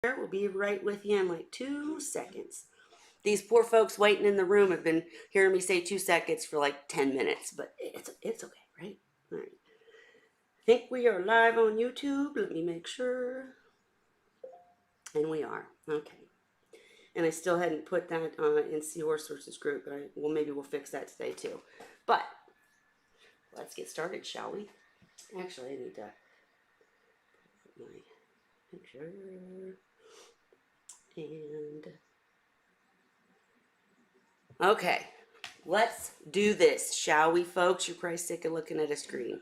We'll be right with you in like 2 seconds. These poor folks waiting in the room have been hearing me say 2 seconds for like 10 minutes, but it's okay, right? All right. I think we are live on YouTube. Let me make sure. And we are. Okay. And I still hadn't put that in Seahorse versus group, but well, maybe we'll fix that today too. But let's get started, shall we? Actually, I need to put my picture and okay. Let's do this, shall we, folks? You're probably sick of looking at a screen.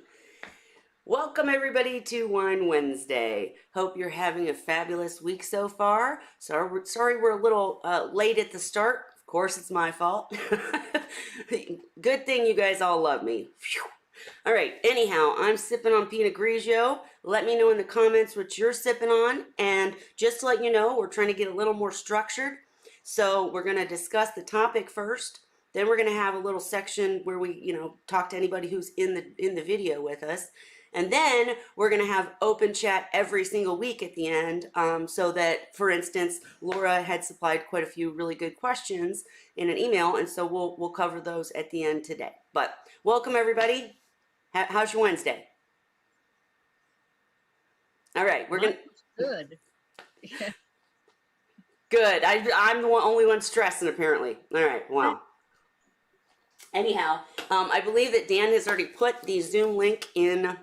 Welcome, everybody, to Wine Wednesday. Hope you're having a fabulous week so far. Sorry we're a little late at the start. Of course, it's my fault. Good thing you guys all love me. Phew. All right, anyhow, I'm sipping on Pinot Grigio. Let me know in the comments what you're sipping on. And just to let you know, we're trying to get a little more structured. So we're going to discuss the topic first. Then we're going to have a little section where we, talk to anybody who's in the video with us. And then we're going to have open chat every single week at the end, so that, for instance, Laura had supplied quite a few really good questions in an email, and so we'll cover those at the end today. But welcome, everybody. How's your Wednesday? All right, we're gonna. Good. Good. I'm the only one stressing, apparently. All right. Wow. Anyhow, I believe that Dan has already put the Zoom link in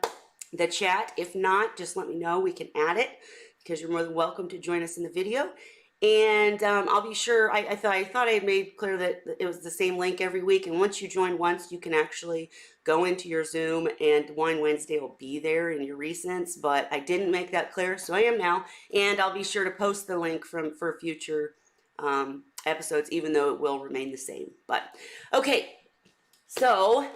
the chat. If not, just let me know. We can add it because you're more than welcome to join us in the video. And I'll be sure. I thought I had made clear that it was the same link every week. And once you join once, you can actually go into your Zoom, and Wine Wednesday will be there in your recents. But I didn't make that clear, so I am now. And I'll be sure to post the link for future episodes, even though it will remain the same. But okay, so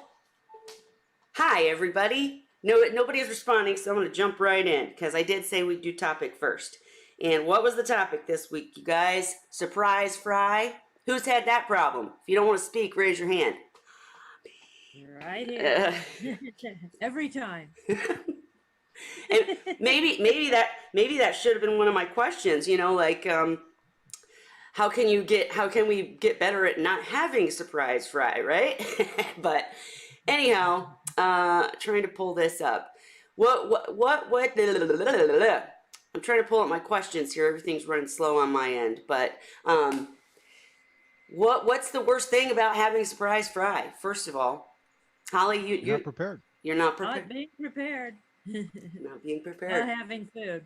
hi everybody. No, nobody is responding, so I'm going to jump right in because I did say we'd do topic first. And what was the topic this week, you guys? Surprise fry? Who's had that problem? If you don't want to speak, raise your hand. Right here. Every time. And maybe that should have been one of my questions. How can we get better at not having surprise fry, right? But anyhow, trying to pull this up. I'm trying to pull up my questions here. Everything's running slow on my end, but what's the worst thing about having surprise fry? First of all, Holly, you're not prepared. You're not prepared. Not being prepared. Not being prepared. Not having food.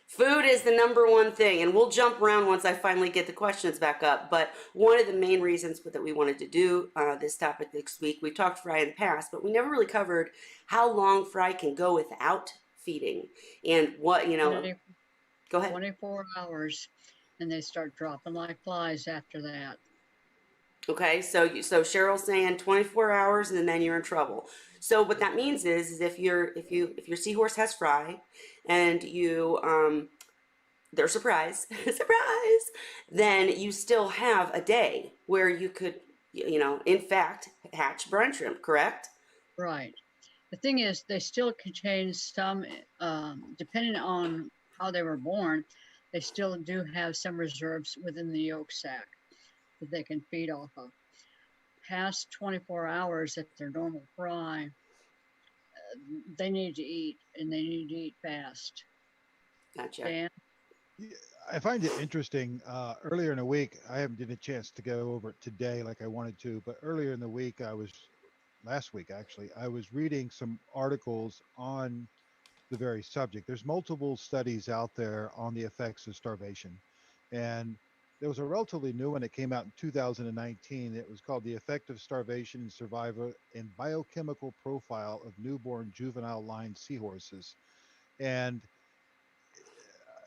Food is the number one thing, and we'll jump around once I finally get the questions back up. But one of the main reasons that we wanted to do this topic next week, we talked fry in the past, but we never really covered how long fry can go without feeding and what, go ahead. 24 hours, and they start dropping like flies after that. Okay, so Cheryl's saying 24 hours and then you're in trouble. So what that means is if your seahorse has fry and they're surprise, then you still have a day where you could, in fact, hatch brine shrimp, correct? Right. The thing is, they still contain some, depending on how they were born, they still do have some reserves within the yolk sac that they can feed off of. Past 24 hours at their normal fry, they need to eat, and they need to eat fast. Gotcha. Dan? I find it interesting. Earlier in the week, I haven't had a chance to go over it today like I wanted to, but earlier in the week, last week actually, I was reading some articles on the very subject. There's multiple studies out there on the effects of starvation, and there was a relatively new one that came out in 2019. It was called The Effect of Starvation in Survival and Biochemical Profile of Newborn Juvenile Line Seahorses. And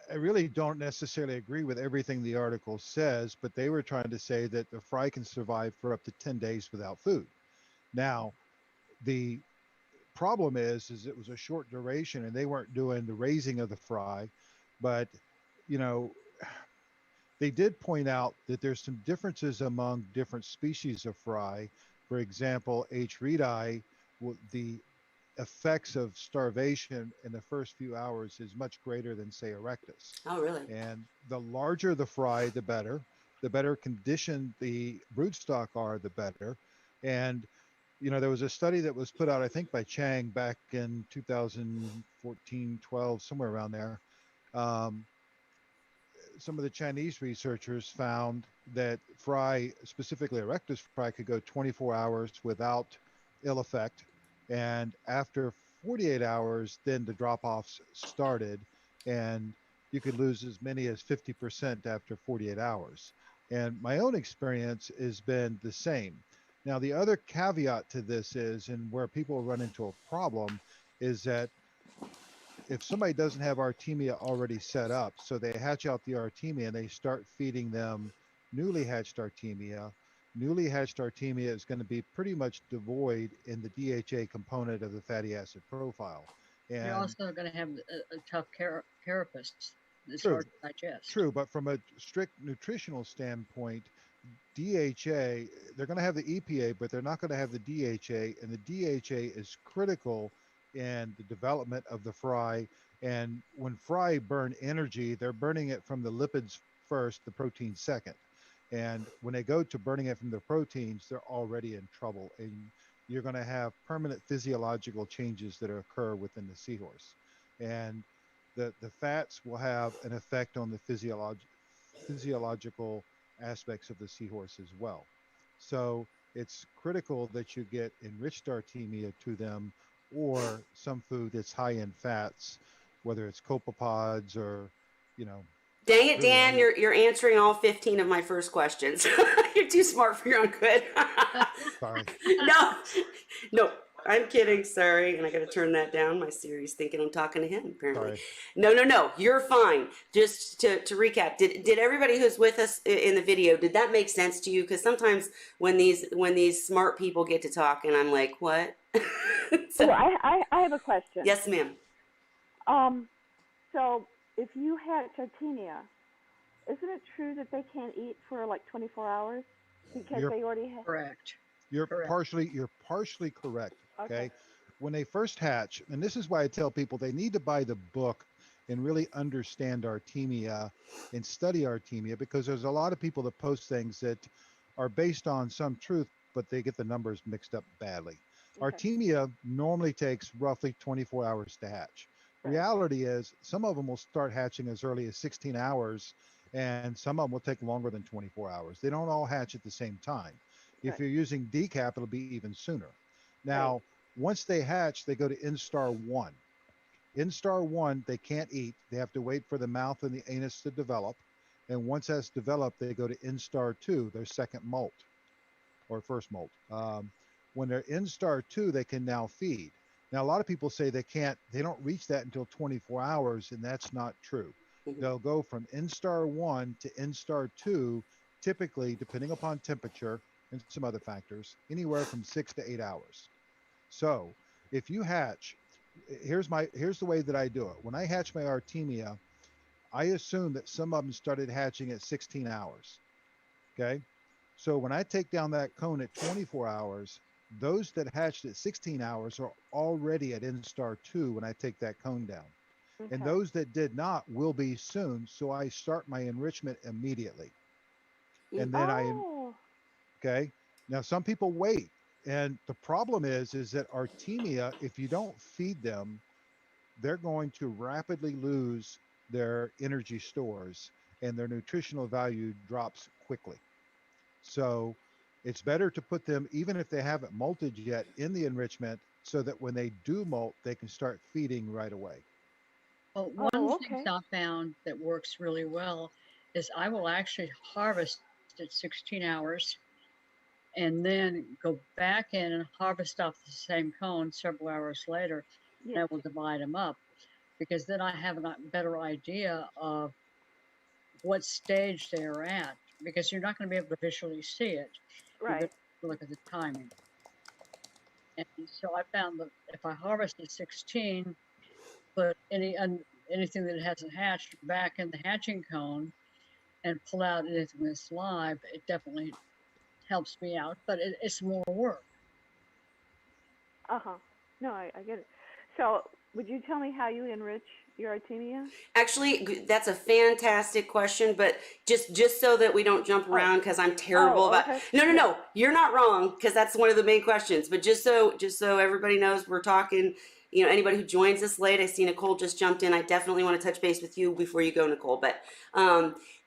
I really don't necessarily agree with everything the article says, but they were trying to say that the fry can survive for up to 10 days without food. Now, the problem is it was a short duration and they weren't doing the raising of the fry, but, they did point out that there's some differences among different species of fry. For example, H. reedi, the effects of starvation in the first few hours is much greater than, say, erectus. Oh, really? And the larger the fry, the better. The better conditioned the broodstock are, the better. And there was a study that was put out, I think, by Chang back in 2014, 12, somewhere around there. Um, some of the Chinese researchers found that fry, specifically erectus fry, could go 24 hours without ill effect. And after 48 hours, then the drop offs started, and you could lose as many as 50% after 48 hours. And my own experience has been the same. Now, the other caveat to this is, and where people run into a problem, is that if somebody doesn't have Artemia already set up, so they hatch out the Artemia and they start feeding them newly hatched Artemia, newly hatched Artemia is going to be pretty much devoid in the DHA component of the fatty acid profile. You're And also going to have a tough carapace that's true, hard to digest. true, but from a strict nutritional standpoint, DHA, they're going to have the EPA, but they're not going to have the DHA, and the DHA is critical in the development of the fry. And when fry burn energy, they're burning it from the lipids first, the protein second. And when they go to burning it from the proteins, they're already in trouble. And you're going to have permanent physiological changes that occur within the seahorse. And the fats will have an effect on the physiological aspects of the seahorse as well. So it's critical that you get enriched Artemia to them, or some food that's high in fats, whether it's copepods or, you know, Dang it, really Dan, you're answering all 15 of my first questions. You're too smart for your own good. sorry. No, no, I'm kidding. Sorry. And I got to turn that down. My Siri's thinking I'm talking to him, apparently. Sorry. No, you're fine. Just to recap, did everybody who's with us in the video, did that make sense to you? Because sometimes when these smart people get to talk and I'm like, what? So, Well, I have a question. yes, ma'am. So if you had Artemia, isn't it true that they can't eat for like 24 hours because You're they already have? Correct. You're Correct. partially correct. Okay? Okay. When they first hatch, and this is why I tell people they need to buy the book and really understand Artemia and study Artemia, because there's a lot of people that post things that are based on some truth, but they get the numbers mixed up badly. Okay. Artemia normally takes roughly 24 hours to hatch. Right. Reality is some of them will start hatching as early as 16 hours, and some of them will take longer than 24 hours. They don't all hatch at the same time. If Right. you're using decap, it'll be even sooner. Now, Right. once they hatch, they go to instar 1. Instar 1, they can't eat. They have to wait for the mouth and the anus to develop. And once that's developed, they go to instar 2, their second molt or first molt. When they're instar 2, they can now feed. Now, a lot of people say they don't reach that until 24 hours, and that's not true. Mhm. They'll go from instar 1 to instar 2, typically, depending upon temperature and some other factors, anywhere from 6 to 8 hours. So if you hatch, here's the way that I do it. When I hatch my Artemia, I assume that some of them started hatching at 16 hours. Okay. So when I take down that cone at 24 hours, those that hatched at 16 hours are already at instar 2 when I take that cone down. Okay. And those that did not will be soon. So I start my enrichment immediately. And then okay. Now some people wait. And the problem is that Artemia, if you don't feed them, they're going to rapidly lose their energy stores and their nutritional value drops quickly. So it's better to put them, even if they haven't molted yet, in the enrichment so that when they do molt, they can start feeding right away. Well, Oh, one okay. thing I found that works really well is I will actually harvest at 16 hours and then go back in and harvest off the same cone several hours later. And I Yes. will divide them up, because then I have a better idea of what stage they are at, because you're not going to be able to visually see it. You're going Right. to look at the timing. And so I found that if I harvest at 16, put anything that hasn't hatched back in the hatching cone and pull out anything that's live, it definitely helps me out, but it's more work. Uh-huh. No, I get it. So, would you tell me how you enrich your Artemia? Actually, that's a fantastic question, but just so that we don't jump Oh, around, because I'm terrible about. okay. No, no, Yeah. no. You're not wrong, because that's one of the main questions. But just so everybody knows, we're talking. You know, anybody who joins us late, I see Nicole just jumped in. I definitely want to touch base with you before you go, Nicole. But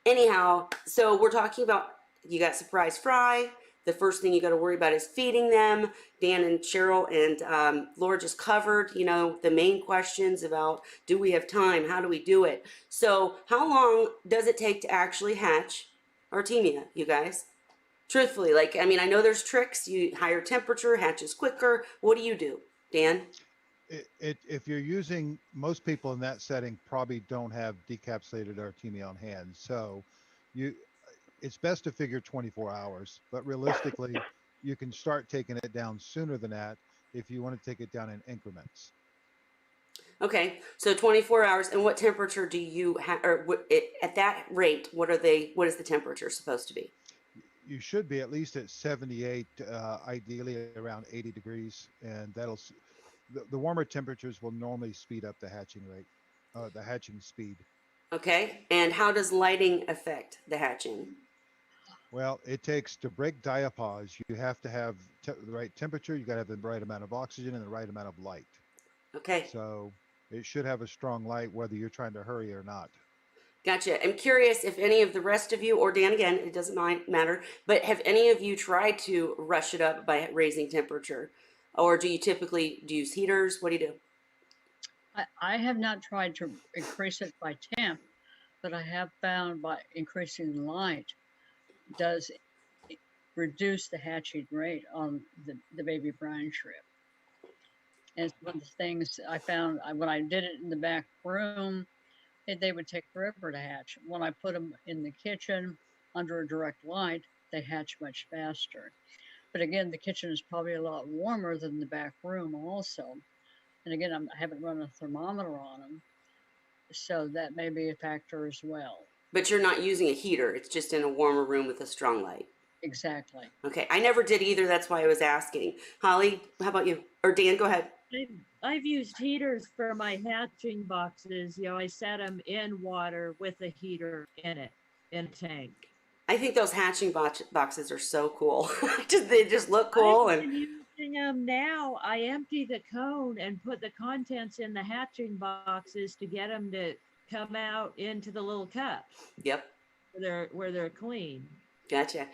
anyhow, so we're talking about, you got surprise fry. The first thing you got to worry about is feeding them. Dan and Cheryl and Laura just covered, you know, the main questions about, do we have time? How do we do it? So how long does it take to actually hatch Artemia, you guys? Truthfully, like, I mean, I know there's tricks. You higher temperature, hatches quicker. What do you do, Dan? If you're using, most people in that setting probably don't have decapsulated Artemia on hand. So you, it's best to figure 24 hours, but realistically, you can start taking it down sooner than that if you want to take it down in increments. Okay, so 24 hours. And what temperature do you have, or at that rate, what is the temperature supposed to be? You should be at least at 78, ideally around 80 degrees, and the warmer temperatures will normally speed up the hatching rate, the hatching speed. Okay, and how does lighting affect the hatching? Well, it takes to break diapause, you have to have the right temperature, you got to have the right amount of oxygen and the right amount of light. Okay, So it should have a strong light whether you're trying to hurry or not. gotcha. I'm curious if any of the rest of you, or Dan again, it doesn't matter, but have any of you tried to rush it up by raising temperature? Or do you typically use heaters? What do you do? I have not tried to increase it by temp, but I have found by increasing light does reduce the hatching rate on the baby brine shrimp. And it's one of the things I found when I did it in the back room, they would take forever to hatch. When I put them in the kitchen under a direct light, they hatch much faster. But again, the kitchen is probably a lot warmer than the back room also. And again, I haven't run a thermometer on them, so that may be a factor as well. But you're not using a heater, it's just in a warmer room with a strong light. Exactly. Okay, I never did either, that's why I was asking. Holly, how about you? Or Dan, go ahead. I've used heaters for my hatching boxes. You know, I set them in water with a heater in it, in a tank. I think those hatching boxes are so cool. They just look cool. I've And been using them now. I empty the cone and put the contents in the hatching boxes to get them to come out into the little cups yep, where they're clean, gotcha.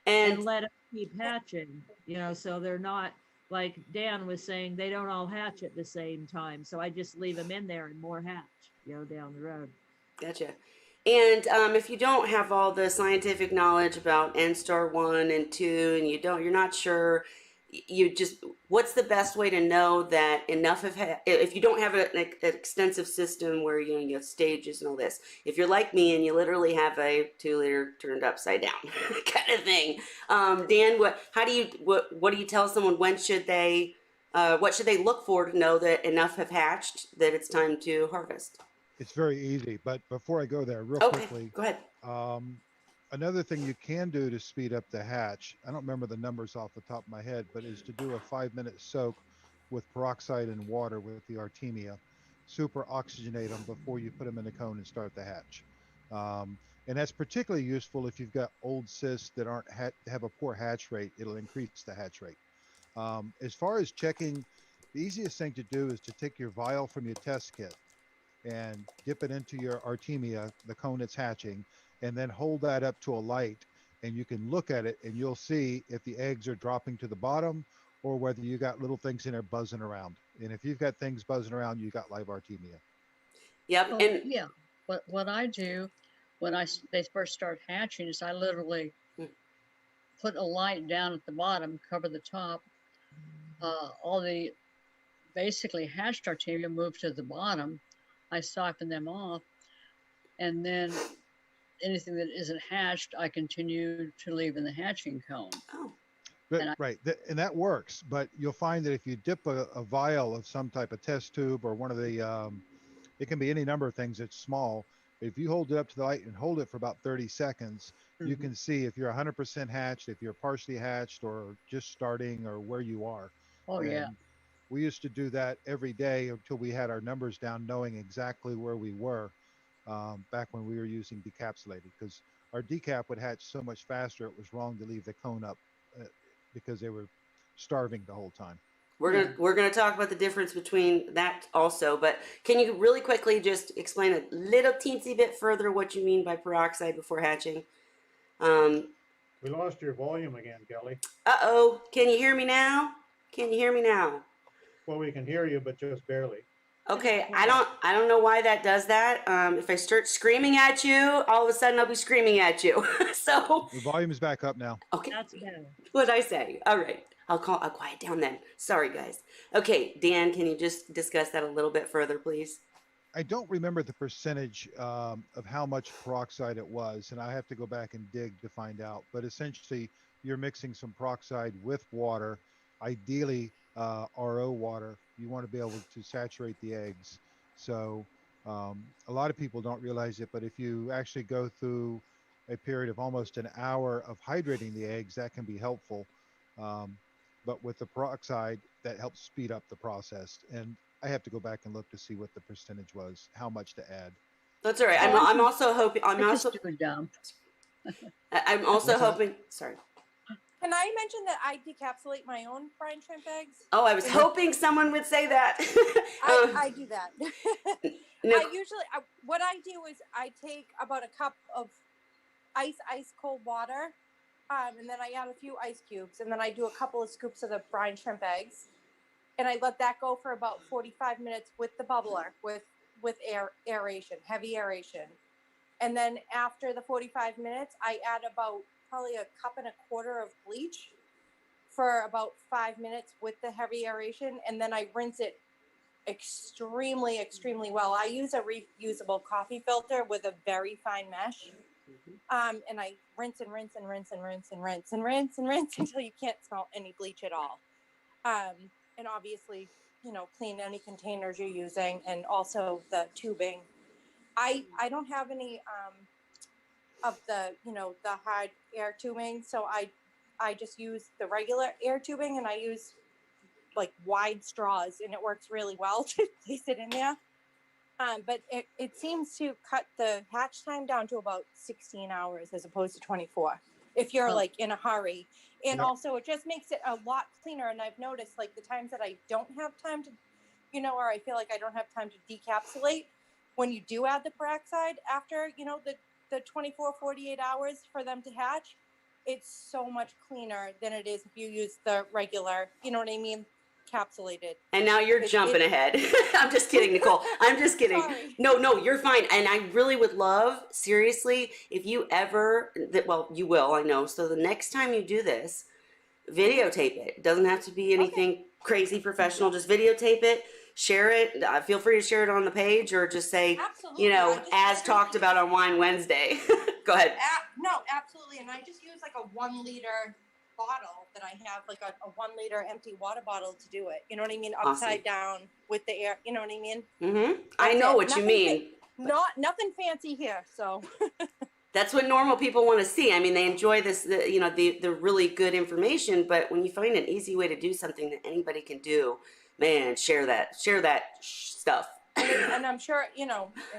and And let them keep hatching. You know, so they're not, like Dan was saying, they don't all hatch at the same time. So I just leave them in there and more hatch, you know, down the road. gotcha. And if you don't have all the scientific knowledge about N star 1 and 2, and you're not sure, you just, what's the best way to know that enough of, if you don't have an extensive system where you have stages and all this, if you're like me and you literally have a 2 liter turned upside down kind of thing, Dan, what do you tell someone? When should they, what should they look for to know that enough have hatched, that it's time to harvest? It's very easy, but before I go there, real Okay, quickly, go ahead. another thing you can do to speed up the hatch, I don't remember the numbers off the top of my head, but is to do a 5-minute soak with peroxide and water with the Artemia, super oxygenate them before you put them in the cone and start the hatch. And that's particularly useful if you've got old cysts that aren't have a poor hatch rate. It'll increase the hatch rate. As far as checking, the easiest thing to do is to take your vial from your test kit and dip it into your Artemia, the cone that's hatching, and then hold that up to a light, and you can look at it and you'll see if the eggs are dropping to the bottom or whether you got little things in there buzzing around. And if you've got things buzzing around, you got live Artemia. Yep, Oh, and yeah. What I do when they first start hatching is I literally put a light down at the bottom, cover the top. All the basically hatched Artemia move to the bottom. I siphon them off, and then anything that isn't hatched, I continue to leave in the hatching cone. oh, But, right, and that works. But you'll find that if you dip a vial of some type of test tube or one of the, it can be any number of things that's small. If you hold it up to the light and hold it for about 30 seconds, you can see if you're 100% hatched, if you're partially hatched or just starting or where you are. Oh, yeah. We used to do that every day until we had our numbers down, knowing exactly where we were back when we were using decapsulated, because our decap would hatch so much faster. It was wrong to leave the cone up uh, because they were starving the whole time. We're gonna talk about the difference between that also, but can you really quickly just explain a little teensy bit further what you mean by peroxide before hatching? Um, We lost your volume again, Kelly. uh-oh, can you hear me now? Can you hear me now? Well, we can hear you, but just barely. Okay, I don't know why that does that. If I start screaming at you, all of a sudden I'll be screaming at you. So, The volume is back up now. okay, That's better. what'd I say? All right, I'll quiet down then. Sorry, guys. Okay, Dan, can you just discuss that a little bit further, please? I don't remember the percentage of how much peroxide it was, and I have to go back and dig to find out. But essentially, you're mixing some peroxide with water, ideally RO water. You want to be able to saturate the eggs. So a lot of people don't realize it, but if you actually go through a period of almost an hour of hydrating the eggs, that can be helpful. Um, but with the peroxide, that helps speed up the process. And I have to go back and look to see what the percentage was, how much to add. That's all right. Oh, I'm also hoping. I just do a dump. I'm also What's that? hoping. Sorry. Can I mention that I decapsulate my own brine shrimp eggs? Oh, I was hoping someone would say that. I do that. No, What I do is I take about a cup of ice cold water, and then I add a few ice cubes, and then I do a couple of scoops of the brine shrimp eggs, and I let that go for about 45 minutes with the bubbler, with aeration, heavy aeration. And then after the 45 minutes, I add about probably a cup and a quarter of bleach for about 5 minutes with the heavy aeration. And then I rinse it extremely, extremely well. I use a reusable coffee filter with a very fine mesh. And I rinse and rinse and rinse and rinse and rinse and rinse and rinse until you can't smell any bleach at all. And obviously, clean any containers you're using, and also the tubing. I don't have any of the the hard air tubing, so I just use the regular air tubing, and I use like wide straws, and it works really well to place it in there. But it seems to cut the hatch time down to about 16 hours as opposed to 24 if you're like in a hurry. And also it just makes it a lot cleaner. And I've noticed like the times that I don't have time to, or I feel like I don't have time to decapsulate, when you do add the peroxide after, the 24, 48 hours for them to hatch, it's so much cleaner than it is if you use the regular, you know what I mean? Capsulated. and now you're jumping ahead. I'm just kidding, Nicole. I'm just kidding. Sorry. No, you're fine. And I really would love, seriously, if you ever, well, you will, I know. So the next time you do this, videotape it. It doesn't have to be anything crazy professional. Just videotape it, share it. Feel free to share it on the page, or just say, Absolutely. as talked about on Wine Wednesday. Go ahead. No, absolutely. And I just use like a 1 liter bottle that I have, like a 1 liter empty water bottle to do it. You know what I mean? Upside down with the air. You know what I mean? Mm-hmm. I know what you mean. Nothing fancy here. So that's what normal people want to see. I mean, they enjoy this, the really good information, but when you find an easy way to do something that anybody can do, man, share that stuff. And I'm sure,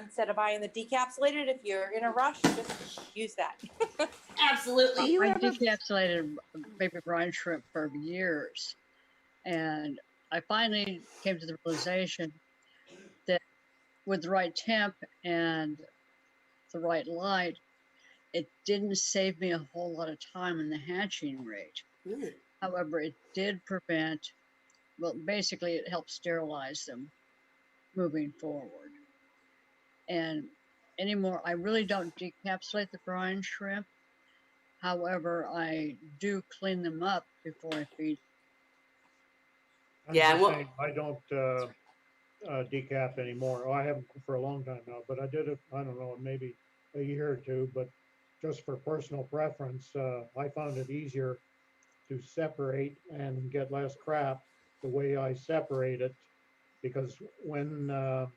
instead of buying the decapsulated, if you're in a rush, just use that. Absolutely. I decapsulated baby brine shrimp for years, and I finally came to the realization that with the right temp and the right light, it didn't save me a whole lot of time in the hatching rate. However, it did prevent, basically it helped sterilize them moving forward. And anymore, I really don't decapsulate the brine shrimp. However, I do clean them up before I feed. I'm Yeah, just well- saying, I don't decap anymore. I haven't for a long time now, but I did it, I don't know, maybe a year or two, but just for personal preference, I found it easier to separate and get less crap the way I separate it, because when I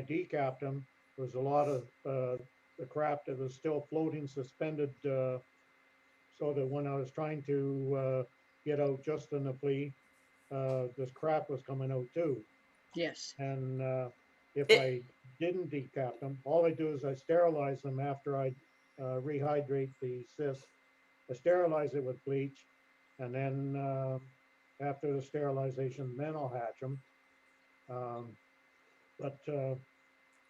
decapped them, there was a lot of the crap that was still floating suspended, so that when I was trying to get out just in the flea, this crap was coming out too. Yes. And if It- I didn't decap them, all I do is I sterilize them after I rehydrate the cyst. I sterilize it with bleach, and then after the sterilization, then I'll hatch them. But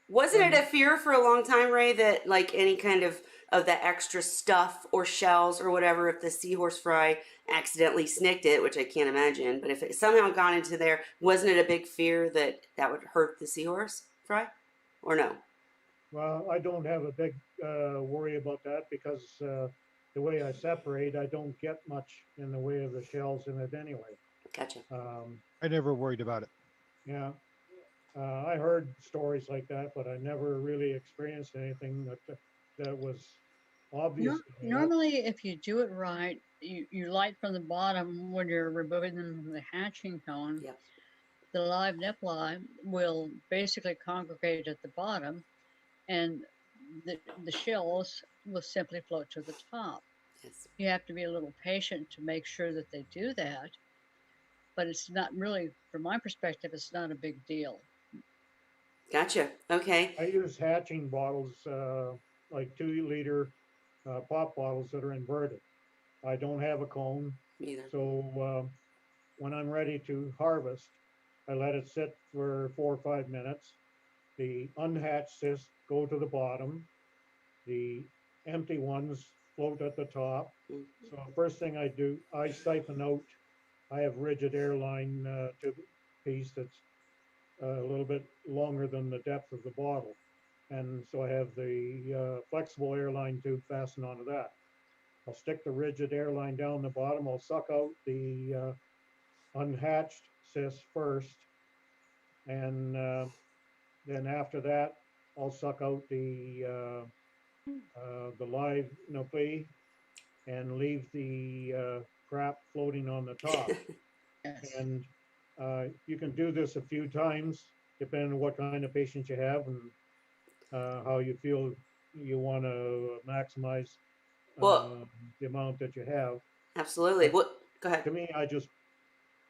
Wasn't it when a fear for a long time, Ray, that like any kind of that extra stuff or shells or whatever, if the seahorse fry accidentally snicked it, which I can't imagine, but if it somehow got into there, wasn't it a big fear that that would hurt the seahorse fry, or no? well, I don't have a big worry about that because the way I separate, I don't get much in the way of the shells in it anyway. Gotcha. I never worried about it. Yeah, I heard stories like that, but I never really experienced anything that was obvious. to me. Normally, if you do it right, you light from the bottom when you're removing them from the hatching cone. Yep. The live nipple will basically congregate at the bottom, and the shells will simply float to the top. Yes. You have to be a little patient to make sure that they do that, but it's not really, from my perspective, it's not a big deal. Gotcha. Okay. I use hatching bottles, like 2 liter pop bottles that are inverted. I don't have a cone, Me either. so when I'm ready to harvest, I let it sit for 4 or 5 minutes. The unhatched cysts go to the bottom. The empty ones float at the top. Mhm. So first thing I do, I siphon out. I have rigid airline tube piece that's a little bit longer than the depth of the bottle. And so I have the flexible airline tube fastened onto that. I'll stick the rigid airline down the bottom. I'll suck out the unhatched cysts first. And then after that, I'll suck out the live nuclei and leave the crap floating on the top. Yes. And you can do this a few times, depending on what kind of patients you have and how you feel you want to maximize Well, the amount that you have. absolutely. What? Go ahead. To me,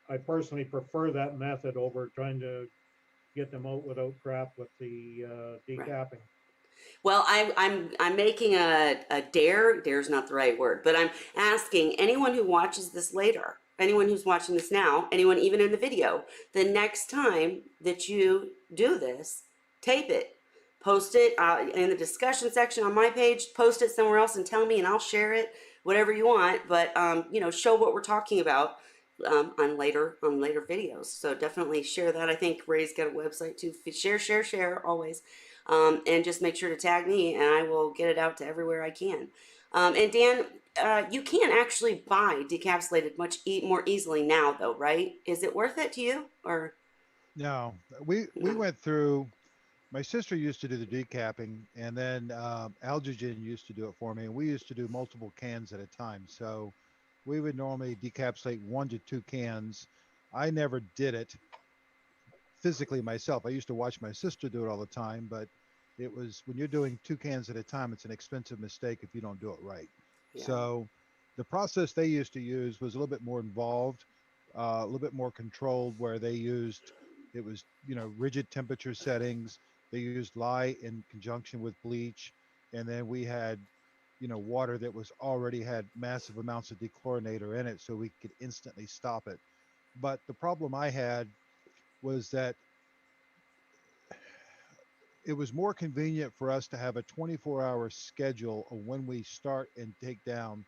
I personally prefer that method over trying to get them out without crap with the decapping. Well, I'm making a dare. Dare's not the right word, but I'm asking anyone who watches this later, anyone who's watching this now, anyone even in the video, the next time that you do this, tape it, post it in the discussion section on my page, post it somewhere else, and tell me, and I'll share it, whatever you want. But show what we're talking about on later videos. So definitely share that. I think Ray's got a website too. Share always. And just make sure to tag me, and I will get it out to everywhere I can. And Dan, you can actually buy decapsulated much more easily now, though, right? Is it worth it to you, or No, we no? went through. My sister used to do the decapping, and then Algogen used to do it for me, and we used to do multiple cans at a time. So we would normally decapsulate 1 to 2 cans. I never did it physically myself. I used to watch my sister do it all the time, but it was when you're doing 2 cans at a time, it's an expensive mistake if you don't do it right. Yeah. So the process they used to use was a little bit more involved, a little bit more controlled, where they used, it was, rigid temperature settings. They used lye in conjunction with bleach. And then we had, water that was already had massive amounts of dechlorinator in it, so we could instantly stop it. But the problem I had was that it was more convenient for us to have a 24-hour schedule of when we start and take down.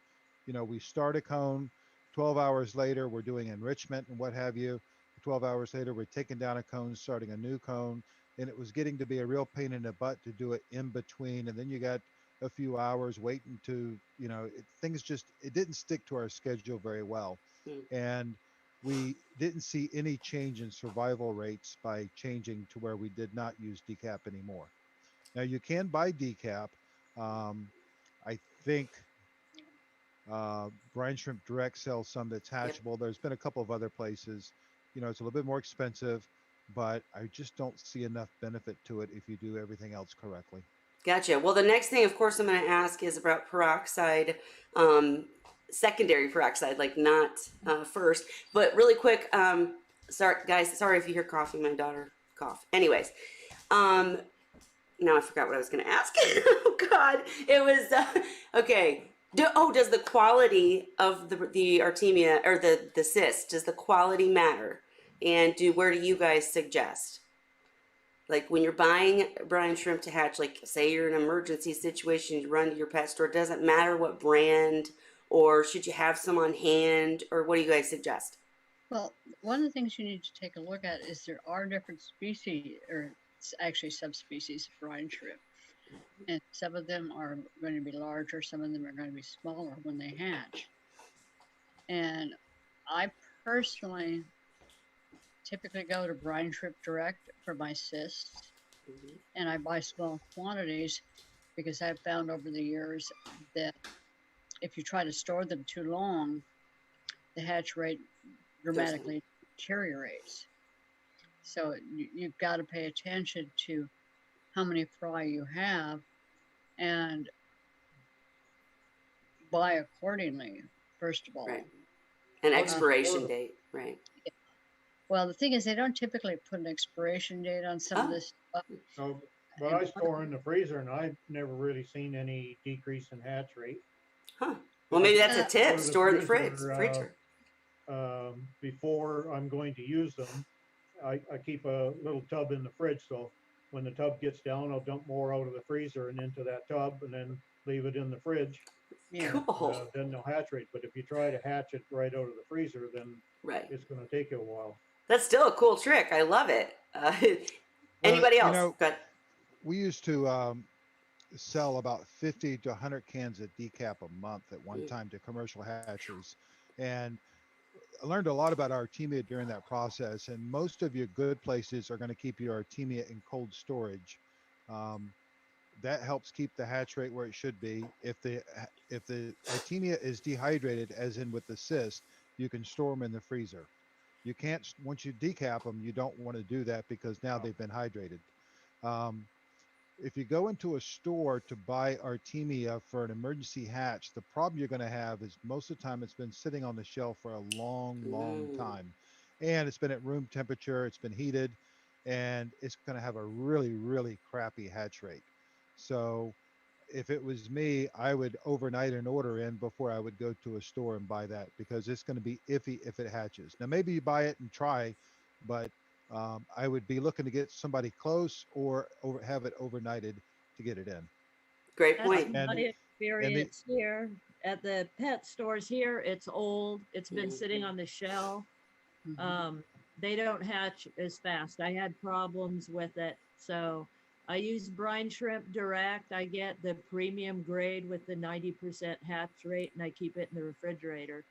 We start a cone, 12 hours later, we're doing enrichment and what have you. 12 hours later, we're taking down a cone, starting a new cone. And it was getting to be a real pain in the butt to do it in between. And then you got a few hours waiting to, it didn't stick to our schedule very well. Hmm. And we didn't see any change in survival rates by changing to where we did not use decap anymore. Now you can buy decap. I think Brine Shrimp Direct sells some that's hatchable. Yep. There's been a couple of other places. It's a little bit more expensive, but I just don't see enough benefit to it if you do everything else correctly. Gotcha. Well, the next thing, of course, I'm going to ask is about peroxide. secondary peroxide, like not first. But really quick, sorry guys, sorry if you hear coughing, my daughter cough. Anyways, now I forgot what I was going to ask. Oh God, it was okay. Does the quality of the Artemia or the cyst, does the quality matter? And where do you guys suggest? Like when you're buying brine shrimp to hatch, like say you're in an emergency situation, you run to your pet store, it doesn't matter what brand, or should you have some on hand, or what do you guys suggest? Well, one of the things you need to take a look at is there are different species, or actually subspecies of brine shrimp. And some of them are going to be larger, some of them are going to be smaller when they hatch. And I personally typically go to brine shrimp direct for my cysts, and I buy small quantities because I've found over the years that if you try to store them too long, the hatch rate dramatically deteriorates. So you've got to pay attention to how many fry you have and buy accordingly, first of all. Right. An expiration date, right? Well, the thing is, they don't typically put an expiration date on some of this stuff. No, but I store in the freezer, and I've never really seen any decrease in hatch rate. Huh. Well, maybe that's a tip. Store in the freezer. Before I'm going to use them, I keep a little tub in the fridge, so when the tub gets down, I'll dump more out of the freezer and into that tub, and then leave it in the fridge. Yeah. Cool. Then no hatch rate. But if you try to hatch it right out of the freezer, then it's going to take you a while. That's still a cool trick. I love it. Anybody else? You know, Go ahead. we used to sell about 50 to 100 cans of decap a month at one time to commercial hatcheries. And I learned a lot about Artemia during that process. And most of your good places are going to keep your Artemia in cold storage. That helps keep the hatch rate where it should be. If the Artemia is dehydrated, as in with the cyst, you can store them in the freezer. You can't, once you decap them, you don't want to do that because now they've been hydrated. If you go into a store to buy Artemia for an emergency hatch, the problem you're going to have is most of the time it's been sitting on the shelf for a long time. And it's been at room temperature, it's been heated, and it's going to have a really crappy hatch rate. So if it was me, I would overnight an order in before I would go to a store and buy that, because it's going to be iffy if it hatches. Now, maybe you buy it and try, but I would be looking to get somebody close or have it overnighted to get it in. Great point. That's my experience here at the pet stores here. It's old. It's been sitting on the shelf. They don't hatch as fast. I had problems with it. So I use brine shrimp direct. I get the premium grade with the 90% hatch rate, and I keep it in the refrigerator.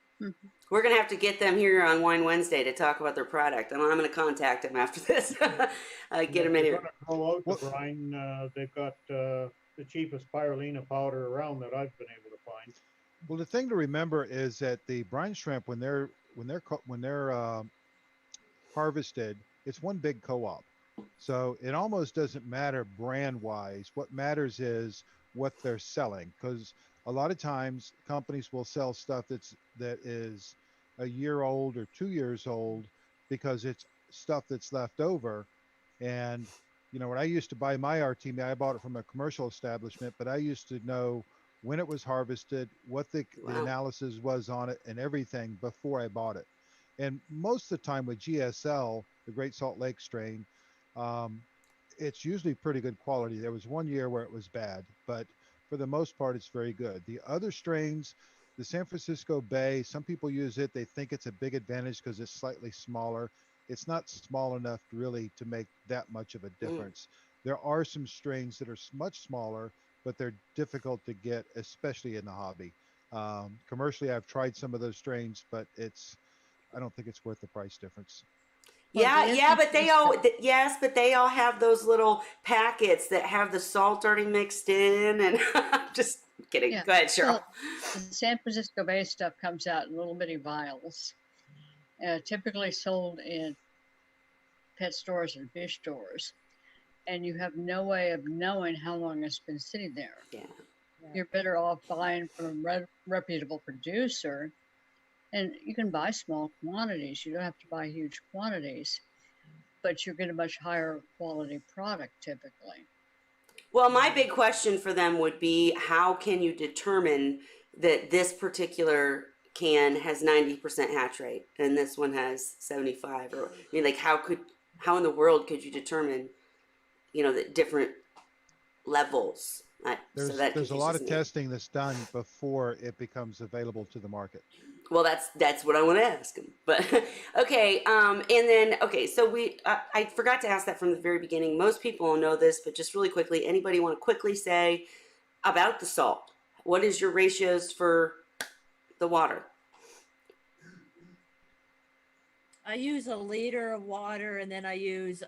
We're going to have to get them here on Wine Wednesday to talk about their product. And I'm going to contact them after this. Get them in here. Roll out the brine. They've got the cheapest spirulina powder around that I've been able to find. Well, the thing to remember is that the brine shrimp, when they're harvested, it's one big co-op. So it almost doesn't matter brand wise. What matters is what they're selling, because a lot of times companies will sell stuff that is a year old or 2 years old because it's stuff that's left over. And you know, when I used to buy my Artemia, I bought it from a commercial establishment, but I used to know when it was harvested, what the analysis was on it, and everything before I bought it. And most of the time with GSL, the Great Salt Lake strain, it's usually pretty good quality. There was 1 year where it was bad, but for the most part, it's very good. The other strains, the San Francisco Bay, some people use it. They think it's a big advantage because it's slightly smaller. It's not small enough really to make that much of a difference. There are some strains that are much smaller, but they're difficult to get, especially in the hobby. Commercially, I've tried some of those strains, but I don't think it's worth the price difference. But they all have those little packets that have the salt already mixed in, and just kidding. Go ahead, Cheryl. Well, the San Francisco Bay stuff comes out in little bitty vials, typically sold in pet stores and fish stores, and you have no way of knowing how long it's been sitting there. you're better off buying from a reputable producer. And you can buy small quantities. You don't have to buy huge quantities, but you get a much higher quality product typically. Well, my big question for them would be, how can you determine that this particular can has 90% hatch rate and this one has 75? Or, I mean, like, how in the world could you determine, the different levels? So that There's a lot confuses of me. testing that's done before it becomes available to the market. Well, that's what I want to ask him. But okay, and then okay, so I forgot to ask that from the very beginning. Most people know this, but just really quickly, anybody want to quickly say about the salt? What is your ratios for the water? I use a liter of water, and then I use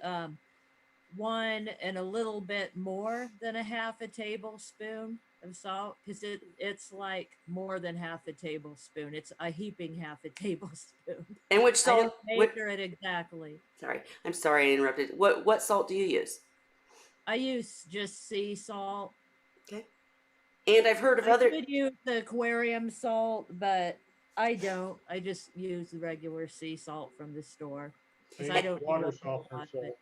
1 and a little bit more than a half a tablespoon of salt, because it's like more than half a tablespoon. It's a heaping half a tablespoon. And which I salt? don't measure it exactly. Sorry, I'm sorry I interrupted. What salt do you use? I use just sea salt. Okay. And I've heard of I other. could use the aquarium salt, but I don't. I just use the regular sea salt from the store, because I don't Water use a whole softener lot of it. salt.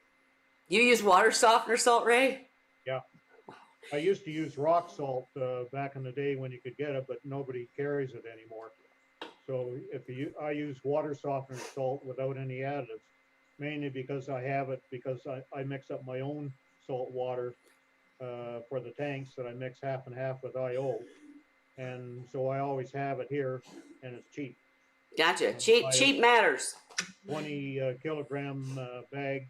You use water softener salt, Ray? Yeah. I used to use rock salt back in the day when you could get it, but nobody carries it anymore. So I use water softener salt without any additives, mainly because I have it, because I mix up my own salt water for the tanks that I mix half and half with IO. And so I always have it here, and it's cheap. Gotcha. Cheap matters. 20 kilogram bag.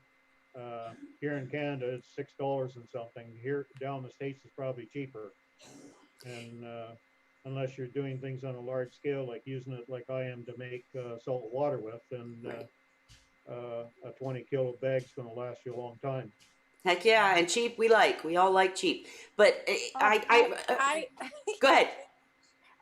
Here in Canada, it's $6 and something. Here down the States, it's probably cheaper. And unless you're doing things on a large scale, like using it like I am to make salt water with, then a 20 kilo bag's going to last you a long time. Heck yeah, and cheap we all like cheap. But I go ahead.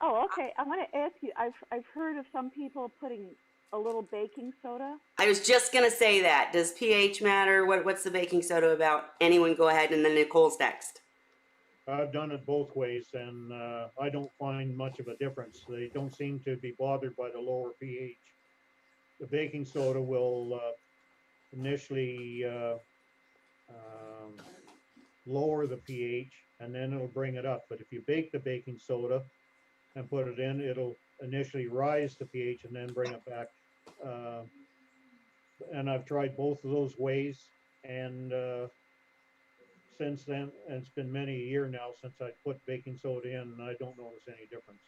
Oh, okay. I want to ask you. I've heard of some people putting a little baking soda. I was just gonna say that. Does pH matter? What's the baking soda about? Anyone go ahead, and then Nicole's next. I've done it both ways, and I don't find much of a difference. They don't seem to be bothered by the lower pH. The baking soda will initially lower the pH, and then it'll bring it up. But if you bake the baking soda and put it in, it'll initially rise the pH and then bring it back. And I've tried both of those ways, and since then, and it's been many a year now since I put baking soda in, and I don't notice any difference.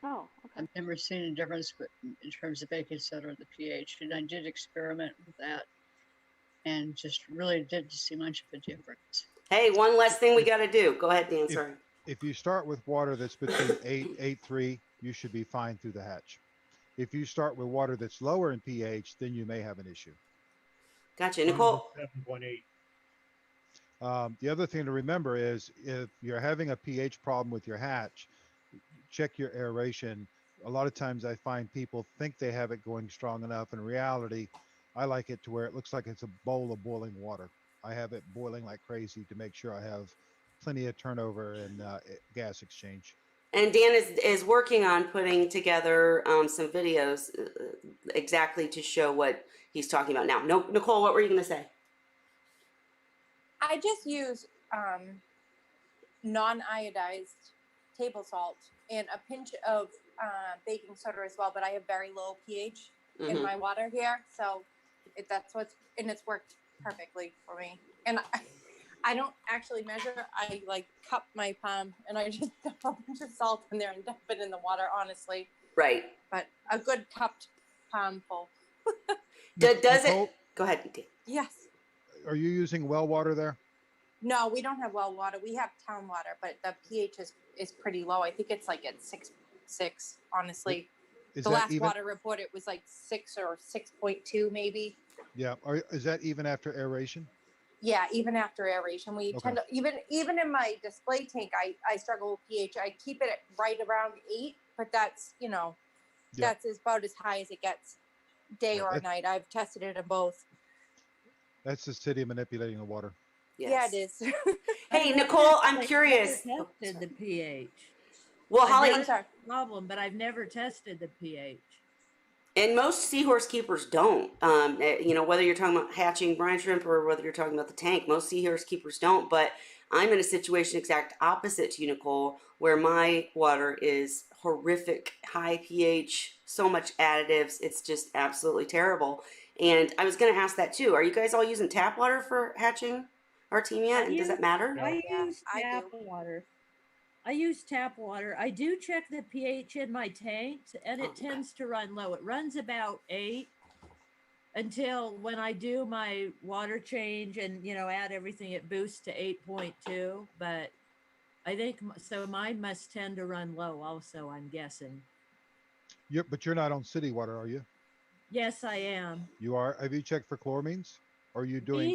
Oh, okay. I've never seen a difference in terms of baking soda or the pH, and I did experiment with that and just really didn't see much of a difference. Hey, one less thing we got to do. Go ahead, Dan. Sorry. If you start with water that's between 8.3, you should be fine through the hatch. If you start with water that's lower in pH, then you may have an issue. Gotcha, Nicole. 7.8. The other thing to remember is if you're having a pH problem with your hatch, check your aeration. A lot of times I find people think they have it going strong enough. In reality, I like it to where it looks like it's a bowl of boiling water. I have it boiling like crazy to make sure I have plenty of turnover and gas exchange. And Dan is working on putting together some videos exactly to show what he's talking about now. No, Nicole, what were you going to say? I just use non-iodized table salt and a pinch of baking soda as well, but I have very low pH in my water here, so it's worked perfectly for me. And I don't actually measure. I like cup my palm and I just dump a bunch of salt in there and dump it in the water, honestly. Right. But a good cupped palm full. Does Nicole, it? Go ahead, Dan. Yes. Are you using well water there? No, we don't have well water. We have town water, but the pH is pretty low. I think it's like at 6.6, honestly. Is the that last even? water report, it was like 6 or 6.2 maybe. Yeah. Is that even after aeration? Yeah, even after aeration, we tend to even in my display tank, I struggle with pH. I keep it at right around 8, but that's that's about as high as it gets, day or night. I've tested it in both. That's the city manipulating the water. Yeah, Yes. it is. Hey, I've Nicole, never- I'm I've curious. never Oh, tested the sorry. pH. Well, I've Holly, never I'm sorry. had a problem, but I've never tested the pH. and most seahorse keepers don't. You know, whether you're talking about hatching brine shrimp or whether you're talking about the tank, most seahorse keepers don't. But I'm in a situation exact opposite to you, Nicole, where my water is horrific, high pH, so much additives. It's just absolutely terrible. And I was going to ask that too. Are you guys all using tap water for hatching Artemia? And does that matter? Yeah. I Yeah, use I tap do. water. I use tap water. I do check the pH in my tanks, and Oh, it okay. tends to run low. It runs about 8 until when I do my water change and add everything, it boosts to 8.2. But I think so. Mine must tend to run low. Also, I'm guessing. But you're not on city water, are you? Yes, I am. You are. Have you checked for chloramines? Are you doing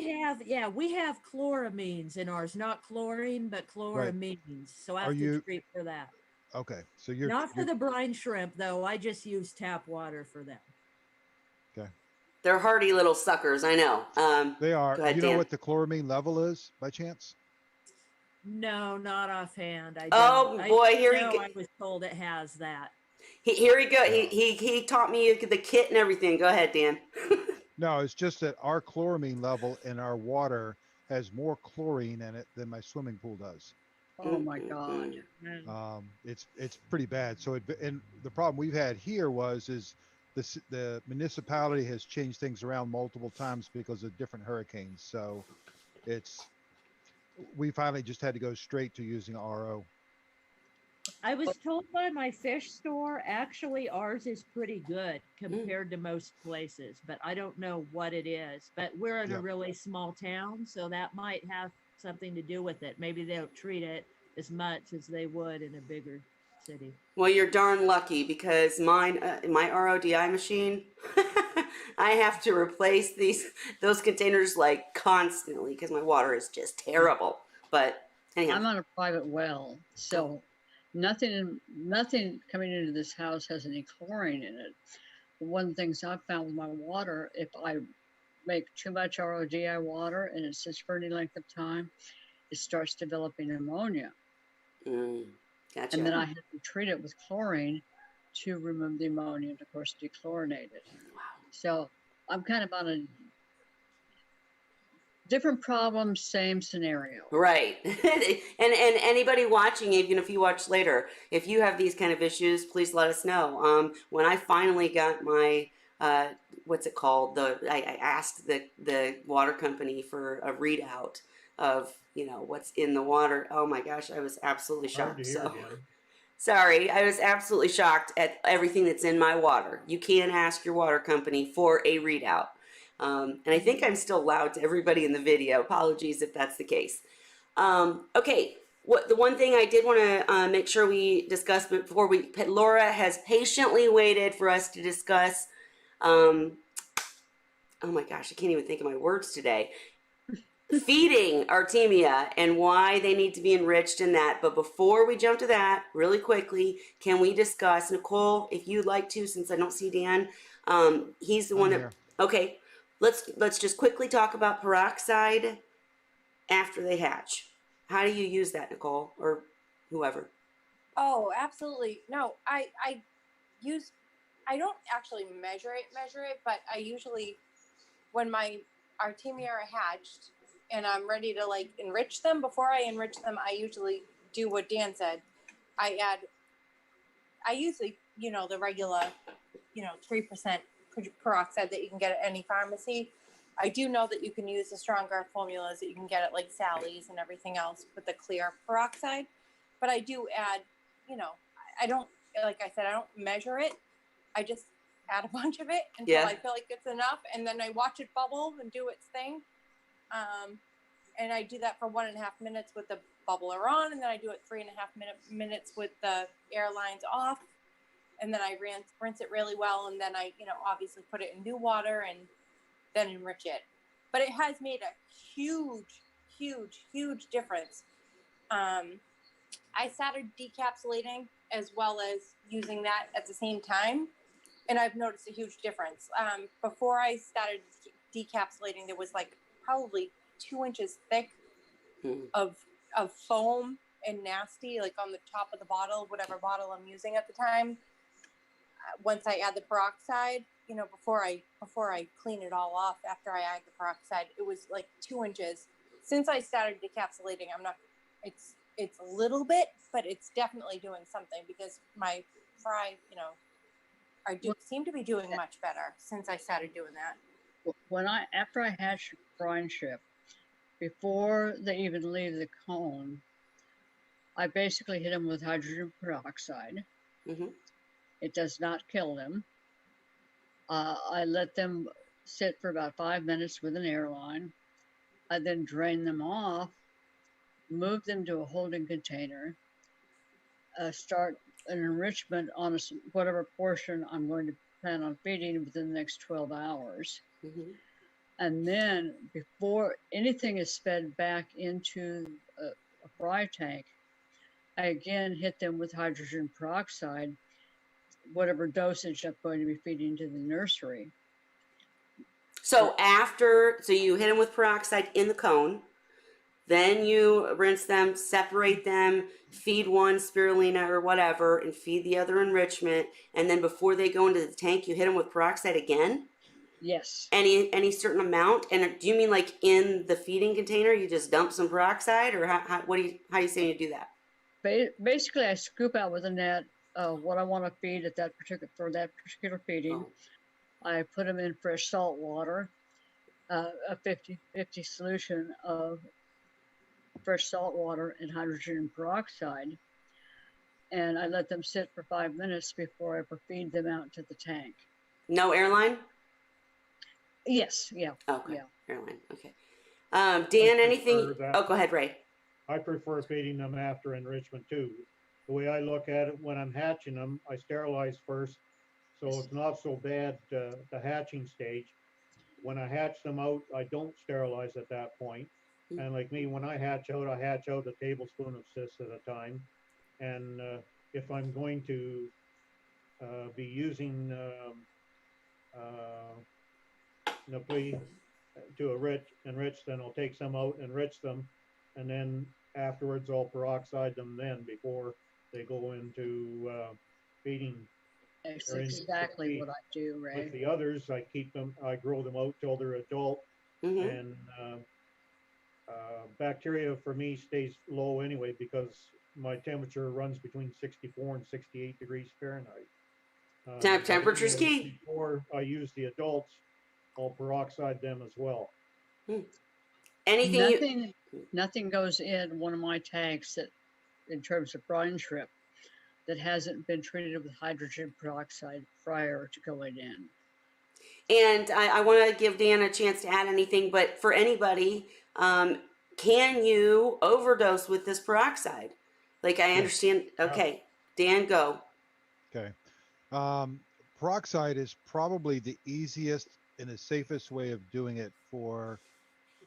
We have chloramines in ours, not chlorine, but right? chloramines. So I Are have to you treat for that. okay? So you're Not for you're the brine shrimp, though. I just use tap water for them. okay. They're hardy little suckers, I know. They are. Go Do ahead, you know Dan. what the chloramine level is by chance? No, not offhand. I don't. Oh I boy, here you know go. I was told it has that. Here we go. No. He taught me the kit and everything. Go ahead, Dan. No, it's just that our chloramine level in our water has more chlorine in it than my swimming pool does. Oh my God. It's pretty bad. So and the problem we've had here is the municipality has changed things around multiple times because of different hurricanes. So we finally just had to go straight to using RO. I was told by my fish store, actually, ours is pretty good compared to most places, but I don't know what it is. But we're in a Yep. really small town, so that might have something to do with it. Maybe they don't treat it as much as they would in a bigger city. Well, you're darn lucky because my RODI machine, I have to replace those containers like constantly because my water is just terrible. But anyhow, I'm on a private well, so nothing coming into this house has any chlorine in it. One of the things I've found with my water, if I make too much RODI water and it sits for any length of time, it starts developing ammonia. gotcha. And then I have to treat it with chlorine to remove the ammonia and, of course, dechlorinate it. So I'm kind of on a different problem, same scenario. Right. And anybody watching, even if you watch later, if you have these kind of issues, please let us know. When I finally got my what's it called? I asked the water company for a readout of what's in the water. Oh my gosh, I was absolutely Hard to shocked. hear So again. sorry, I was absolutely shocked at everything that's in my water. You can ask your water company for a readout. And I think I'm still loud to everybody in the video. Apologies if that's the case. Okay, the one thing I did want to make sure we discuss before Laura has patiently waited for us to discuss. Oh my gosh, I can't even think of my words today. Feeding Artemia and why they need to be enriched in that. But before we jump to that, really quickly, can we discuss, Nicole, if you'd like to, since I don't see Dan, he's the one that, here. okay, let's just quickly talk about peroxide after they hatch. How do you use that, Nicole, or whoever? Oh, absolutely. No, I don't actually measure it, but I usually, when my Artemia are hatched and I'm ready to like enrich them, before I enrich them, I usually do what Dan said. I usually, the regular, 3% peroxide that you can get at any pharmacy. I do know that you can use the stronger formulas that you can get at like Sally's and everything else with the clear peroxide. But I do add, I don't, like I said, I don't measure it. I just add a bunch of it until I feel like it's enough. And then I watch it bubble and do its thing. And I do that for 1.5 minutes with the bubbler on. And then I do it 3.5 minutes with the air lines off. And then I rinse it really well. And then I, obviously put it in new water and then enrich it. But it has made a huge, huge, huge difference. I started decapsulating as well as using that at the same time. And I've noticed a huge difference. Before I started decapsulating, there was like probably 2 inches thick of foam and nasty, like on the top of the bottle, whatever bottle I'm using at the time. Once I add the peroxide, before I clean it all off after I add the peroxide, it was like 2 inches. Since I started decapsulating, it's a little bit, but it's definitely doing something because my fry, seem to be doing much better since I started doing that. After I hatch brine shrimp, before they even leave the cone, I basically hit them with hydrogen peroxide. Mm-hmm. It does not kill them. I let them sit for about 5 minutes with an airline. I then drain them off, move them to a holding container, start an enrichment on whatever portion I'm going to plan on feeding within the next 12 hours. Mm-hmm. And then before anything is fed back into a fry tank, I again hit them with hydrogen peroxide, whatever dosage I'm going to be feeding to the nursery. So you hit them with peroxide in the cone, then you rinse them, separate them, feed one spirulina or whatever, and feed the other enrichment. And then before they go into the tank, you hit them with peroxide again? Yes. Any certain amount? And do you mean like in the feeding container, you just dump some peroxide, or how you saying you do that? Basically, I scoop out with a net what I want to feed for that particular feeding. Oh. I put them in fresh salt water, a 50-50 solution of fresh salt water and hydrogen peroxide, and I let them sit for 5 minutes before I feed them out to the tank. No airline? Yes, yeah. Okay, yeah. airline, okay. Dan, anything? that. Oh, go ahead, Ray. I prefer feeding them after enrichment too. The way I look at it, when I'm hatching them, I sterilize first, so it's not so bad, the hatching stage. When I hatch them out, I don't sterilize at that point. And like me, when I hatch out a tablespoon of cis at a time. And if I'm going to be using Napoli to enrich, then I'll take some out, enrich them, and then afterwards I'll peroxide them then before they go into feeding. That's exactly what I do, Ray. With the others, I grow them out till they're adult, and bacteria for me stays low anyway because my temperature runs between 64 and 68 degrees Fahrenheit. Temperature's key. Before I use the adults, I'll peroxide them as well. Nothing goes in one of my tanks that, in terms of brine shrimp, that hasn't been treated with hydrogen peroxide prior to going in. And I want to give Dan a chance to add anything, but for anybody, can you overdose with this peroxide? Like, I understand. Okay, Dan, go. Okay. Peroxide is probably the easiest and the safest way of doing it for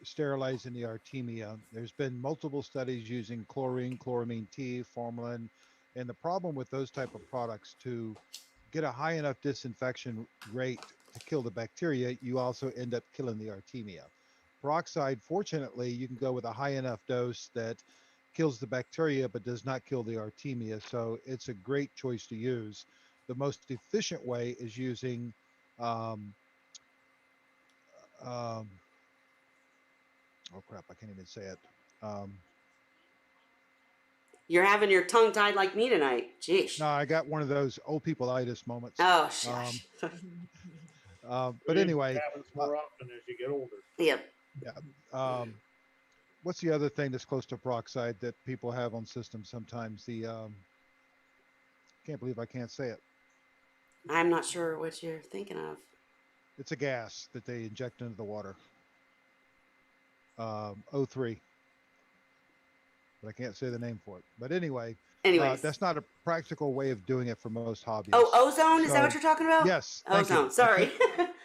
sterilizing the Artemia. There's been multiple studies using chlorine, chloramine T, formalin, and the problem with those type of products, to get a high enough disinfection rate to kill the bacteria, you also end up killing the Artemia. Peroxide, fortunately, you can go with a high enough dose that kills the bacteria but does not kill the Artemia, so it's a great choice to use. The most efficient way is using oh crap, I can't even say it. You're having your tongue tied like me tonight. Jeez. No, I got one of those old people-itis moments. Oh, shush. But anyway. It happens more often as you get older. Yep. Yeah. What's the other thing that's close to peroxide that people have on systems sometimes? Can't believe I can't say it. I'm not sure what you're thinking of. It's a gas that they inject into the water. O3. But I can't say the name for it. But anyway, that's not a practical way of doing it for most hobbyists. Oh, ozone? Is that what you're talking about? Yes. Ozone. Sorry.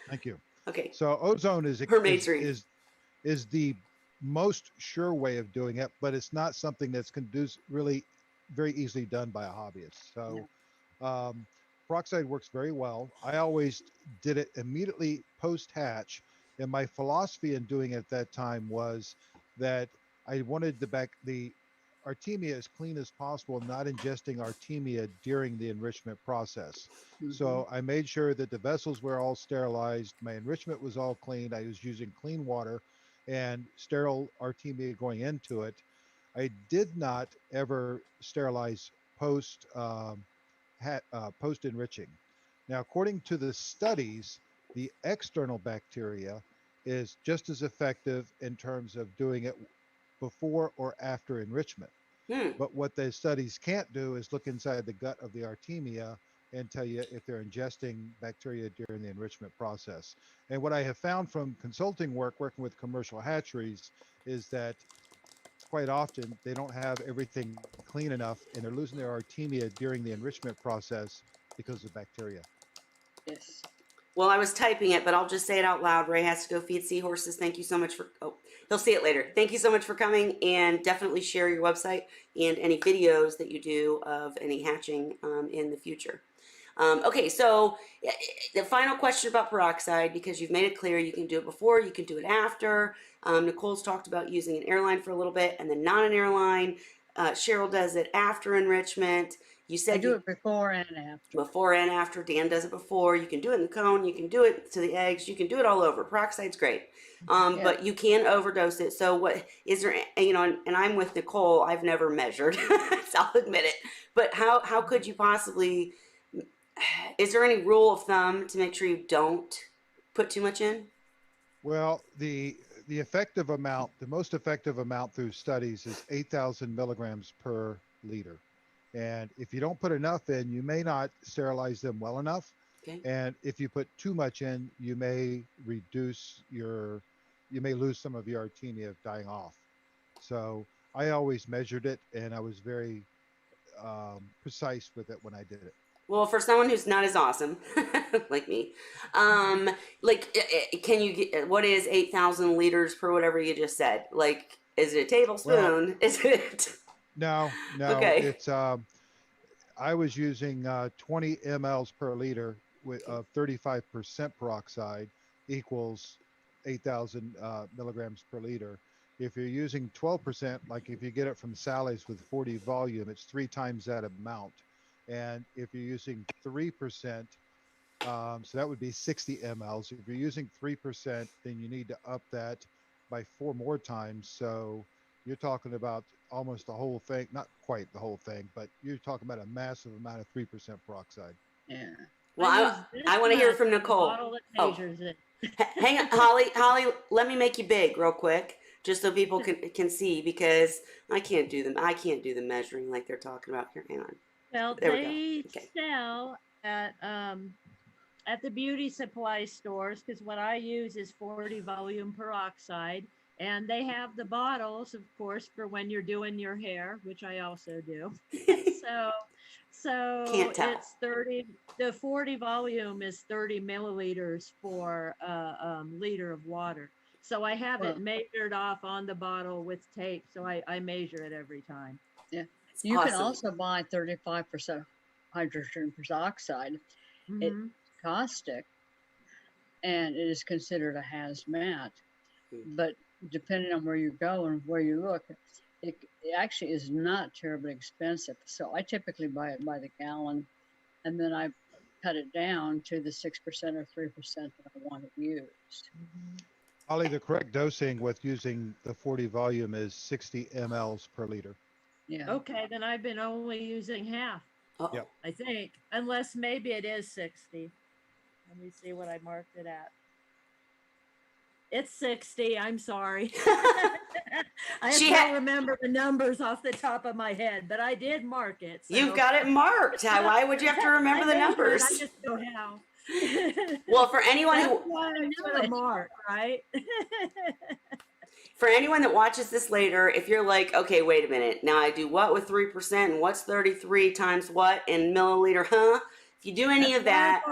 Thank you. Okay. So ozone is the most sure way of doing it, but it's not something that's really very easily done by a hobbyist. So peroxide works very well. I always did it immediately post hatch, and my philosophy in doing it at that time was that I wanted the Artemia as clean as possible, not ingesting Artemia during the enrichment process. So I made sure that the vessels were all sterilized. My enrichment was all clean. I was using clean water and sterile Artemia going into it. I did not ever sterilize post enriching. Now, according to the studies, the external bacteria is just as effective in terms of doing it before or after enrichment. Hmm. But what the studies can't do is look inside the gut of the Artemia and tell you if they're ingesting bacteria during the enrichment process. And what I have found from consulting work, working with commercial hatcheries, is that quite often they don't have everything clean enough and they're losing their Artemia during the enrichment process because of bacteria. Yes. Well, I was typing it, but I'll just say it out loud. Ray has to go feed seahorses. Thank you so much for, oh, he'll see it later. Thank you so much for coming, and definitely share your website and any videos that you do of any hatching in the future. Okay, so the final question about peroxide, because you've made it clear you can do it before, you can do it after. Nicole's talked about using an airline for a little bit and then not an airline. Cheryl does it after enrichment. You said I do it before and after. before and after. Dan does it before. You can do it in the cone. You can do it to the eggs. You can do it all over. Peroxide's great. Yeah. But you can overdose it. So what is there, you know, and I'm with Nicole. I've never measured, so I'll admit it. But how could you possibly, is there any rule of thumb to make sure you don't put too much in? Well, the effective amount, the most effective amount through studies is 8,000 milligrams per liter. And if you don't put enough in, you may not sterilize them well enough. Okay. And if you put too much in, you may lose some of your Artemia dying off. So I always measured it, and I was very precise with it when I did it. Well, for someone who's not as awesome, like me, can you get, what is 8,000 liters per whatever you just said? Like, is it a tablespoon? Well, is it? No, Okay. it's, I was using 20 mLs per liter with 35% peroxide equals 8,000 milligrams per liter. If you're using 12%, like if you get it from Sally's with 40 volume, it's 3 times that amount. And if you're using 3%, so that would be 60 mLs. If you're using 3%, then you need to up that by 4 more times. So you're talking about almost the whole thing, not quite the whole thing, but you're talking about a massive amount of 3% peroxide. Yeah. Well, I want to hear from Nicole. Oh. Hang on, Holly, let me make you big real quick, just so people can see, because I can't do the measuring like they're talking about here. Hang on. Well, There we they go. Okay. sell at the beauty supply stores, because what I use is 40 volume peroxide, and they have the bottles, of course, for when you're doing your hair, which I also do. So Can't tell. it's 30. The 40 volume is 30 milliliters for a liter of water. So I have it measured off on the bottle with tape. So I measure it every time. Yeah. It's You awesome. can also buy 35% hydrogen peroxide. Mm-hmm. It's caustic, and it is considered a hazmat. But depending on where you go and where you look, it actually is not terribly expensive. So I typically buy it by the gallon, and then I cut it down to the 6% or 3% that I want to use. Holly, the correct dosing with using the 40 volume is 60 mLs per liter. Yeah. Okay, then I've been only using half. Uh-oh. Yep. I think, unless maybe it is 60. Let me see what I marked it at. It's 60. I'm sorry. I can't remember the numbers off the top of my head, but I did mark it. So. You've got it marked. Why would you have to remember the numbers? I just know how. Well, for anyone That's who why I put a mark, right? For anyone that watches this later, if you're like, okay, wait a minute, now I do what with 3% and what's 33 times what in milliliter, huh? If you do any of that,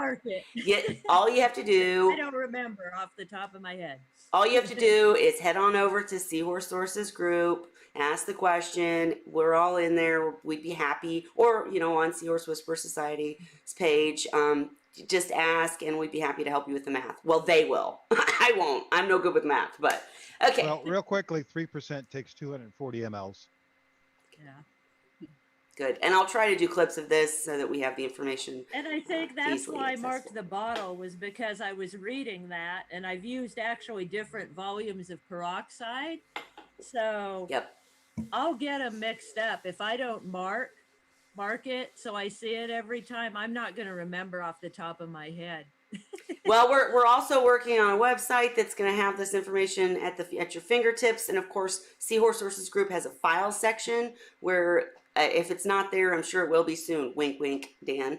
all you have to do. I don't remember off the top of my head. All you have to do is head on over to Seahorse Sources group, ask the question. We're all in there. We'd be happy. Or, on Seahorse Whisperer Society's page, just ask and we'd be happy to help you with the math. Well, they will. I won't. I'm no good with math, but okay. Well, real quickly, 3% takes 240 mLs. Yeah. Good. And I'll try to do clips of this so that we have the information. And I think that's Easily why I marked accessible. the bottle, was because I was reading that, and I've used actually different volumes of peroxide. So Yep. I'll get them mixed up. If I don't mark it so I see it every time, I'm not going to remember off the top of my head. Well, we're also working on a website that's going to have this information at your fingertips, and of course, Seahorse Sources Group has a file section where if it's not there, I'm sure it will be soon. Wink, wink, Dan.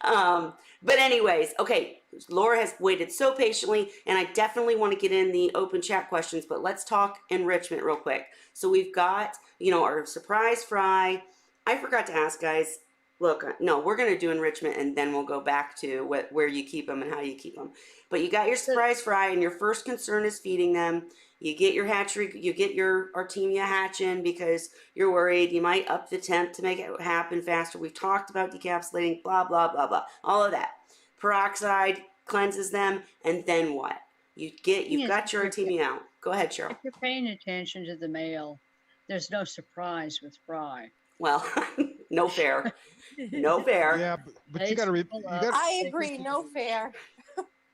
But anyways, okay, Laura has waited so patiently, and I definitely want to get in the open chat questions, but let's talk enrichment real quick. So we've got, our surprise fry. I forgot to ask, guys. Look, no, we're going to do enrichment, and then we'll go back to where you keep them and how you keep them. But you got your surprise fry, and your first concern is feeding them. You get your hatchery, you get your Artemia hatch in because you're worried you might up the temp to make it happen faster. We've talked about decapsulating, blah, blah, blah, blah, all of that. Peroxide cleanses them, and then what? You've got your Artemia out. Go ahead, Cheryl. If you're paying attention to the male, there's no surprise with fry. Well, no fair. No fair. Yeah, but you got to I agree. No fair.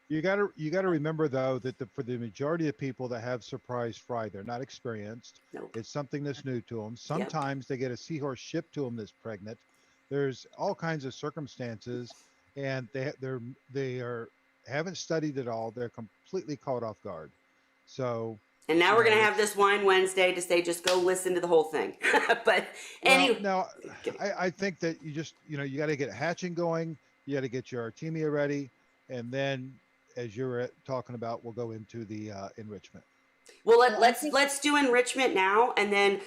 you got to remember though that for the majority of people that have surprise fry, they're not experienced. Nope. It's something that's new to them. Sometimes they get a seahorse shipped to them that's pregnant. There's all kinds of circumstances, and they haven't studied at all. They're completely caught off guard. So. And now we're going to have this Wine Wednesday to say, just go listen to the whole thing. But anyway. No, I think that you just, you got to get hatching going. You got to get your Artemia ready. And then, as you're talking about, we'll go into the enrichment. Well, let's do enrichment now. And then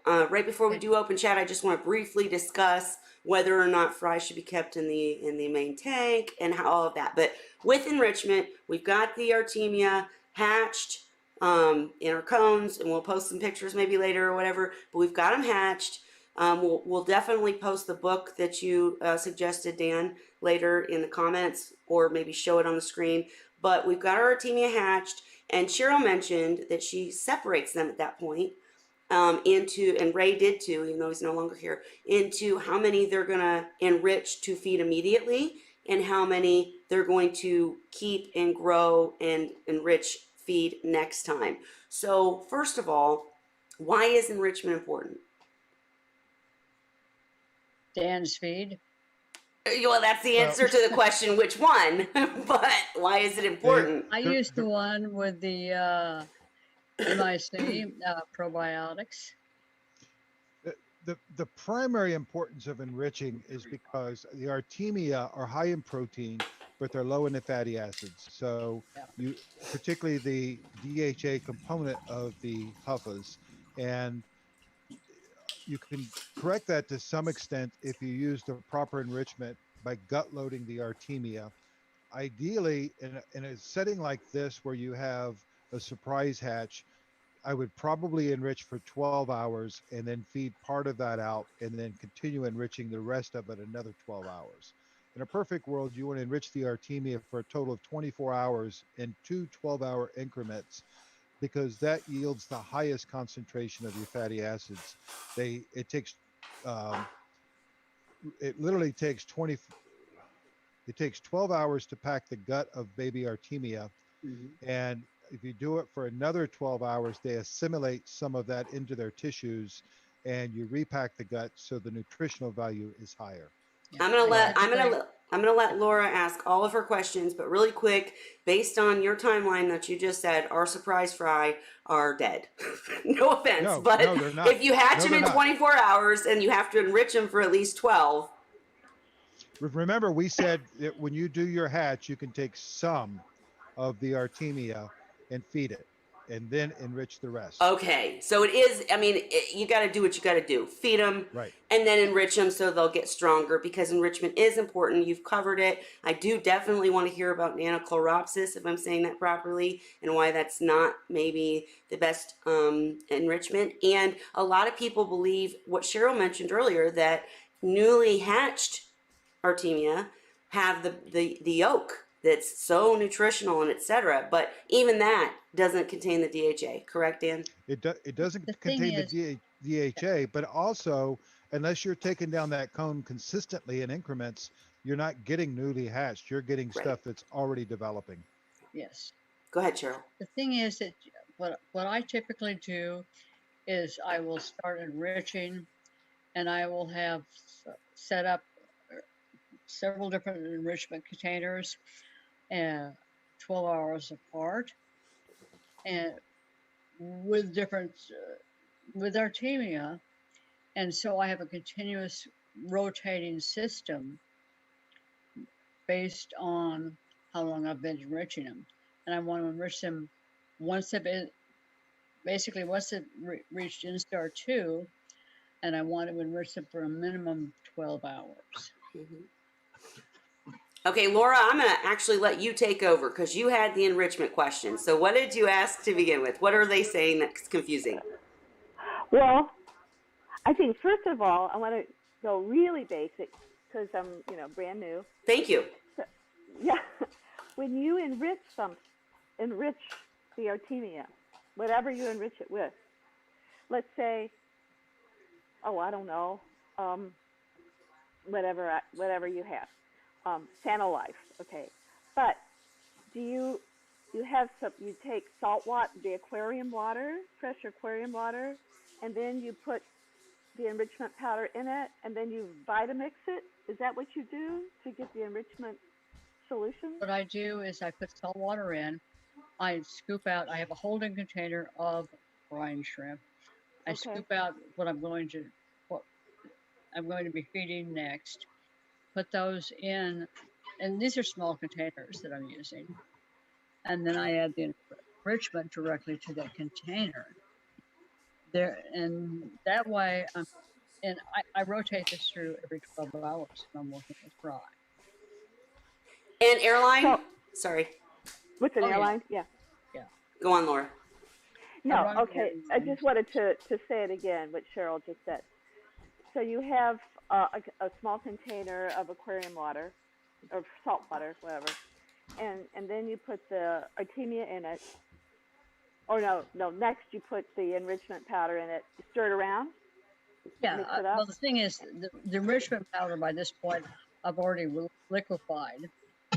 right before we do open chat, I just want to briefly discuss whether or not fry should be kept in the main tank and how all of that. But with enrichment, we've got the Artemia hatched in our cones, and we'll post some pictures maybe later or whatever, but we've got them hatched. We'll definitely post the book that you suggested, Dan, later in the comments, or maybe show it on the screen. But we've got our Artemia hatched, and Cheryl mentioned that she separates them at that point into, and Ray did too, even though he's no longer here, into how many they're going to enrich to feed immediately, and how many they're going to keep and grow and enrich feed next time. So first of all, why is enrichment important? Dan's feed. Well, that's the answer to the question, which one? But why is it important? I used the one with the MIC probiotics. The primary importance of enriching is because the Artemia are high in protein, but they're low in the fatty acids. So you, particularly the DHA component of the huffas, and you can correct that to some extent if you use the proper enrichment by gut loading the Artemia. Ideally, in a setting like this where you have a surprise hatch, I would probably enrich for 12 hours and then feed part of that out and then continue enriching the rest of it another 12 hours. In a perfect world, you want to enrich the Artemia for a total of 24 hours in 2 12-hour increments, because that yields the highest concentration of your fatty acids. It literally takes 12 hours to pack the gut of baby Artemia. Mm-hmm. And if you do it for another 12 hours, they assimilate some of that into their tissues, and you repack the gut so the nutritional value is higher. I'm gonna let Laura ask all of her questions, but really quick, based on your timeline that you just said, our surprise fry are dead. No offense, but they're not. If you hatch them in 24 hours and you have to enrich them for at least 12. Remember, we said that when you do your hatch, you can take some of the Artemia and feed it, and then enrich the rest. Okay, so it is, you got to do what you got to do. Feed them, right, and then enrich them so they'll get stronger, because enrichment is important. You've covered it. I do definitely want to hear about nanochloropsis, if I'm saying that properly, and why that's not maybe the best enrichment. And a lot of people believe what Cheryl mentioned earlier, that newly hatched Artemia have the yolk that's so nutritional and etc. But even that doesn't contain the DHA, correct, Dan? It The doesn't thing contain is, the DHA, but also unless you're taking down that cone consistently in increments, you're not getting newly hatched. You're getting Right. stuff that's already developing. yes. Go ahead, Cheryl. The thing is that what I typically do is I will start enriching, and I will have set up several different enrichment containers and 12 hours apart, and with different with Artemia, and so I have a continuous rotating system based on how long I've been enriching them, and I want to enrich them once they've been basically once they've reached instar 2, and I want to enrich them for a minimum 12 hours. Mm-hmm. Okay, Laura, I'm going to actually let you take over because you had the enrichment question. So what did you ask to begin with? What are they saying that's confusing? Well, I think first of all, I want to go really basic because I'm, brand new. Thank you. So, yeah, when you enrich the Artemia, whatever you enrich it with, let's say, I don't know, whatever you have, Life, okay. But do you have you take salt water, the aquarium water, fresh aquarium water, and then you put the enrichment powder in it, and then you Vitamix it? Is that what you do to get the enrichment solution? What I do is I put salt water in, I scoop out, I have a holding container of brine shrimp. I scoop out what I'm going to be feeding next, put those in, and these are small containers that I'm using, and then I add the enrichment directly to that container. There, and that way, I rotate this through every 12 hours when I'm working with brine. And airline? Sorry. With an airline? Yeah. Go on, Laura. No, okay. I just wanted to say it again, what Cheryl just said. So you have a small container of aquarium water, or salt water, whatever, and then you put the Artemia in it. Or no, next you put the enrichment powder in it. You stir it around? Yeah, well, the thing is, the enrichment powder by this point, I've already liquefied.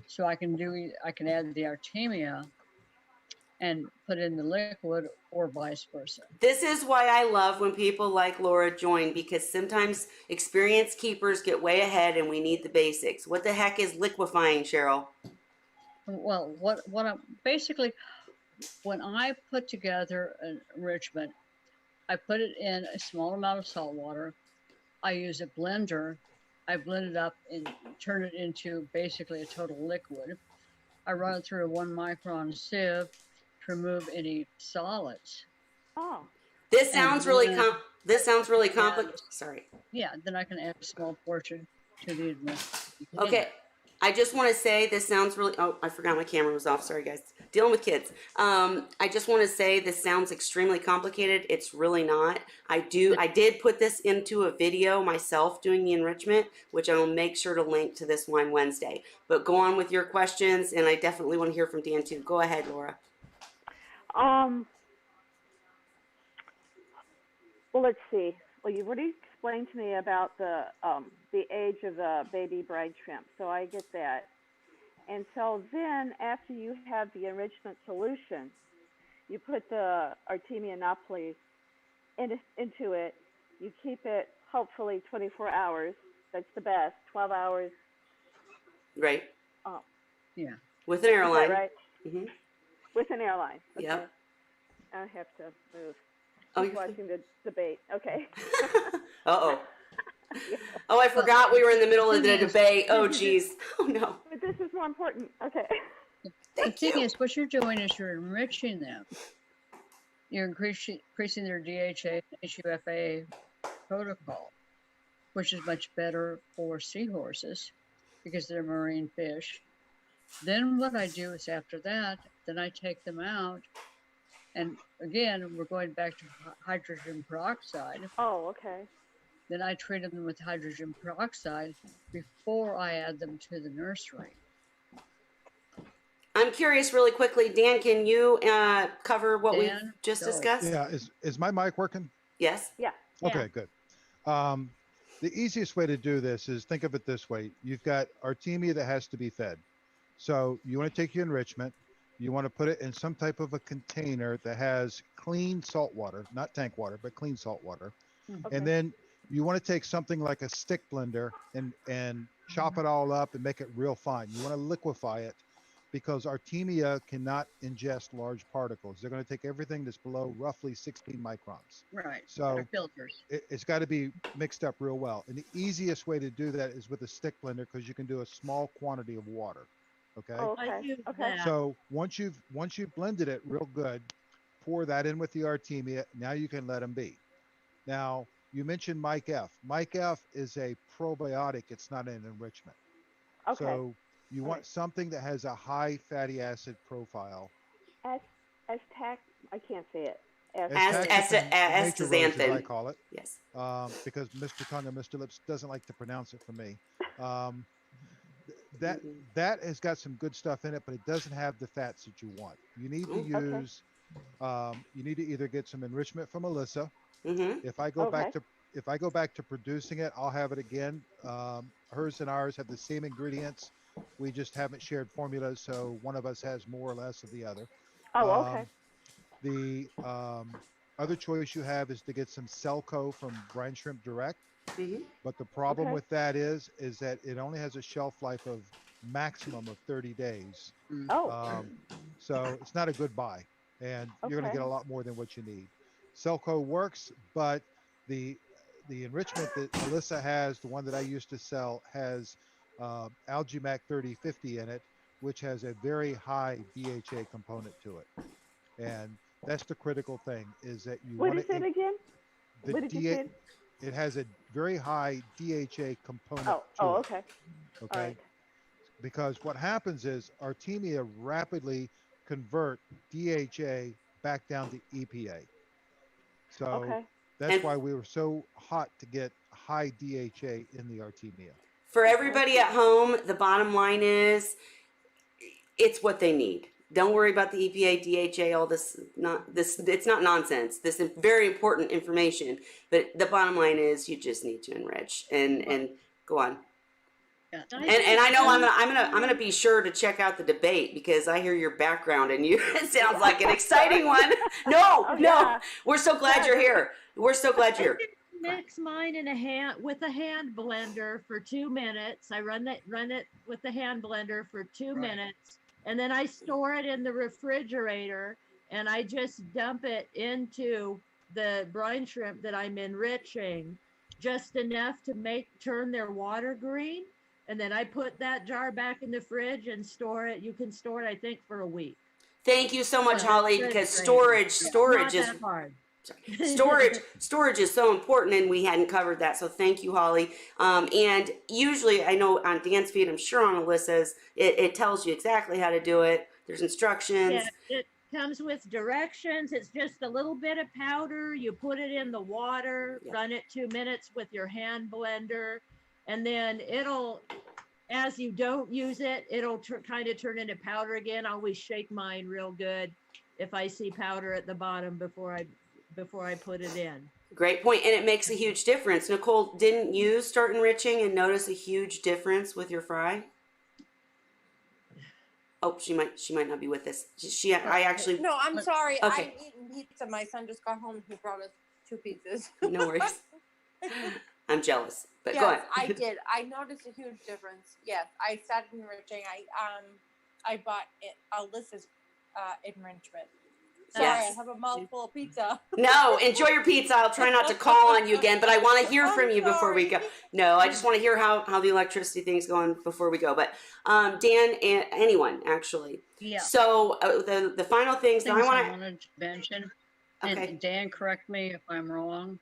So I can add the Artemia and put in the liquid, or vice versa. This is why I love when people like Laura join, because sometimes experienced keepers get way ahead and we need the basics. What the heck is liquefying, Cheryl? Well, what I'm basically, when I put together an enrichment, I put it in a small amount of salt water. I use a blender. I blend it up and turn it into basically a total liquid. I run it through a 1 micron sieve to remove any solids. Oh. This sounds really complicated. Sorry. Yeah, then I can add a small portion to the enrichment. Okay. I just want to say this sounds really, I forgot my camera was off. Sorry, guys. Dealing with kids. I just want to say this sounds extremely complicated. It's really not. I did put this into a video myself doing the enrichment, which I will make sure to link to this Wine Wednesday. But go on with your questions, and I definitely want to hear from Dan too. Go ahead, Laura. Well, let's see. Well, you've already explained to me about the age of the baby bride shrimp, so I get that. And so then, after you have the enrichment solution, you put the Artemia napoli into it. You keep it hopefully 24 hours. That's the best. 12 hours. Right. Oh. Yeah. With an airline. Right. Mm-hmm. With an airline. Okay. Yep. I have to move. You're watching the debate. Okay. Uh-oh. Oh, I forgot we were in the middle of the debate. Oh, geez. Oh, no. But this is more important. Okay. The thing is, what you're doing is you're enriching them. You're increasing their DHA and HUFA protocol, which is much better for seahorses because they're marine fish. Then what I do is after that, then I take them out. And again, we're going back to hydrogen peroxide. Oh, okay. Then I treated them with hydrogen peroxide before I add them to the nursery. I'm curious, really quickly, Dan, can you cover what we've Dan, just go. discussed? Yeah, is my mic working? Yes. Yeah. Okay, good. The easiest way to do this is think of it this way. You've got Artemia that has to be fed. So you want to take your enrichment, you want to put it in some type of a container that has clean salt water, not tank water, but clean salt water. Okay. And then you want to take something like a stick blender and chop it all up and make it real fine. You want to liquefy it because Artemia cannot ingest large particles. They're going to take everything that's below roughly 16 microns. Right. So They're filters. it's got to be mixed up real well. And the easiest way to do that is with a stick blender because you can do a small quantity of water. Okay. Oh, I okay. use Okay. that. So once you've blended it real good, pour that in with the Artemia. Now you can let them be. Now you mentioned Mike F. Mike F is a probiotic. It's not an enrichment. Okay. So you All want right. something that has a high fatty acid profile. I can't say it. As Nature rose, as I Astaxanthin. call it, Yes. because Mr. Tongue and Mr. Lips doesn't like to pronounce it for me. That has got some good stuff in it, but it doesn't have the fats that you want. You need to Ooh, okay. use, you need to either get some enrichment from Alyssa. Mm-hmm. If I go back Okay. to producing it, I'll have it again. Hers and ours have the same ingredients. We just haven't shared formulas, so one of us has more or less of the other. Oh, okay. The other choice you have is to get some Celco from Brine Shrimp Direct. Mm-hmm. But the problem Okay. with that is that it only has a shelf life of maximum of 30 days. Mm. Oh, So it's not a good buy, and you're going to okay. get a lot more than what you need. Celco works, but the enrichment that Alyssa has, the one that I used to sell, has Algimac 3050 in it, which has a very high DHA component to it. And that's the critical thing is that you What want is to it again? the What did you DHA. say? It has a very high DHA component Oh, to it. okay. All Okay. right. Because what happens is Artemia rapidly convert DHA back down to EPA. So Okay. that's And why we were so hot to get high DHA in the Artemia. for everybody at home, the bottom line is it's what they need. Don't worry about the EPA, DHA, all this. It's not nonsense. This is very important information. But the bottom line is you just need to enrich and go on. Yeah. And I know I'm gonna be sure to check out the debate because I hear your background and you it sounds like an exciting one. No, Oh, no, yeah. we're so glad you're here. We're so glad you're. Mix mine in a hand with a hand blender for 2 minutes. I run it with the hand blender for 2 Right. minutes, and then I store it in the refrigerator, and I just dump it into the brine shrimp that I'm enriching, just enough to turn their water green, and then I put that jar back in the fridge and store it. You can store it, I think, for a week. Thank you so much, Well, Holly, good because training. storage Not is that hard. storage is so important, and we hadn't covered that. So thank you, Holly. And usually, I know on Dan's feed, I'm sure on Alyssa's, it tells you exactly how to do it. There's instructions. Yeah, it comes with directions. It's just a little bit of powder. You put it in the water, Yeah. run it 2 minutes with your hand blender, and then it'll, as you don't use it, it'll kind of turn into powder again. I always shake mine real good if I see powder at the bottom before I put it in. Great point, and it makes a huge difference. Nicole, didn't you start enriching and notice a huge difference with your fry? Oh, she might not be with us. I actually No, I'm sorry. Okay. I'm eating pizza. My son just got home. He brought us 2 pizzas. no worries. I'm jealous, but Yes, go on. I did. I noticed a huge difference. Yes, I started enriching. I bought Alyssa's enrichment. Sorry, Yes. I have a mouthful of pizza. No, enjoy your pizza. I'll try not to call on you again, but I want to hear from you before we go. sorry. No, I just want to hear how the electricity thing's going before we go. But Dan, anyone actually. Yeah. So the final things that I Things I want wanted to mention, Okay. and Dan, correct me if I'm wrong.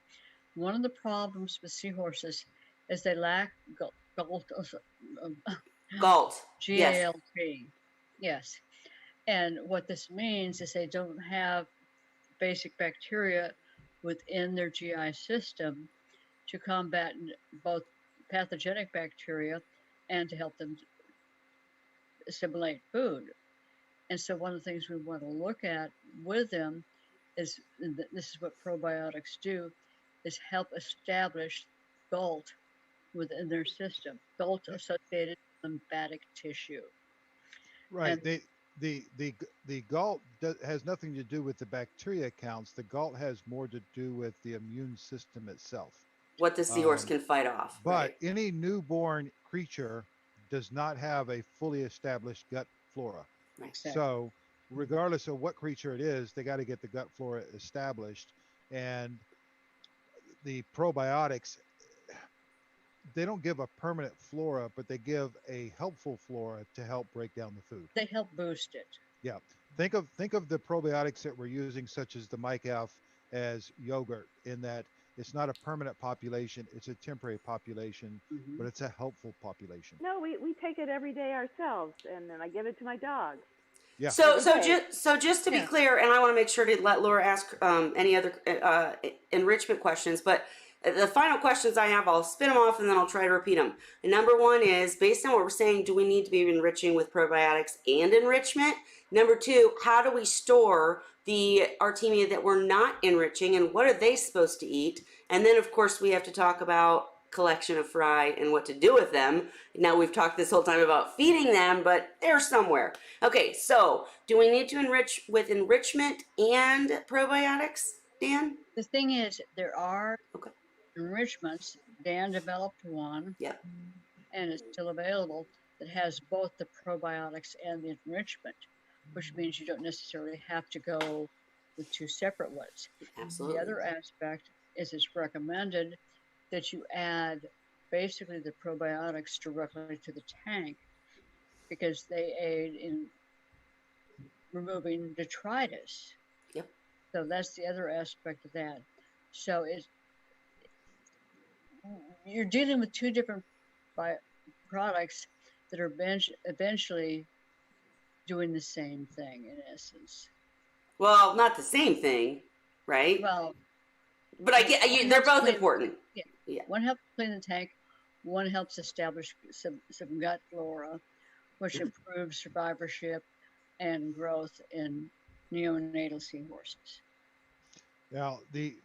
One of the problems with seahorses is they lack GALT. Galt. Yes. G-A-L-T. Yes. And what this means is they don't have basic bacteria within their GI system to combat both pathogenic bacteria and to help them assimilate food. And so one of the things we want to look at with them is, and this is what probiotics do, is help establish GALT within their system, GALT associated lymphatic tissue. Right. And The galt has nothing to do with the bacteria counts. The galt has more to do with the immune system itself. What the seahorse Um, can fight off. But any newborn creature does not have a fully established gut flora. Right. Exactly. So, regardless of what creature it is, they got to get the gut flora established. And the probiotics, they don't give a permanent flora, but they give a helpful flora to help break down the food. They help boost it. Yeah. Think of the probiotics that we're using, such as the MyCalf, as yogurt, in that it's not a permanent population, it's a temporary population, Mhm. but it's a helpful population. No, we take it every day ourselves, and then I give it to my dog. Yeah. So Okay. just to be Yeah. clear, and I want to make sure to let Laura ask any other enrichment questions, but the final questions I have, I'll spin them off and then I'll try to repeat them. And number one is, based on what we're saying, do we need to be enriching with probiotics and enrichment? Number two, how do we store the Artemia that we're not enriching, and what are they supposed to eat? And then, of course, we have to talk about collection of fry and what to do with them. Now, we've talked this whole time about feeding them, but they're somewhere. Okay, so do we need to enrich with enrichment and probiotics, Dan? The thing is, there are Okay. enrichments. Dan developed one, Yep. and it's still available, that has both the probiotics and the enrichment, which means you don't necessarily have to go with two separate ones. Absolutely. The other aspect is it's recommended that you add basically the probiotics directly to the tank because they aid in removing detritus. Yep. So that's the other aspect of that. So you're dealing with two different products that are eventually doing the same thing in essence. Well, not the same thing, right? Well, but I get you, they're both important. Yeah. One helps clean the tank, one helps establish some gut flora, which improves survivorship and growth in neonatal seahorses. Now, the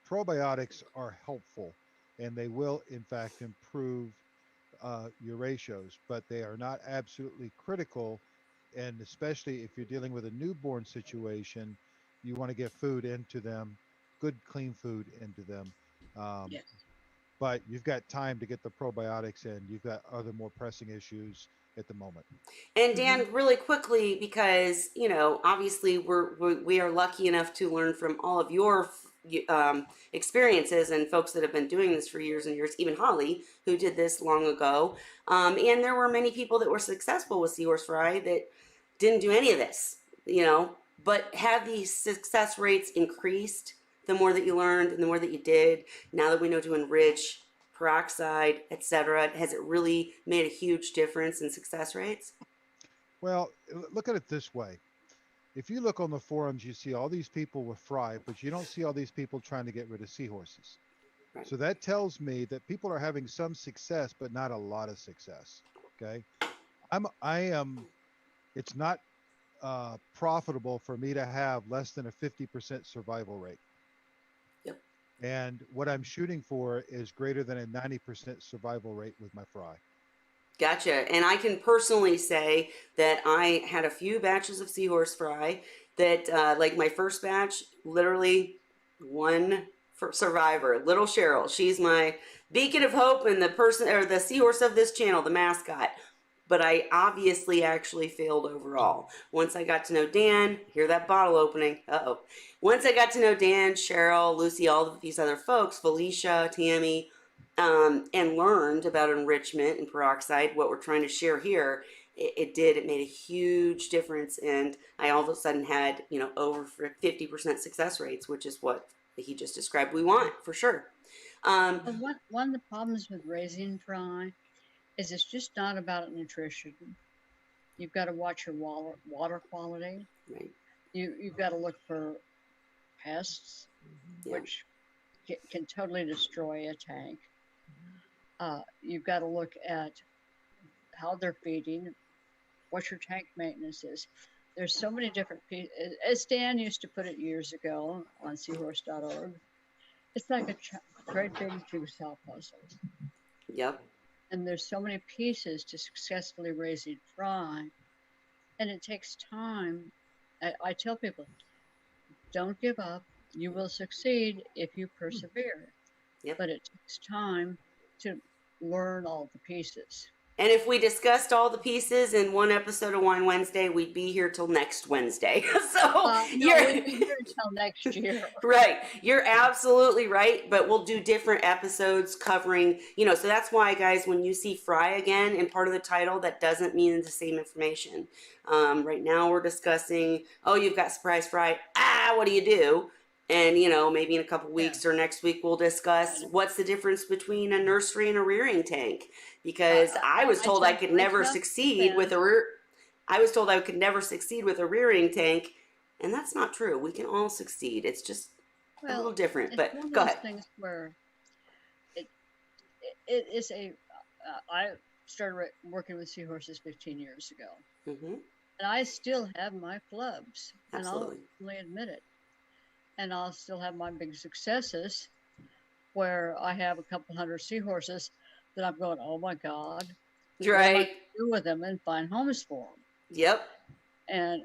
probiotics are helpful, and they will, in fact, improve your ratios, but they are not absolutely critical. And especially if you're dealing with a newborn situation, you want to get food into them, good, clean food into them. Yes. But you've got time to get the probiotics in. You've got other more pressing issues at the moment. And Dan, really quickly, because obviously we are lucky enough to learn from all of your experiences and folks that have been doing this for years and years. Even Holly, who did this long ago, and there were many people that were successful with Seahorse Fry that didn't do any of this, but have these success rates increased the more that you learned and the more that you did? Now that we know to enrich, peroxide, etc., has it really made a huge difference in success rates? Well, look at it this way. If you look on the forums, you see all these people with fry, but you don't see all these people trying to get rid of seahorses. Right. So that tells me that people are having some success, but not a lot of success. Okay. It's not profitable for me to have less than a 50% survival rate. Yep. And what I'm shooting for is greater than a 90% survival rate with my fry. Gotcha. And I can personally say that I had a few batches of Seahorse Fry that, like my first batch, literally one survivor, little Cheryl. She's my beacon of hope and the person, or the seahorse of this channel, the mascot. But I obviously actually failed overall. Once I got to know Dan, hear that bottle opening. Uh-oh. Once I got to know Dan, Cheryl, Lucy, all of these other folks, Felicia, Tammy, and learned about enrichment and peroxide, what we're trying to share here, it made a huge difference. And I all of a sudden had, over 50% success rates, which is what he just described we want for sure. But one of the problems with raising fry is it's just not about nutrition. You've got to watch your water quality. Right. You've got to look for pests, Yeah. which can totally destroy a tank. You've got to look at how they're feeding, what your tank maintenance is. There's so many different pieces. As Dan used to put it years ago on seahorse.org, it's like a great big jigsaw puzzle. Yep. And there's so many pieces to successfully raising fry. And it takes time. I tell people, don't give up. You will succeed if you persevere. Yep. But it takes time to learn all the pieces. And if we discussed all the pieces in one episode of Wine Wednesday, we'd be here till next Wednesday. So No, you're we'll be here until next year. right. You're absolutely right. But we'll do different episodes covering, so that's why, guys, when you see fry again in part of the title, that doesn't mean the same information. Right now we're discussing, you've got surprise fry. What do you do? And, maybe in a couple weeks or next week, we'll discuss what's the difference between a nursery and a rearing tank. Because I was told I could never succeed with I was told I could never succeed with a rearing tank, and that's not true. We can all succeed. It's just a little different. But one of go those ahead. things where it is I started working with seahorses 15 years ago, Mm-hmm. and I still have my flubs, Absolutely. and I'll openly admit it. And I'll still have my big successes, where I have a couple hundred seahorses that I'm going, oh my God, what am I Right. going to do with them and find homes for them? Yep. And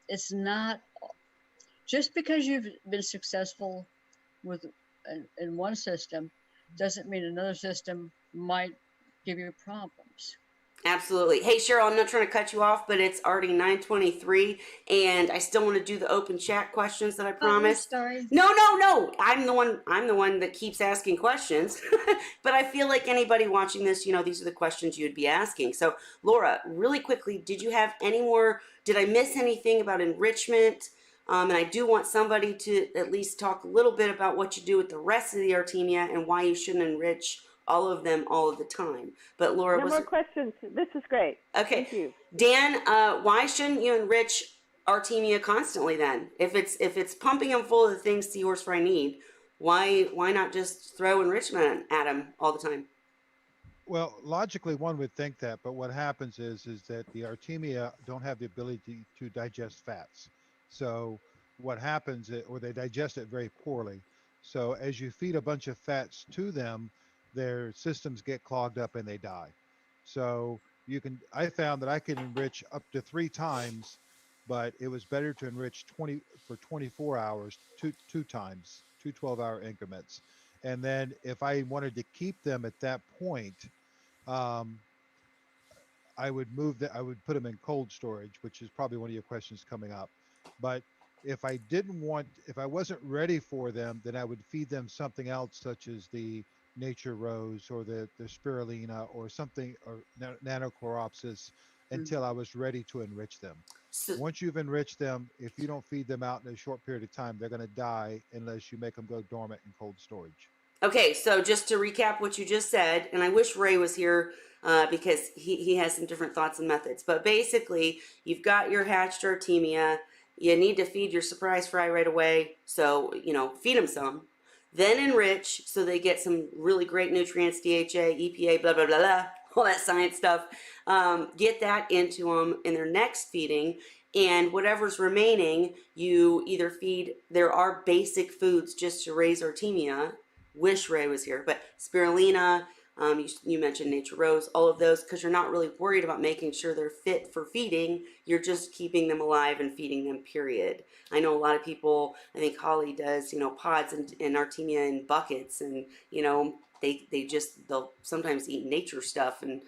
it's not just because you've been successful with in one system doesn't mean another system might give you problems. Absolutely. Hey, Cheryl, I'm not trying to cut you off, but it's already 9:23, and I still want to do the open chat questions that I promised. Sorry. No. I'm the one that keeps asking questions. But I feel like anybody watching this, these are the questions you'd be asking. So, Laura, really quickly, did you have any more? Did I miss anything about enrichment? And I do want somebody to at least talk a little bit about what you do with the rest of the Artemia and why you shouldn't enrich all of them all of the time. But Laura, No more questions. This is great. Okay. Thank you. Dan, why shouldn't you enrich Artemia constantly then? If it's pumping them full of the things seahorse fry need, why not just throw enrichment at them all the time? Well, logically, one would think that, but what happens is that the Artemia don't have the ability to digest fats. So what happens, or they digest it very poorly. So as you feed a bunch of fats to them, their systems get clogged up and they die. So I found that I could enrich up to 3 times, but it was better to enrich 24 hours, two times, 2 12-hour increments. And then if I wanted to keep them at that point, I would put them in cold storage, which is probably one of your questions coming up. But if I wasn't ready for them, then I would feed them something else, such as the nature rose or the spirulina or something, or nanochloropsis, until I was ready to enrich them. So, Once you've enriched them, if you don't feed them out in a short period of time, they're going to die unless you make them go dormant in cold storage. okay, so just to recap what you just said, and I wish Ray was here because he has some different thoughts and methods. But basically, you've got your hatched Artemia. You need to feed your surprise fry right away. So, feed them some. Then enrich so they get some really great nutrients, DHA, EPA, blah, blah, blah, blah, all that science stuff. Get that into them in their next feeding. And whatever's remaining, you either feed, there are basic foods just to raise Artemia. Wish Ray was here, but spirulina, you mentioned nature rose, all of those, because you're not really worried about making sure they're fit for feeding. You're just keeping them alive and feeding them, period. I know a lot of people, I think Holly does, pods and Artemia in buckets, and, they'll sometimes eat nature stuff. And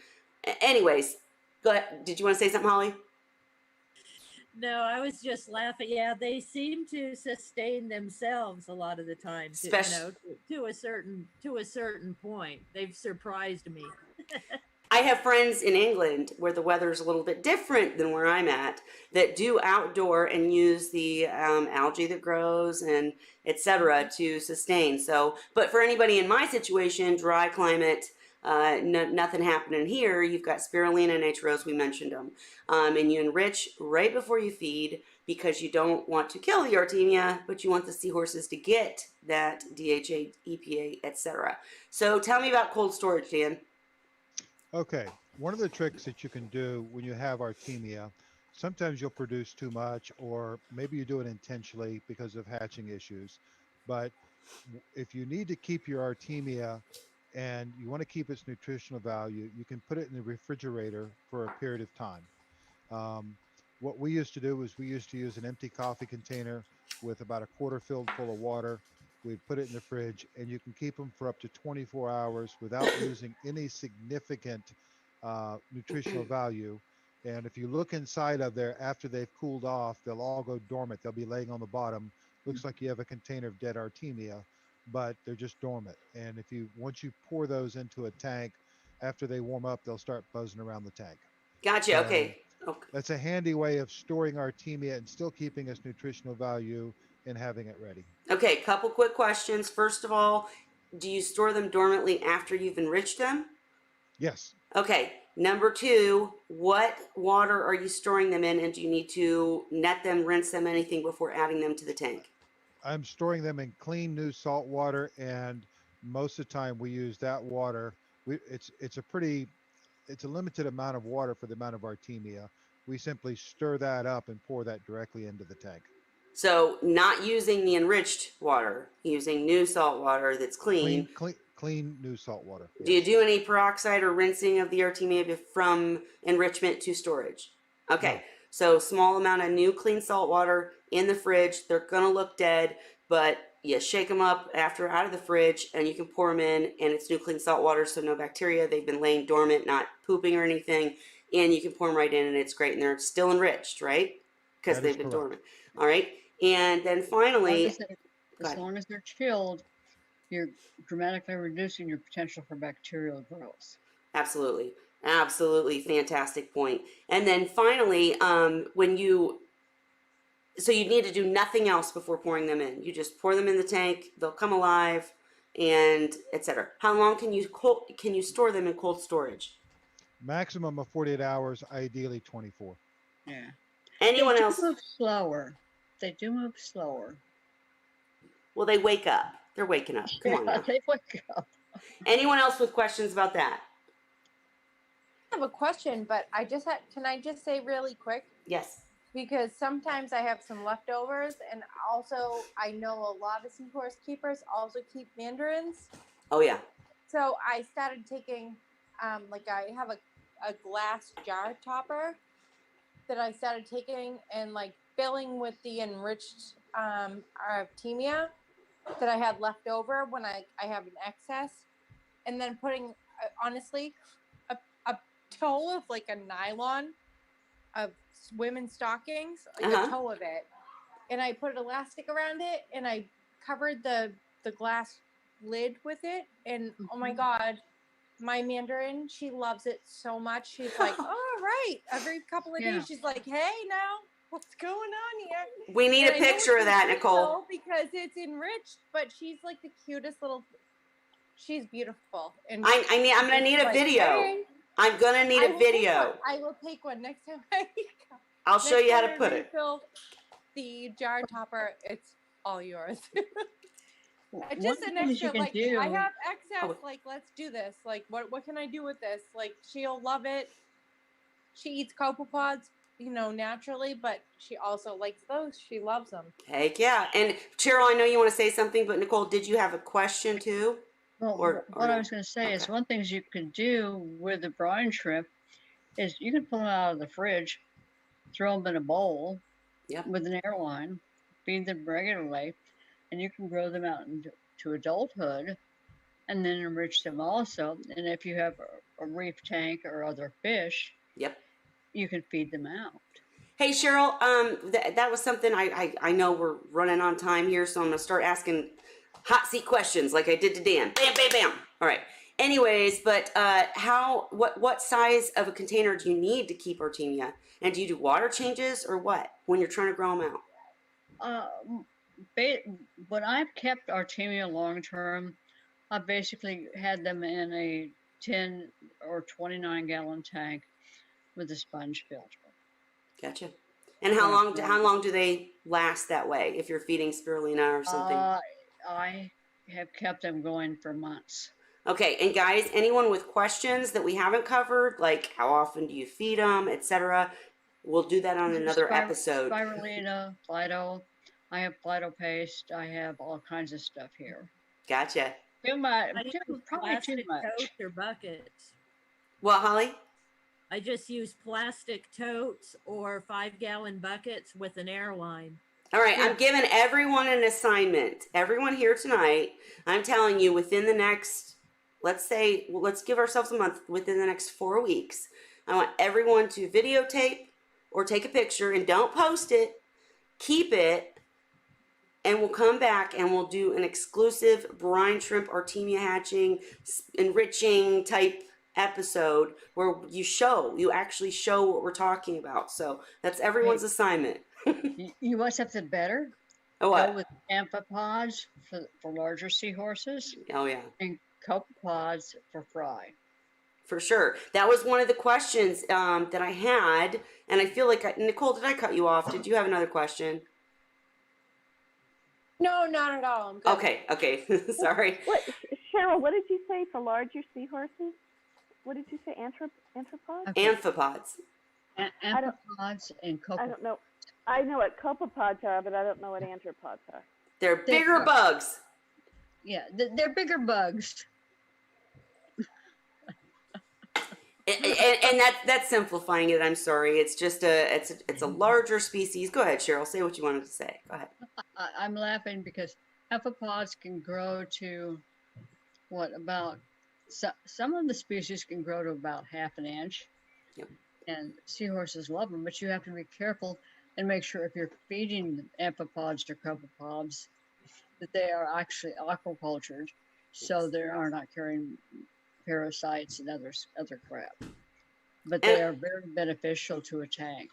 anyways, go ahead. Did you want to say something, Holly? No, I was just laughing. Yeah, they seem to sustain themselves a lot of the time. To a certain point. They've surprised me. I have friends in England where the weather's a little bit different than where I'm at that do outdoor and use the algae that grows and etc. to sustain. So, but for anybody in my situation, dry climate, nothing happening here. You've got spirulina, nature rose, we mentioned them, and you enrich right before you feed. because you don't want to kill the Artemia, but you want the seahorses to get that DHA, EPA, etc. So tell me about cold storage, Dan. Okay, one of the tricks that you can do when you have Artemia, sometimes you'll produce too much, or maybe you do it intentionally because of hatching issues. But if you need to keep your Artemia and you want to keep its nutritional value, you can put it in the refrigerator for a period of time. Um, what we used to do was we used to use an empty coffee container with about a quarter filled full of water. We'd put it in the fridge, and you can keep them for up to 24 hours without losing any significant nutritional value. And if you look inside of there after they've cooled off, they'll all go dormant. They'll be laying on the bottom. Looks like you have a container of dead Artemia, but they're just dormant. And if you once you pour those into a tank, after they warm up, they'll start buzzing around the tank. Gotcha. So Okay. that's a handy way of storing Artemia and still keeping its nutritional value and having it ready. Okay, couple quick questions. First of all, do you store them dormantly after you've enriched them? Yes. Okay, number two, what water are you storing them in, and do you need to net them, rinse them, anything before adding them to the tank? I'm storing them in clean new salt water, and most of the time we use that water. It's a limited amount of water for the amount of Artemia. We simply stir that up and pour that directly into the tank. So not using the enriched water, using new salt water that's clean. Clean new salt water. Do you Yes. do any peroxide or rinsing of the Artemia from enrichment to storage? Okay, No. so small amount of new clean salt water in the fridge. They're gonna look dead, but you shake them up after out of the fridge, and you can pour them in, and it's new clean salt water, so no bacteria. They've been laying dormant, not pooping or anything, and you can pour them right in, and it's great, and they're still enriched, right? Because That they've is been correct. dormant. All right, and then finally, go As ahead. long as they're chilled, you're dramatically reducing your potential for bacterial growth. Absolutely. Absolutely fantastic point. And then finally, so you need to do nothing else before pouring them in. You just pour them in the tank, they'll come alive, and etc. How long can you store them in cold storage? Maximum of 48 hours, ideally 24. Yeah. Anyone They do else? move slower. They do move slower. Well, they wake up. They're waking up. Come on Yeah, now. they wake up. Anyone else with questions about that? I have a question, but can I just say really quick? Yes. Because sometimes I have some leftovers, and also I know a lot of seahorse keepers also keep mandarins. Oh yeah. So I started taking, I have a glass jar topper that I started taking and filling with the enriched Artemia that I had left over when I have an excess, and then putting honestly a toe of a nylon of women's stockings, a toe of it, and I put elastic around it, and I covered the glass lid with it, and oh my god, my mandarin, she loves it so much. She's like, all right, every couple of days she's like, hey, now what's going on here? We need And a I know picture it's of that, enriched, Nicole. though, because it's enriched, but she's like the cutest little. She's beautiful, and I'm gonna need a video. Hey, I'm gonna need a video. I will take one next time I come. I'll show you how to Next time put I it. refill the jar topper, it's all yours. It's One just an thing that you extra, can do. I have excess, Oh. let's do this. What can I do with this? She'll love it. She eats copepods, naturally, but she also likes those. She loves them. Heck yeah. And Cheryl, I know you want to say something, but Nicole, did you have a question too? Well, Or what I no? was going to say is Okay. one thing you can do with the brine shrimp is you can pull them out of the fridge, throw them in a bowl Yep. with an airline, feed them regularly, and you can grow them out into adulthood and then enrich them also. And if you have a reef tank or other fish, Yep. you can feed them out. Hey Cheryl, that was something I know we're running on time here, so I'm gonna start asking hot seat questions like I did to Dan. Bam, bam, bam. All right. Anyways, but what size of a container do you need to keep Artemia? And do you do water changes or what when you're trying to grow them out? When I've kept Artemia long term, I basically had them in a 10 or 29 gallon tank with a sponge filter. Gotcha. And Or how long do they last that way if you're feeding spirulina or something? I have kept them going for months. Okay, and guys, anyone with questions that we haven't covered, like how often do you feed them, etc., we'll do that on another episode. Spirulina, Plito. I have Plito paste. I have all kinds of stuff here. Gotcha. Too much. I use Probably too plastic much. totes or buckets. Well, Holly? I just use plastic totes or 5-gallon buckets with an air line. All right, I'm giving everyone an assignment. Everyone here tonight, I'm telling you within the next, let's give ourselves a month, within the next 4 weeks, I want everyone to videotape or take a picture and don't post it, keep it, and we'll come back and we'll do an exclusive brine shrimp Artemia hatching, enriching type episode where you actually show what we're talking about. So that's everyone's assignment. You want something better? Oh, what? Go with amphipods for larger seahorses Oh, yeah. and copepods for fry. For sure. That was one of the questions that I had, and I feel like, Nicole, did I cut you off? Did you have another question? No, not at all. I'm good. Okay. Sorry. What, Cheryl? What did you say for larger seahorses? What did you say? Anthropods? Okay. Amphipods. Amphipods and copepods. I don't know. I know what copepods are, but I don't know what anthropods are. They're bigger bugs. Yeah, they're bigger bugs. And that's simplifying it. I'm sorry. It's just it's a larger species. Go ahead, Cheryl. Say what you wanted to say. Go ahead. I'm laughing because amphipods can grow to some of the species can grow to about half an inch. Yep. And seahorses love them, but you have to be careful and make sure if you're feeding amphipods or copepods that they are actually aquacultured, so they are not carrying parasites and other crap. But they are very beneficial to a tank.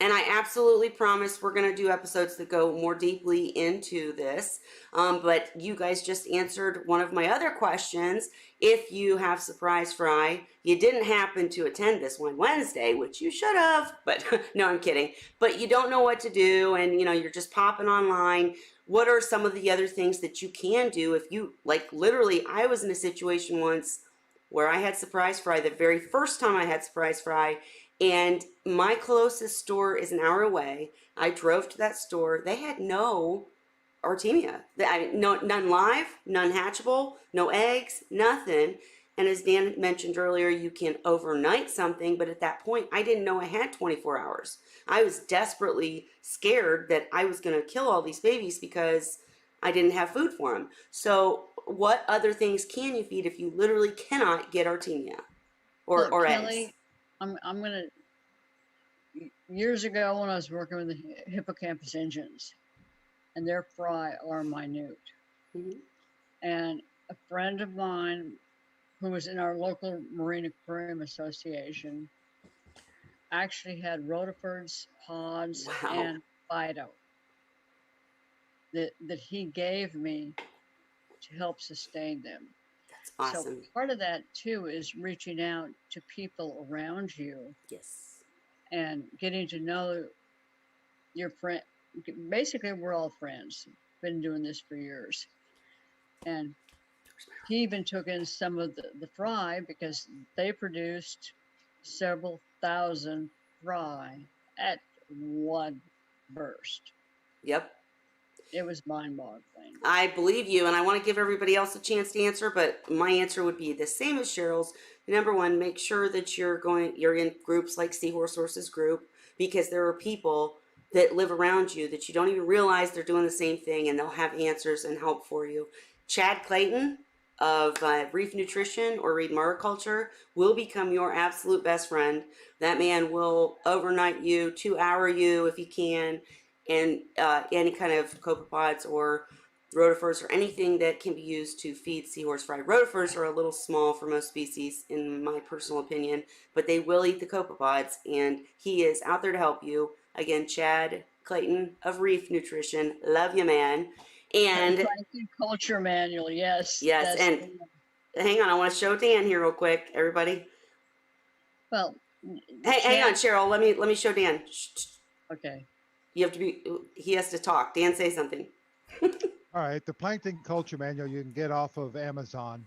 And I absolutely promise we're going to do episodes that go more deeply into this. But you guys just answered one of my other questions. If you have surprise fry, you didn't happen to attend this one Wednesday, which you should have. But no, I'm kidding. But you don't know what to do, and you're just popping online. What are some of the other things that you can do if you, like, literally, I was in a situation once where I had surprise fry the very first time I had surprise fry, and my closest store is an hour away. I drove to that store. They had no Artemia. None live, none hatchable, no eggs, nothing. And as Dan mentioned earlier, you can overnight something, but at that point, I didn't know I had 24 hours. I was desperately scared that I was going to kill all these babies because I didn't have food for them. So what other things can you feed if you literally cannot get Artemia or Kelly, eggs? I'm gonna. Years ago, when I was working with the hippocampus engines, and their fry are minute, and a friend of mine who was in our local Marine Aquarium Association actually had rotifers, pods, and Fido that he gave me to help sustain them. That's awesome. So part of that too is reaching out to people around you. Yes. And getting to know your friend. Basically, we're all friends. Been doing this for years. And he even took in some of the fry because they produced several thousand fry at one burst. Yep. It was mind-boggling. I believe you, and I want to give everybody else a chance to answer, but my answer would be the same as Cheryl's. Number one, make sure that you're in groups like Seahorse Sources group, because there are people that live around you that you don't even realize they're doing the same thing, and they'll have answers and help for you. Chad Clayton of Reef Nutrition or Reed Mariculture will become your absolute best friend. That man will overnight you, 2-hour you if he can, and any kind of copepods or rotifers or anything that can be used to feed seahorse fry. Rotifers are a little small for most species, in my personal opinion, but they will eat the copepods, and he is out there to help you. Again, Chad Clayton of Reef Nutrition. Love you, man. And Plankton Culture Manual, yes. Yes, and hang on, I want to show Dan here real quick, everybody. Well, hang on, Cheryl. Let me show Dan. Okay. You have to be, he has to talk. Dan, say something. All right, the Plankton Culture Manual you can get off of Amazon.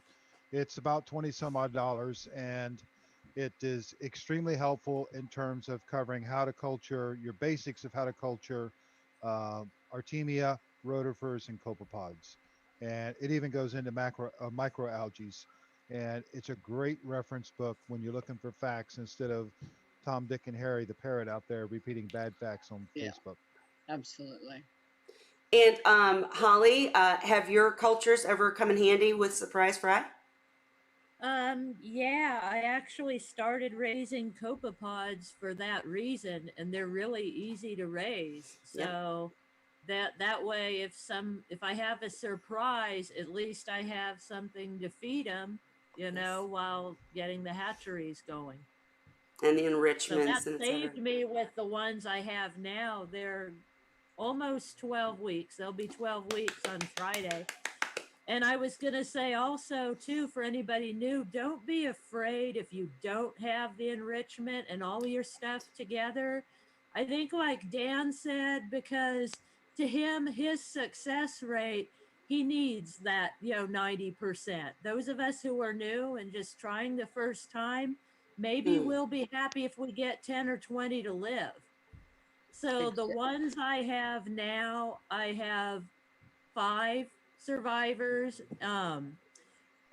It's about 20 some odd dollars, and it is extremely helpful in terms of covering how to culture, your basics of how to culture Artemia, rotifers, and copepods. And it even goes into microalgae. And it's a great reference book when you're looking for facts instead of Tom, Dick, and Harry, the parrot out there repeating bad facts on Yeah, Facebook. absolutely. And Holly, have your cultures ever come in handy with Surprise Fry? Yeah, I actually started raising copepods for that reason, and they're really easy to raise. Yep. So that way, if I have a surprise, at least I have something to feed them, while getting the hatcheries going. And the So enrichments that and et cetera. saved me with the ones I have now. They're almost 12 weeks. They'll be 12 weeks on Friday. And I was going to say also, too, for anybody new, don't be afraid if you don't have the enrichment and all your stuff together. I think, like Dan said, because to him, his success rate, he needs that, 90%. Those of us who are new and just trying the first time, maybe we'll be happy if we get 10 or 20 to live. So the ones I have now, I have 5 survivors.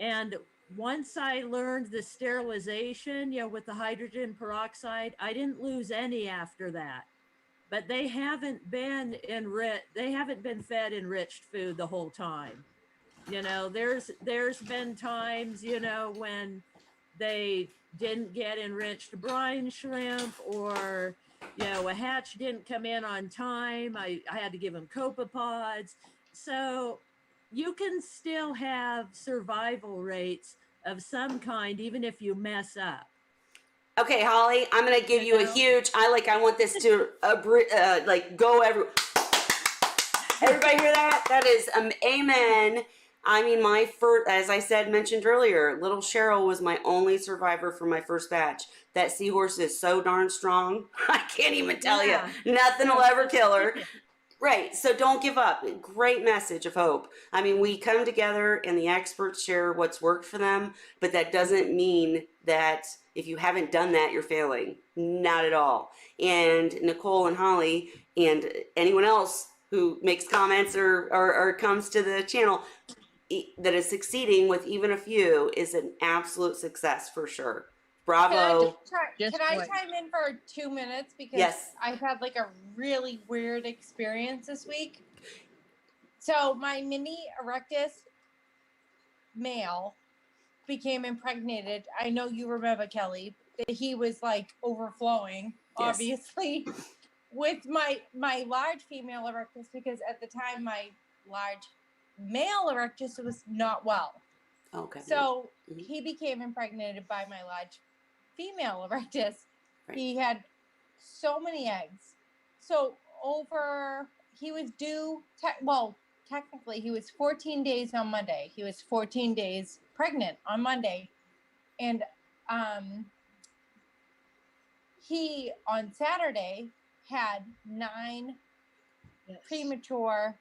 And once I learned the sterilization, with the hydrogen peroxide, I didn't lose any after that. But they haven't been fed enriched food the whole time. There's been times, when they didn't get enriched brine shrimp, or a hatch didn't come in on time. I had to give them copepods. So you can still have survival rates of some kind even if you mess up. Okay, Holly, I'm gonna give you a huge. I want this to go everywhere. Everybody hear that? That is amen. I mean, my first, as I mentioned earlier, little Cheryl was my only survivor for my first batch. That seahorse is so darn strong. I can't even tell you. Nothing will ever kill her. Right. So don't give up. Great message of hope. I mean, we come together and the experts share what's worked for them, but that doesn't mean that if you haven't done that, you're failing. Not at all. And Nicole and Holly and anyone else who makes comments or comes to the channel that is succeeding with even a few is an absolute success for sure. Bravo. Can I chime in for 2 minutes? Because Yes. I've had like a really weird experience this week. So my mini erectus male became impregnated. I know you remember, Kelly, that he was like overflowing, Yes. obviously, with my large female erectus, because at the time my large male erectus was not well. Okay. So he became impregnated by my large female erectus. Right. He had so many eggs. So he was due, technically he was 14 days on Monday. He was 14 days pregnant on Monday. And he, on Saturday, had 9 premature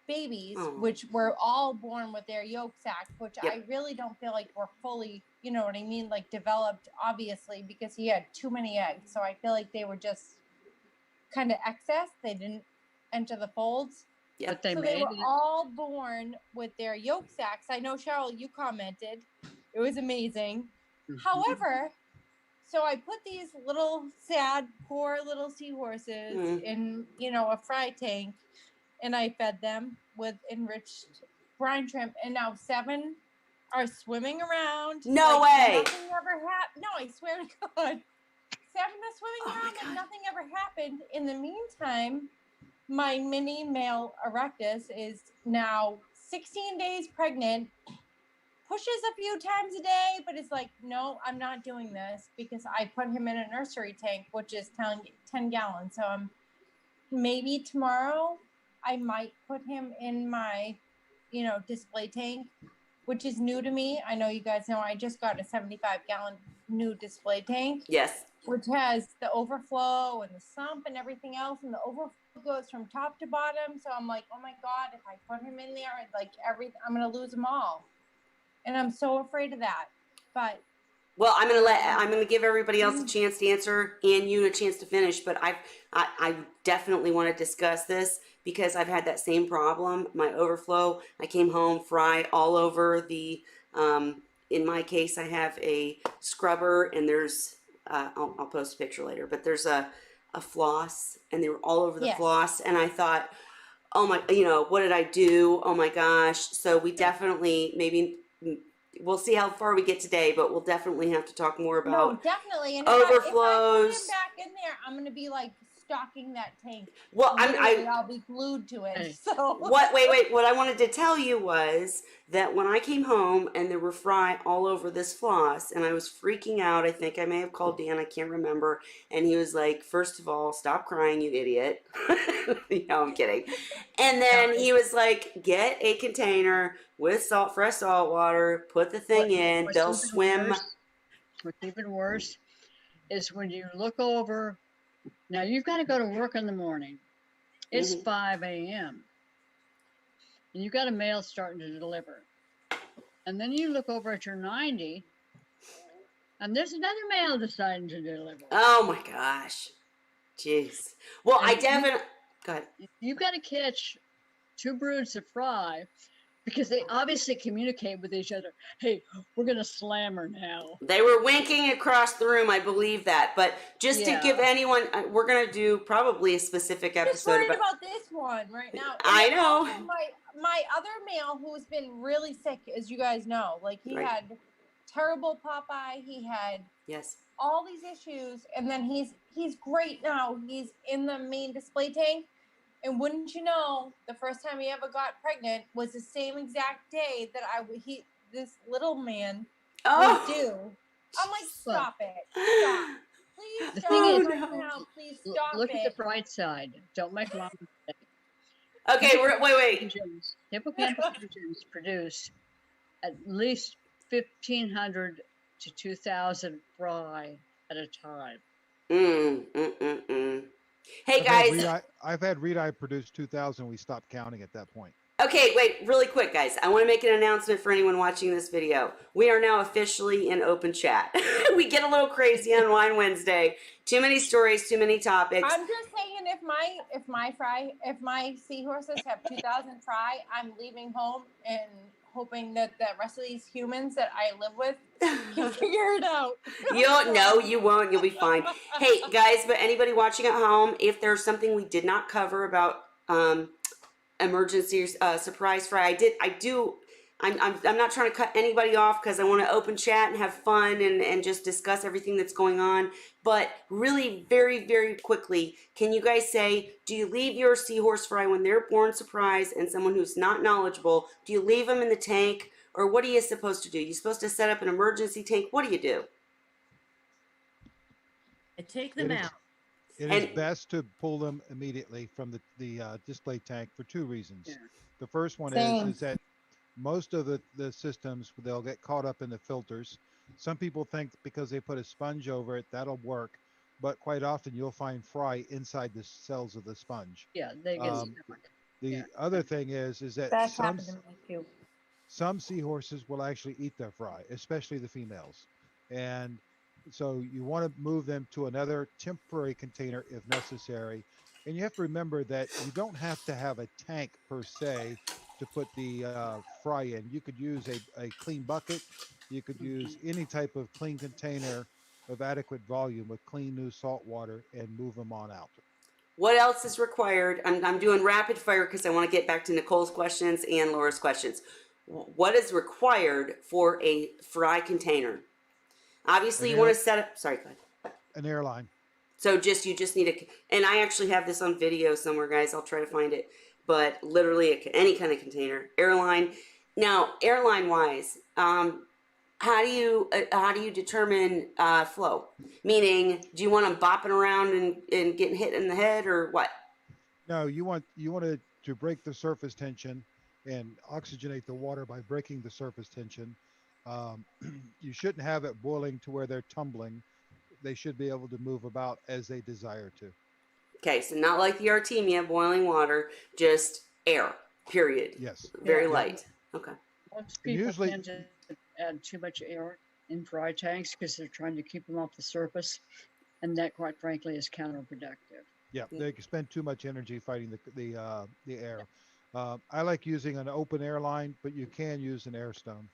babies, which were all born with their yolk sac, which I really don't feel like were fully, you know what I mean, like developed, obviously, because he had too many eggs. So I feel like they were just kind of excess. They didn't enter the folds. Yeah. But they So made they were it. all born with their yolk sacs. I know, Cheryl, you commented. It was amazing. However, so I put these little sad, poor little seahorses in, a fry tank, and I fed them with enriched brine shrimp. And now 7 are swimming around. No way. Nothing ever happened. No, I swear to God. 7 are swimming around and nothing ever happened. In the meantime, my mini male erectus is now 16 days pregnant, pushes a few times a day, but it's like, no, I'm not doing this because I put him in a nursery tank, which is 10 gallons. So maybe tomorrow I might put him in my, display tank, which is new to me. I know you guys know I just got a 75-gallon new display tank. Yes. which has the overflow and the sump and everything else, and the overflow goes from top to bottom. So I'm like, oh my God, if I put him in there, like I'm gonna lose them all, and I'm so afraid of that. But well, I'm gonna give everybody else a chance to answer and you a chance to finish. But I definitely want to discuss this because I've had that same problem. My overflow, I came home fry all over the. In my case, I have a scrubber and there's I'll post a picture later. But there's a floss and they were all over the yes, floss, and I thought, oh my, what did I do? Oh my gosh! So we definitely maybe. We'll see how far we get today, but we'll definitely have to talk more no, about definitely. And overflows. if I put him back in there, I'm gonna be like stocking that tank. Well, I'll be glued to it. So wait. What I wanted to tell you was that when I came home and there were fry all over this floss, and I was freaking out. I think I may have called Dan. I can't remember. And he was like, "First of all, stop crying, you idiot." I'm kidding. And then he was like, "Get a container with fresh salt water. Put the thing in. They'll swim." What's even worse is when you look over. Now you've got to go to work in the morning. It's 5 a.m. and you got a mail starting to deliver. And then you look over at your 90 and there's another mail deciding to deliver. Oh my gosh. Jeez. Well, and go ahead. You've got to catch 2 broods of fry because they obviously communicate with each other. Hey, we're going to slam her now. They were winking across the room. I believe that. But just to give anyone, we're going to do probably a specific episode. Just worried about this one right now. And I know. My other male who's been really sick, as you guys know, like he had terrible Popeye. He had all these issues. And then he's great now. He's in the main display tank. And wouldn't you know, the first time he ever got pregnant was the same exact day that this little man was due. I'm like, stop it. Stop. Please stop it right now. Please stop Look at the bright side. Don't make long mistake. Okay, wait. Hippocampus pigeons produce at least 1,500 to 2,000 fry at a time. Hey guys, I've had Reed-Eye produce 2,000. We stopped counting at that point. Okay, wait, really quick, guys. I want to make an announcement for anyone watching this video. We are now officially in open chat. We get a little crazy on Wine Wednesday. Too many stories, too many topics. I'm just saying, if my seahorses have 2,000 fry, I'm leaving home and hoping that the rest of these humans that I live with can figure it out. You won't. You'll be fine. Hey, guys, but anybody watching at home, if there's something we did not cover about emergency surprise fry, I'm not trying to cut anybody off because I want to open chat and have fun and just discuss everything that's going on. But really, very, very quickly, can you guys say, do you leave your seahorse fry when they're born surprise and someone who's not knowledgeable, do you leave them in the tank, or what are you supposed to do? You're supposed to set up an emergency tank. What do you do? I take them out. It is best to pull them immediately from the display tank for 2 reasons. Yeah. The first one is that most of the systems, they'll get caught up in the filters. Some people think because they put a sponge over it, that'll work. But quite often you'll find fry inside the cells of the sponge. Yeah, they get stuck. The other thing is that some seahorses will actually eat their fry, especially the females. And so you want to move them to another temporary container if necessary. And you have to remember that you don't have to have a tank per se to put the fry in. You could use a clean bucket. You could use any type of clean container of adequate volume with clean new salt water and move them on out. What else is required? I'm doing rapid fire because I want to get back to Nicole's questions and Laura's questions. What is required for a fry container? Obviously, you want to set up. Sorry, go ahead. An airline. So you just need and I actually have this on video somewhere, guys. I'll try to find it. But literally any kind of container, airline. Now, airline wise, how do you determine flow? Meaning, do you want them bopping around and getting hit in the head, or what? No, you want to break the surface tension and oxygenate the water by breaking the surface tension. You shouldn't have it boiling to where they're tumbling. they should be able to move about as they desire to. Okay, so not like the Artemia, boiling water, just air, period. Yes. Very Yeah. light. Okay. Most And people usually- tend to add too much air in dry tanks because they're trying to keep them off the surface, and that, quite frankly, is counterproductive. Yeah, they spend too much energy fighting the air. I like using an open air line, but you can use an air stone.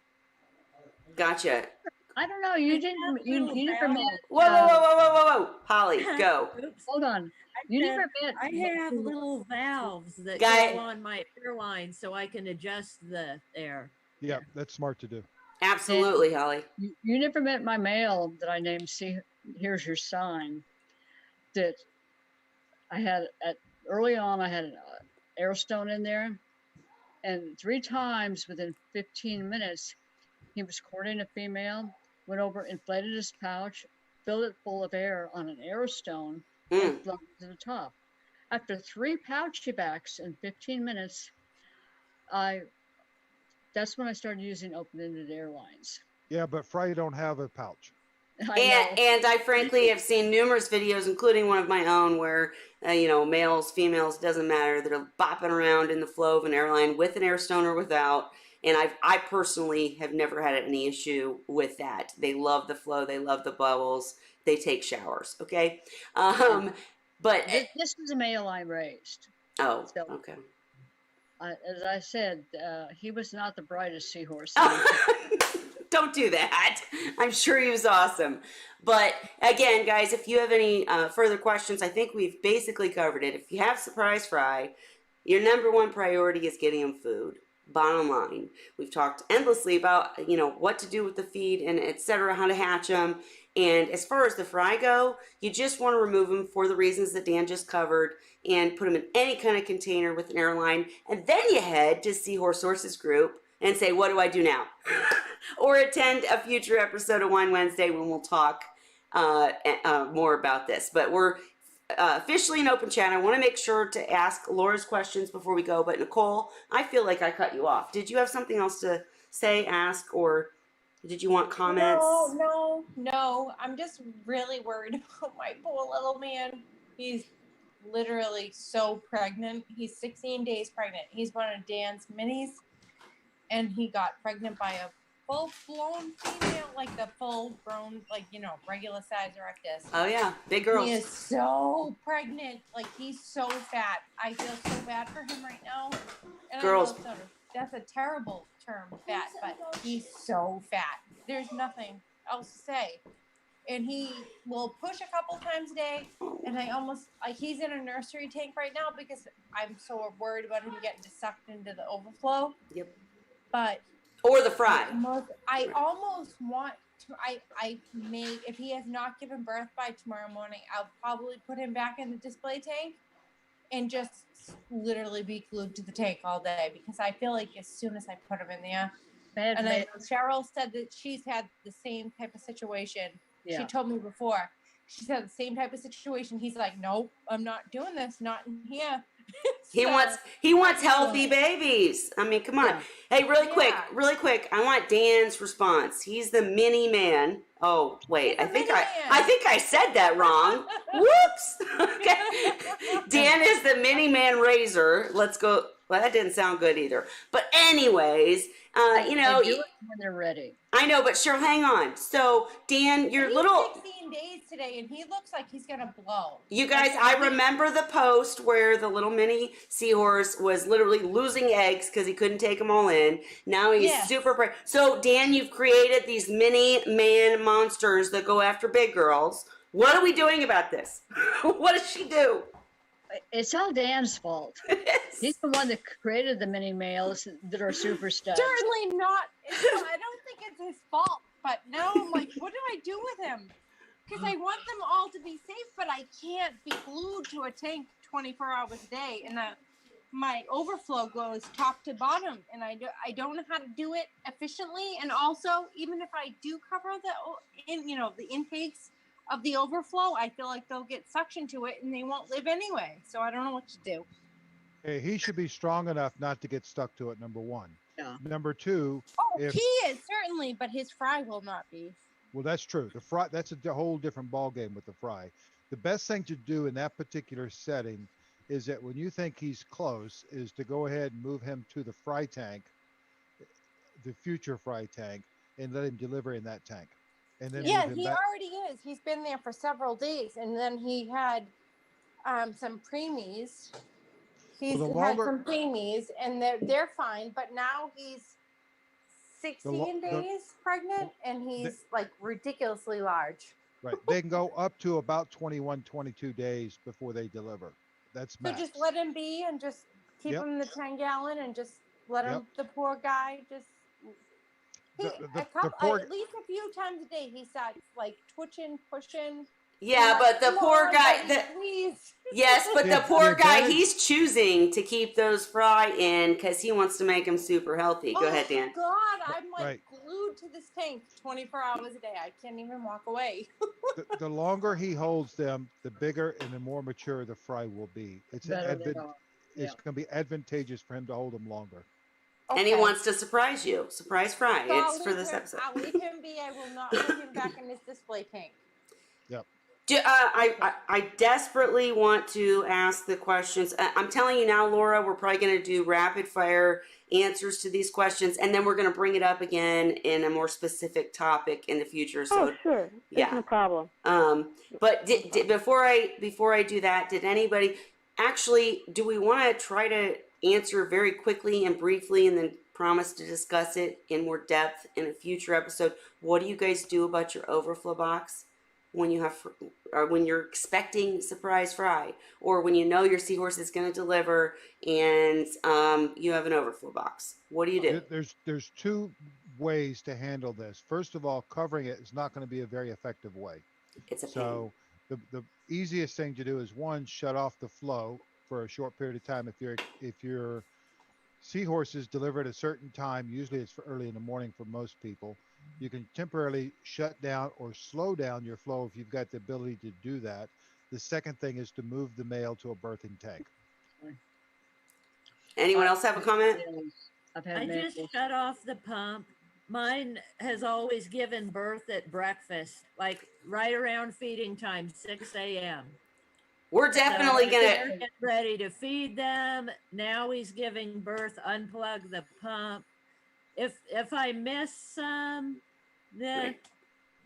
Gotcha. I don't know. You didn't. You never met. Whoa, whoa, whoa, whoa, whoa, whoa, whoa. Holly, go. Oops. Hold on. I You said, never met. I have little valves that Guy- go on my air line so I can adjust the air. Yeah, that's smart to do. Absolutely, Holly. You never met my male that I named. See, here's your sign. That I had early on. I had an air stone in there, and 3 times within 15 minutes, he was courting a female. Went over, inflated his pouch, filled it full of air on an air stone, and Mm. floated to the top. After 3 pouchy backs in 15 minutes, that's when I started using open-ended airlines. Yeah, but Fry don't have a pouch. I know. And I frankly have seen numerous videos, including one of my own, where males, females, doesn't matter. They're bopping around in the flow of an airline with an air stone or without. And I personally have never had any issue with that. They love the flow. They love the bubbles. They take showers. Okay. But This is a male I raised. oh, So- okay. As I said, he was not the brightest seahorse. Don't do that. I'm sure he was awesome. But again, guys, if you have any further questions, I think we've basically covered it. If you have surprise fry, your number one priority is getting them food. Bottom line, we've talked endlessly about what to do with the feed and etc., how to hatch them. And as far as the fry go, you just want to remove them for the reasons that Dan just covered and put them in any kind of container with an airline. And then you head to Seahorse Sources Group and say, what do I do now? Or attend a future episode of Wine Wednesday when we'll talk more about this. But we're officially in open chat. I want to make sure to ask Laura's questions before we go. But Nicole, I feel like I cut you off. Did you have something else to say, ask, or did you want comments? No. I'm just really worried about my poor little man. He's literally so pregnant. He's 16 days pregnant. He's one of Dan's minis, and he got pregnant by a full-blown female, like the full-grown, regular size erectus. Oh yeah, big girls. He is so pregnant. Like, he's so fat. I feel so bad for him right now. And Girls. I know that's a terrible term, fat, but he's so fat. There's nothing else to say. And he will push a couple times a day. And I almost, he's in a nursery tank right now because I'm so worried about him getting sucked into the overflow. Yep. But Or the fry. I almost want to. I may, if he has not given birth by tomorrow morning, I'll probably put him back in the display tank and just literally be glued to the tank all day because I feel like as soon as I put him in there, and I know Cheryl said that she's had the same type of situation. Yeah. She told me before. She said the same type of situation. He's like, nope, I'm not doing this. Not in here. He wants healthy babies. I mean, come on. Yeah. Hey, really Yeah. quick. I want Dan's response. He's the mini man. Oh, wait. He's I a think mini I man. think I said that wrong. Whoops. Okay. Dan is the mini man raiser. Let's go. Well, that didn't sound good either. But anyways, They do it when they're ready. I know, but Cheryl, hang on. So, Dan, your He's little 16 days today, and he looks like he's gonna blow. You guys, I remember the post where the little mini seahorse was literally losing eggs because he couldn't take them all in. Now he's Yes. super. So, Dan, you've created these mini man monsters that go after big girls. What are we doing about this? What does she do? It's all Dan's fault. He's the one that created the mini males that are super studs. Certainly not. I don't think it's his fault. But now I'm like, what do I do with him? Because I want them all to be safe, but I can't be glued to a tank 24 hours a day, and my overflow goes top to bottom, and I don't know how to do it efficiently. And also, even if I do cover the intakes of the overflow, I feel like they'll get suction to it and they won't live anyway. So I don't know what to do. Hey, he should be strong enough not to get stuck to it, number one. Yeah. Number two, Oh, if he is certainly, but his fry will not be. Well, that's true. The fry, that's a whole different ball game with the fry. The best thing to do in that particular setting is that when you think he's close, is to go ahead and move him to the fry tank, the future fry tank, and let him deliver in that tank, and then Yeah, move him he back. already is. He's been there for several days, and then he had some preemies. Well, He's the had longer some preemies, and they're fine. But now he's the lo- 16 days pregnant, and the he's like ridiculously large. right, they can go up to about 21, 22 days before they deliver. That's So just max. let him be, and just keep Yep, him in the 10-gallon, and just let yep. him. The poor guy just he The a the couple poor at least a few times a day he starts like twitching, pushing. And I'm Yeah, like, but the come poor on, guy, buddy, please. yes, but the the poor guy, advantage. he's choosing to keep those fry in because he wants to make them super healthy. Go Oh ahead, Dan. God, I'm like Right. glued to this tank 24 hours a day. I can't even walk away. The longer he holds them, the bigger and the more mature the fry will be. Better they are. Yeah. It's going to be advantageous for him to hold them longer. And he Okay. wants to surprise you. Surprise fry. So It's for this episode. I'll leave him be. I will not put him back in his display tank. Yep. I desperately want to ask the questions. I'm telling you now, Laura, we're probably going to do rapid fire answers to these questions, and then we're going to bring it up again in a more specific topic in the future. So, Oh, sure. yeah. It's no problem. But before I do that, did anybody actually? Do we want to try to answer very quickly and briefly, and then promise to discuss it in more depth in a future episode? What do you guys do about your overflow box when you have, or when you're expecting surprise fry, or when you know your seahorse is going to deliver and you have an overflow box? What do you do? There's two ways to handle this. First of all, covering it is not going to be a very effective way. It's a pain. So the easiest thing to do is, one, shut off the flow for a short period of time. If your seahorses deliver at a certain time, usually it's for early in the morning for most people, you can temporarily shut down or slow down your flow if you've got the ability to do that. The second thing is to move the male to a birthing tank. Anyone else have a comment? I've had I males. just shut off the pump. Mine has always given birth at breakfast, like right around feeding time, 6 a.m. We're definitely So gonna. they're getting ready to feed them. Now he's giving birth. Unplug the pump. If I miss some, then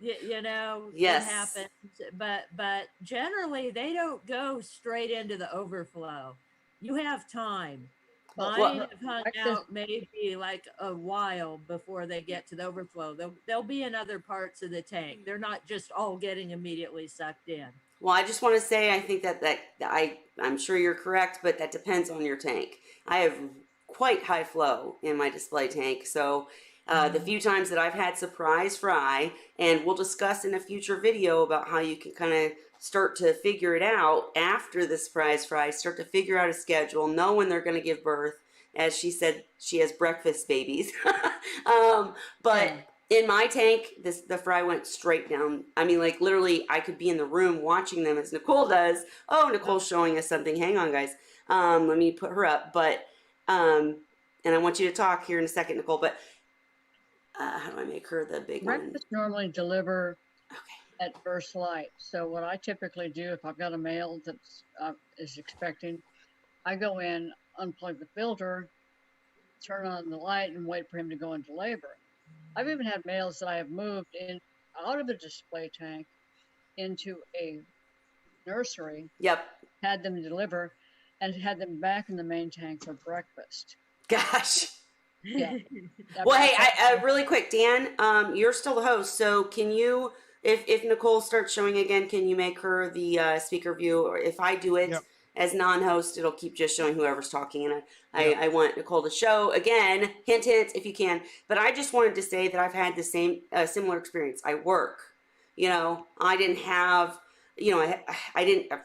Right. you know Yes. it happens. But generally they don't go straight into the overflow. You have time. Mine Well, have hung breakfast- out maybe like a while before they get to the overflow. They'll be in other parts of the tank. They're not just all getting immediately sucked in. Well, I just want to say I think I'm sure you're correct, but that depends on your tank. I have quite high flow in my display tank, so the few times that I've had surprise fry, and we'll discuss in a future video about how you can kind of start to figure it out after the surprise fry, start to figure out a schedule, know when they're going to give birth. As she said, she has breakfast babies. But in my tank, the fry went straight down. I mean, like literally, I could be in the room watching them as Nicole does. Oh, Nicole's showing us something. Hang on, guys. Let me put her up. But and I want you to talk here in a second, Nicole. But how do I make her the big one? Breakfast normally deliver Okay. at first light. So what I typically do, if I've got a male that's is expecting, I go in, unplug the filter, turn on the light, and wait for him to go into labor. I've even had males that I have moved in out of the display tank into a nursery, Yep. had them deliver, and had them back in the main tank for breakfast. Gosh. Yeah. Well, hey, I really quick, Dan, you're still the host, so can you, if Nicole starts showing again, can you make her the speaker view? Or if I do it Yep. as non-host, it'll keep just showing whoever's talking. And Yep. I want Nicole to show again, hint, if you can. But I just wanted to say that I've had the similar experience. I work, I didn't have,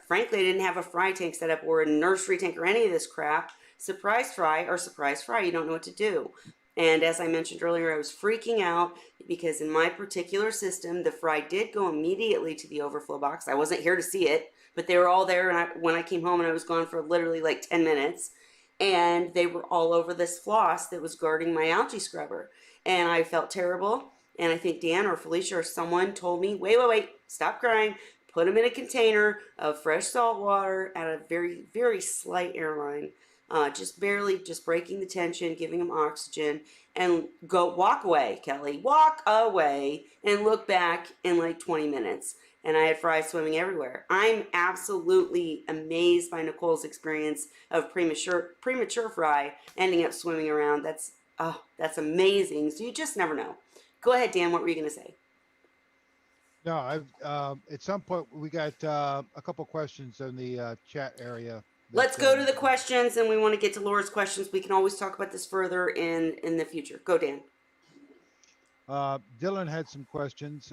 frankly, I didn't have a fry tank set up or a nursery tank or any of this crap. Surprise fry, you don't know what to do. And as I mentioned earlier, I was freaking out because in my particular system, the fry did go immediately to the overflow box. I wasn't here to see it, but they were all there. And when I came home, and I was gone for literally like 10 minutes, and they were all over this floss that was guarding my algae scrubber. And I felt terrible. And I think Dan or Felicia or someone told me, wait, stop crying. Put them in a container of fresh salt water at a very, very slight airline, just barely, just breaking the tension, giving them oxygen, and go walk away, Kelly. Walk away and look back in like 20 minutes. And I had fry swimming everywhere. I'm absolutely amazed by Nicole's experience of premature fry ending up swimming around. That's amazing. So you just never know. Go ahead, Dan. What were you going to say? No, I've at some point we got a couple questions in the chat area. Let's go to the questions, and we want to get to Laura's questions. We can always talk about this further in the future. Go, Dan. Dylan had some questions.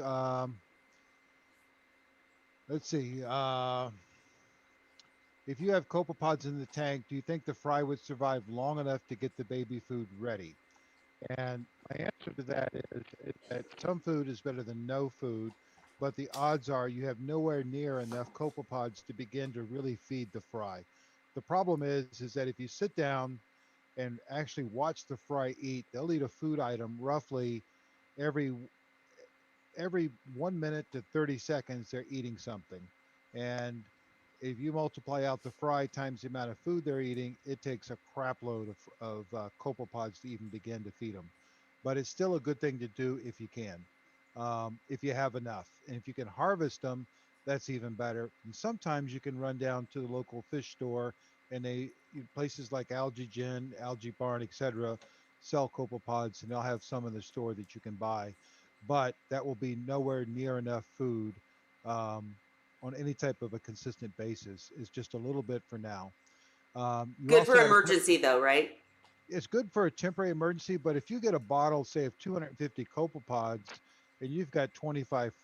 Let's see. If you have copepods in the tank, do you think the fry would survive long enough to get the baby food ready? And my answer to that is that some food is better than no food, but the odds are you have nowhere near enough copepods to begin to really feed the fry. The problem is that if you sit down and actually watch the fry eat, they'll eat a food item roughly every 1 minute to 30 seconds. They're eating something, and if you multiply out the fry times the amount of food they're eating, it takes a crap load of copepods to even begin to feed them. But it's still a good thing to do if you can, if you have enough. And if you can harvest them, that's even better. And sometimes you can run down to the local fish store, and places like Algae Gin, Algae Barn, etc., sell copepods, and they'll have some in the store that you can buy. But that will be nowhere near enough food. On any type of a consistent basis. Is just a little bit for now. Good for emergency though, right? It's good for a temporary emergency, but if you get a bottle, say of 250 copepods, and you've got 25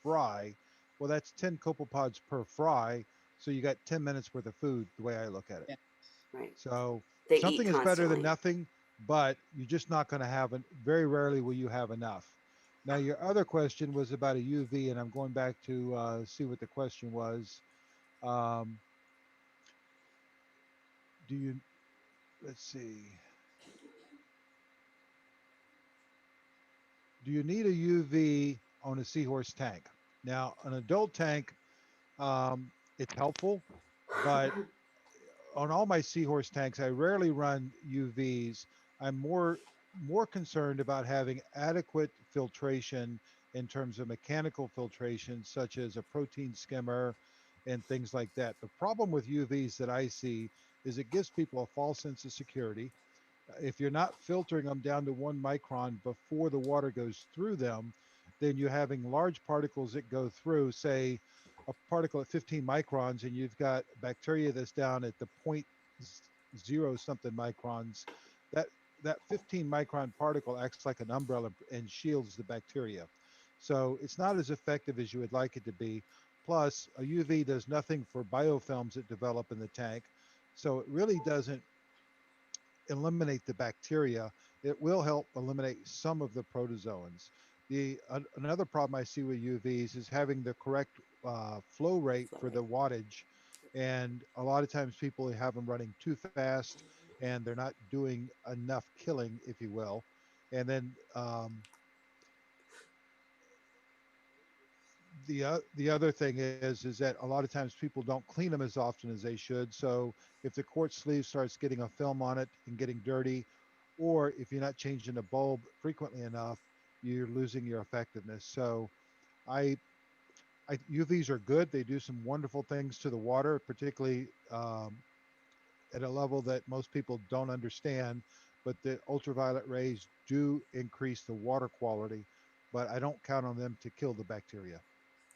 fry, well, that's 10 copepods per fry. So you got 10 minutes worth of food, the way I look at it. Yeah. Right. So They something eat is better than constantly. nothing, but you're just not going to have it. Very rarely will you have enough. Now, your other question was about a UV, and I'm going back to see what the question was. Let's see. Do you need a UV on a Seahorse tank? Now, an adult tank, it's helpful, but on all my Seahorse tanks, I rarely run UVs. I'm more concerned about having adequate filtration in terms of mechanical filtration, such as a protein skimmer and things like that. The problem with UVs that I see is it gives people a false sense of security. If you're not filtering them down to 1 micron before the water goes through them, then you're having large particles that go through, say a particle at 15 microns, and you've got bacteria that's down at the 0.0 something microns. That 15 micron particle acts like an umbrella and shields the bacteria. So it's not as effective as you would like it to be. Plus, a UV does nothing for biofilms that develop in the tank. So it really doesn't eliminate the bacteria. It will help eliminate some of the protozoans. Another problem I see with UVs is having the correct flow rate for the wattage. And a lot of times people have them running too fast, and they're not doing enough killing, if you will. And then the other thing is that a lot of times people don't clean them as often as they should. So if the quartz sleeve starts getting a film on it and getting dirty, or if you're not changing the bulb frequently enough, you're losing your effectiveness. So UVs are good. They do some wonderful things to the water, particularly at a level that most people don't understand. But the ultraviolet rays do increase the water quality, but I don't count on them to kill the bacteria.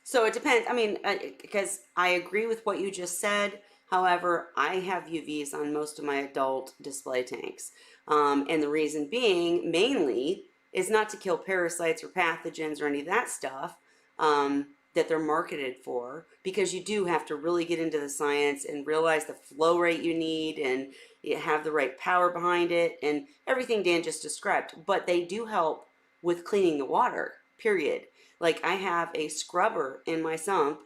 So it depends. I mean, because I agree with what you just said. However, I have UVs on most of my adult display tanks. And the reason being mainly is not to kill parasites or pathogens or any of that stuff that they're marketed for, because you do have to really get into the science and realize the flow rate you need, and you have the right power behind it and everything Dan just described. But they do help with cleaning the water, period. Like I have a scrubber in my sump,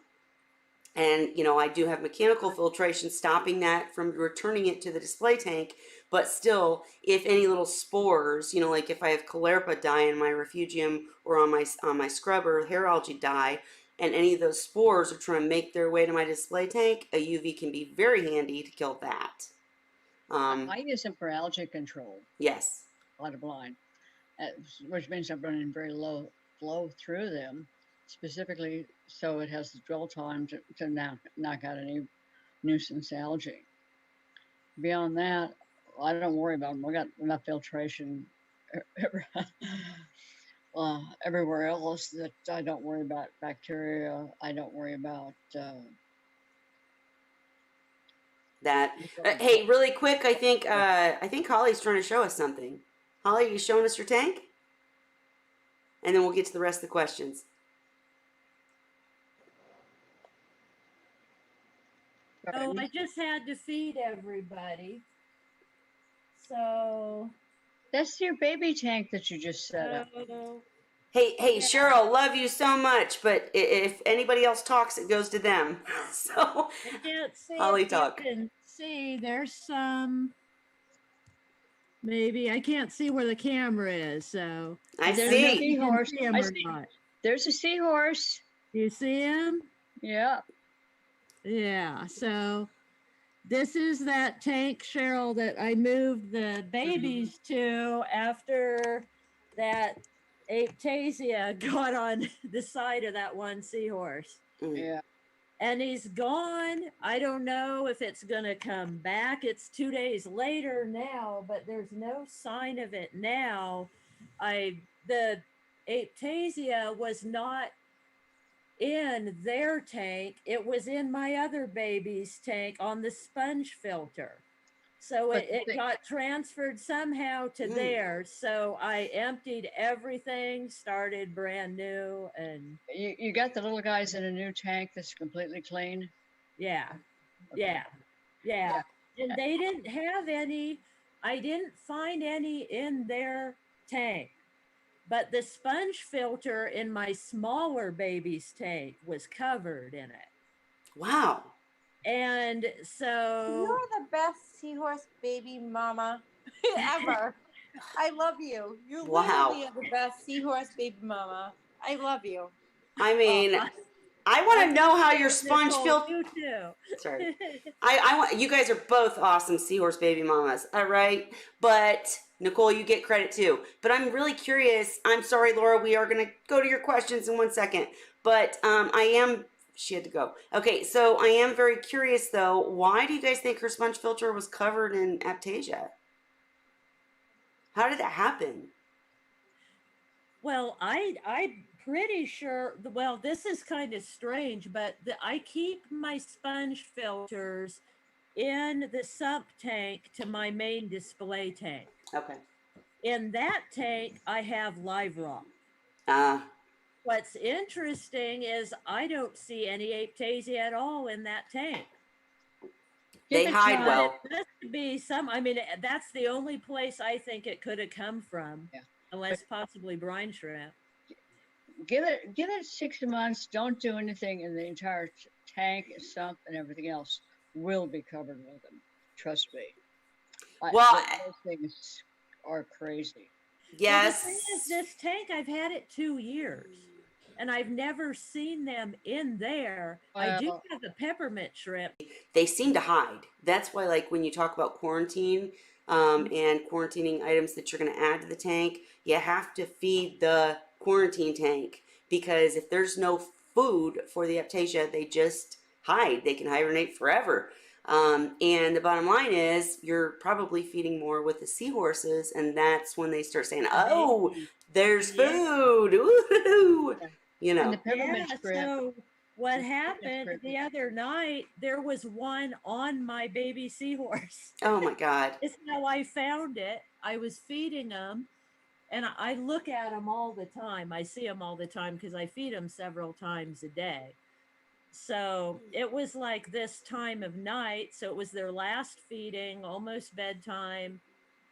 And, you know, I do have mechanical filtration stopping that from returning it to the display tank. But still, if any little spores, you know, like if I have caulerpa dye in my refugium or on my scrubber, hair algae dye, and any of those spores are trying to make their way to my display tank, a UV can be very handy to kill that. I use them for algae control, Yes. bottom line, which means I'm running very low flow through them, specifically so it has the dwell time to knock out any nuisance algae. Beyond that, I don't worry about them. I got enough filtration everywhere else that I don't worry about bacteria. I don't worry about. That. Hey, really quick, I think Holly's trying to show us something. Holly, are you showing us your tank? And then we'll get to the rest of the questions. Oh, I just had to feed everybody. So. That's your baby tank that you just set up. Hey, Yeah. Cheryl, love you so much, but if anybody else talks, it goes to them. So, I can't see Holly, if you talk. can see. There's some. Maybe I can't see where the camera is. So I There's see. a seahorse. See him I or see. not. There's a seahorse. Do you see him? Yeah. Yeah. So this is that tank, Cheryl, that I moved the babies to after that Aptasia got on the side of that one seahorse. Yeah. And he's gone. I don't know if it's going to come back. It's 2 days later now, but there's no sign of it now. The Aptasia was not in their tank. It was in my other baby's tank on the sponge filter. So it got transferred somehow to theirs. So I emptied everything, started brand new, and You got the little guys in a new tank that's completely clean. yeah, Okay. yeah. And they didn't have any. I didn't find any in their tank. But the sponge filter in my smaller baby's tank was covered in it. Wow. And so You're the best seahorse baby mama ever. I love you. You Wow. literally are the best seahorse baby mama. I love you. I mean, I want to know how your sponge filter. You too. Sorry. I want, you guys are both awesome seahorse baby mamas, all right? But Nicole, you get credit too. But I'm really curious. I'm sorry, Laura, we are going to go to your questions in 1 second. But she had to go. Okay, so I am very curious though. Why do you guys think her sponge filter was covered in Aptasia? How did that happen? Well, I'm pretty sure. Well, this is kind of strange, but I keep my sponge filters in the sump tank to my main display tank. Okay. In that tank, I have live rock. What's interesting is I don't see any Aptasia at all in that tank. They hide well. It must be some. I mean, that's the only place I think it could have come from, unless possibly brine shrimp. Give it 6 months. Don't do anything, and the entire tank, sump, and everything else will be covered with them. Trust me. Well, those things are crazy. Yes. Well, the thing is, this tank, I've had it 2 years, and I've never seen them in there. I do have a peppermint shrimp. They seem to hide. That's why, like, when you talk about quarantine and quarantining items that you're going to add to the tank, you have to feed the quarantine tank, because if there's no food for the Aptasia, they just hide. They can hibernate forever. And the bottom line is you're probably feeding more with the seahorses, and that's when they start saying, oh, there's food. Ooh. You know. And the peppermint shrimp. So what happened the other night, there was one on my baby seahorse. Oh my God. It's how I found it. I was feeding them, and I look at them all the time. I see them all the time because I feed them several times a day. So it was like this time of night. So it was their last feeding, almost bedtime.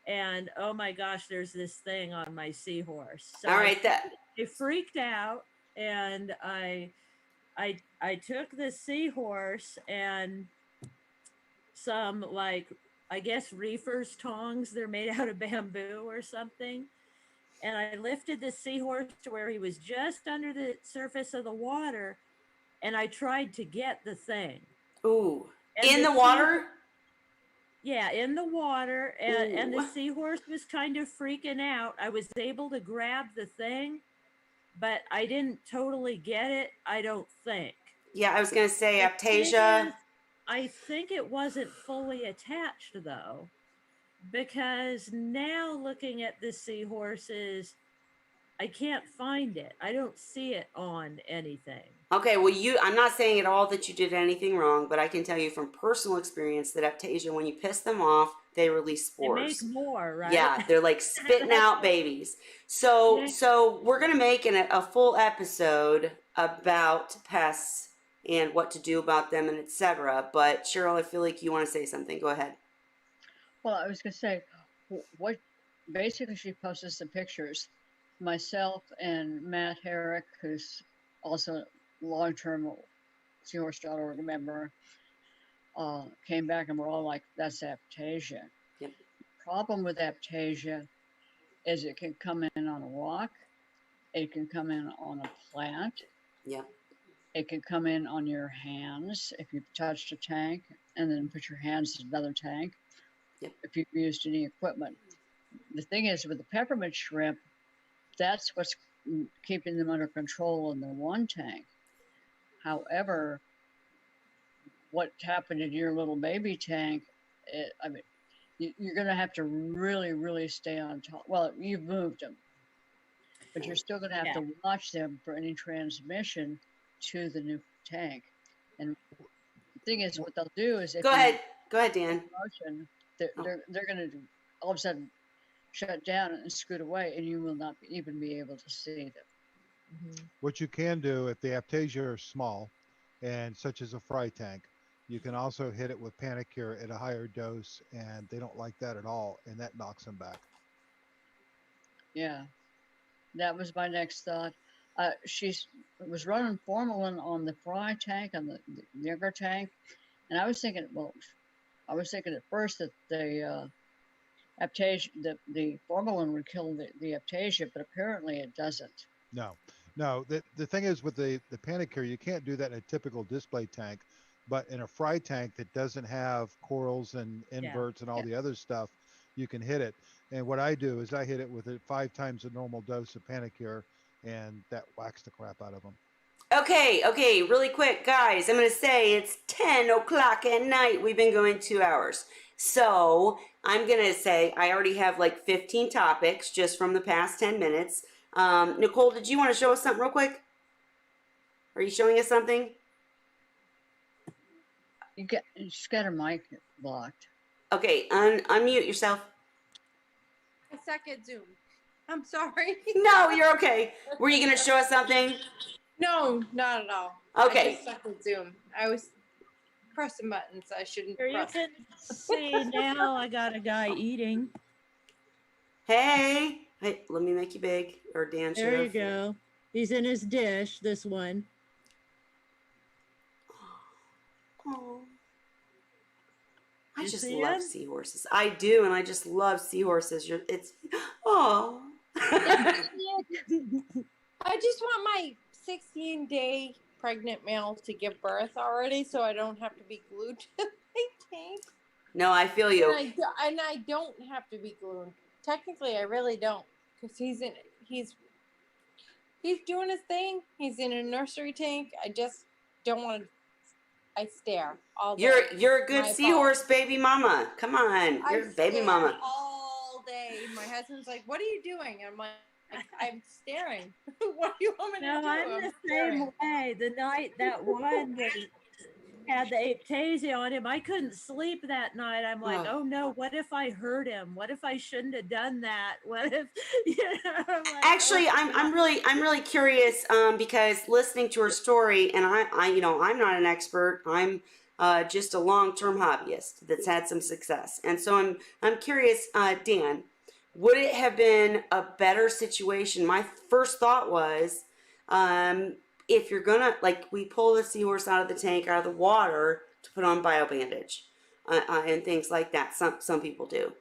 And oh my gosh, there's this thing on my seahorse. So all right. I freaked out, and I I took the Seahorse and some, like, I guess reefers tongs. They're made out of bamboo or something. And I lifted the Seahorse to where he was just under the surface of the water, and I tried to get the thing. Ooh. And In the water? Yeah, in the water, and the Ooh. Seahorse was kind of freaking out. I was able to grab the thing, but I didn't totally get it, I don't think. Yeah, I was going to say The thing Aptasia. is, I think it wasn't fully attached though, because now looking at the Seahorses, I can't find it. I don't see it on anything. Okay, well, I'm not saying at all that you did anything wrong, but I can tell you from personal experience that Aptasia, when you piss them off, they release They spores. make more, right? Yeah, they're like spitting out babies. So, Yeah. so we're gonna make a full episode about pests and what to do about them and etc. But Cheryl, I feel like you want to say something. Go ahead. Well, I was going to say, what basically she posted some pictures. Myself and Matt Herrick, who's also a long-term Seahorse.org member, came back and we're all like, that's Aptasia. Yep. Problem with Aptasia is it can come in on a rock, it can come in on a plant, Yep. it can come in on your hands if you've touched a tank and then put your hands in another tank. Yep. If you've used any equipment. The thing is with the peppermint shrimp, that's what's keeping them under control in the one tank. However, what happened in your little baby tank, you're going to have to really, really stay on top. Well, you've moved them, but you're still going to have to watch them for any transmission to the new tank. And the thing is, what they'll do is, if Go ahead, Dan. motion, they're going to all of a sudden shut down and scoot away, and you will not even be able to see them. Mm-hmm. What you can do if the Aptasia are small, and such as a fry tank, you can also hit it with Panicure at a higher dose, and they don't like that at all, and that knocks them back. Yeah, that was my next thought. She was running formalin on the fry tank, on the younger tank, and I was thinking at first that the Aptasia, the formalin would kill the Aptasia, but apparently it doesn't. No. The thing is with the Panicure, you can't do that in a typical display tank, but in a fry tank that doesn't have corals and inverts and all the other stuff, you can hit it. And what I do is I hit it with 5 times the normal dose of Panicure, and that whacks the crap out of them. Okay, really quick, guys. I'm going to say it's 10 o'clock at night. We've been going 2 hours. So I'm going to say I already have like 15 topics just from the past 10 minutes. Nicole, did you want to show us something real quick? Are you showing us something? She's got her mic blocked. Okay, unmute yourself. I suck at Zoom. I'm sorry. No, you're okay. Were you going to show us something? No, not at all. Okay. I just suck at Zoom. I was pressing buttons I shouldn't Here you press. can see now I got a guy eating. Hey, let me make you big. Or Dan should There you have. go. He's in his dish, this one. Oh. I You just see love him? seahorses. I do, and I just love seahorses. Oh. I just want my 16-day pregnant male to give birth already, so I don't have to be glued to my tank. No, I feel you. And I don't have to be glued. Technically, I really don't, because he's doing his thing. He's in a nursery tank. I just don't want to. I stare all day. You're a good My seahorse fault. baby mama. Come on, I you're a baby stare mama. all day. My husband's like, "What are you doing?" I'm like, "I'm staring." What do you want me to No, do? I'm the staring. same way. The night that one had the Aptasia on him, I couldn't sleep that night. I'm like, oh no, what if I hurt him? What if I shouldn't have done that? What if, I'm like, Actually, oh, I'm really curious because listening to her story, and I'm not an expert. I'm just a long-term hobbyist that's had some success, and so I'm curious, Dan, would it have been a better situation? My first thought was, if you're gonna, like, we pull the seahorse out of the tank, out of the water to put on bio bandage and things like that. Some people do.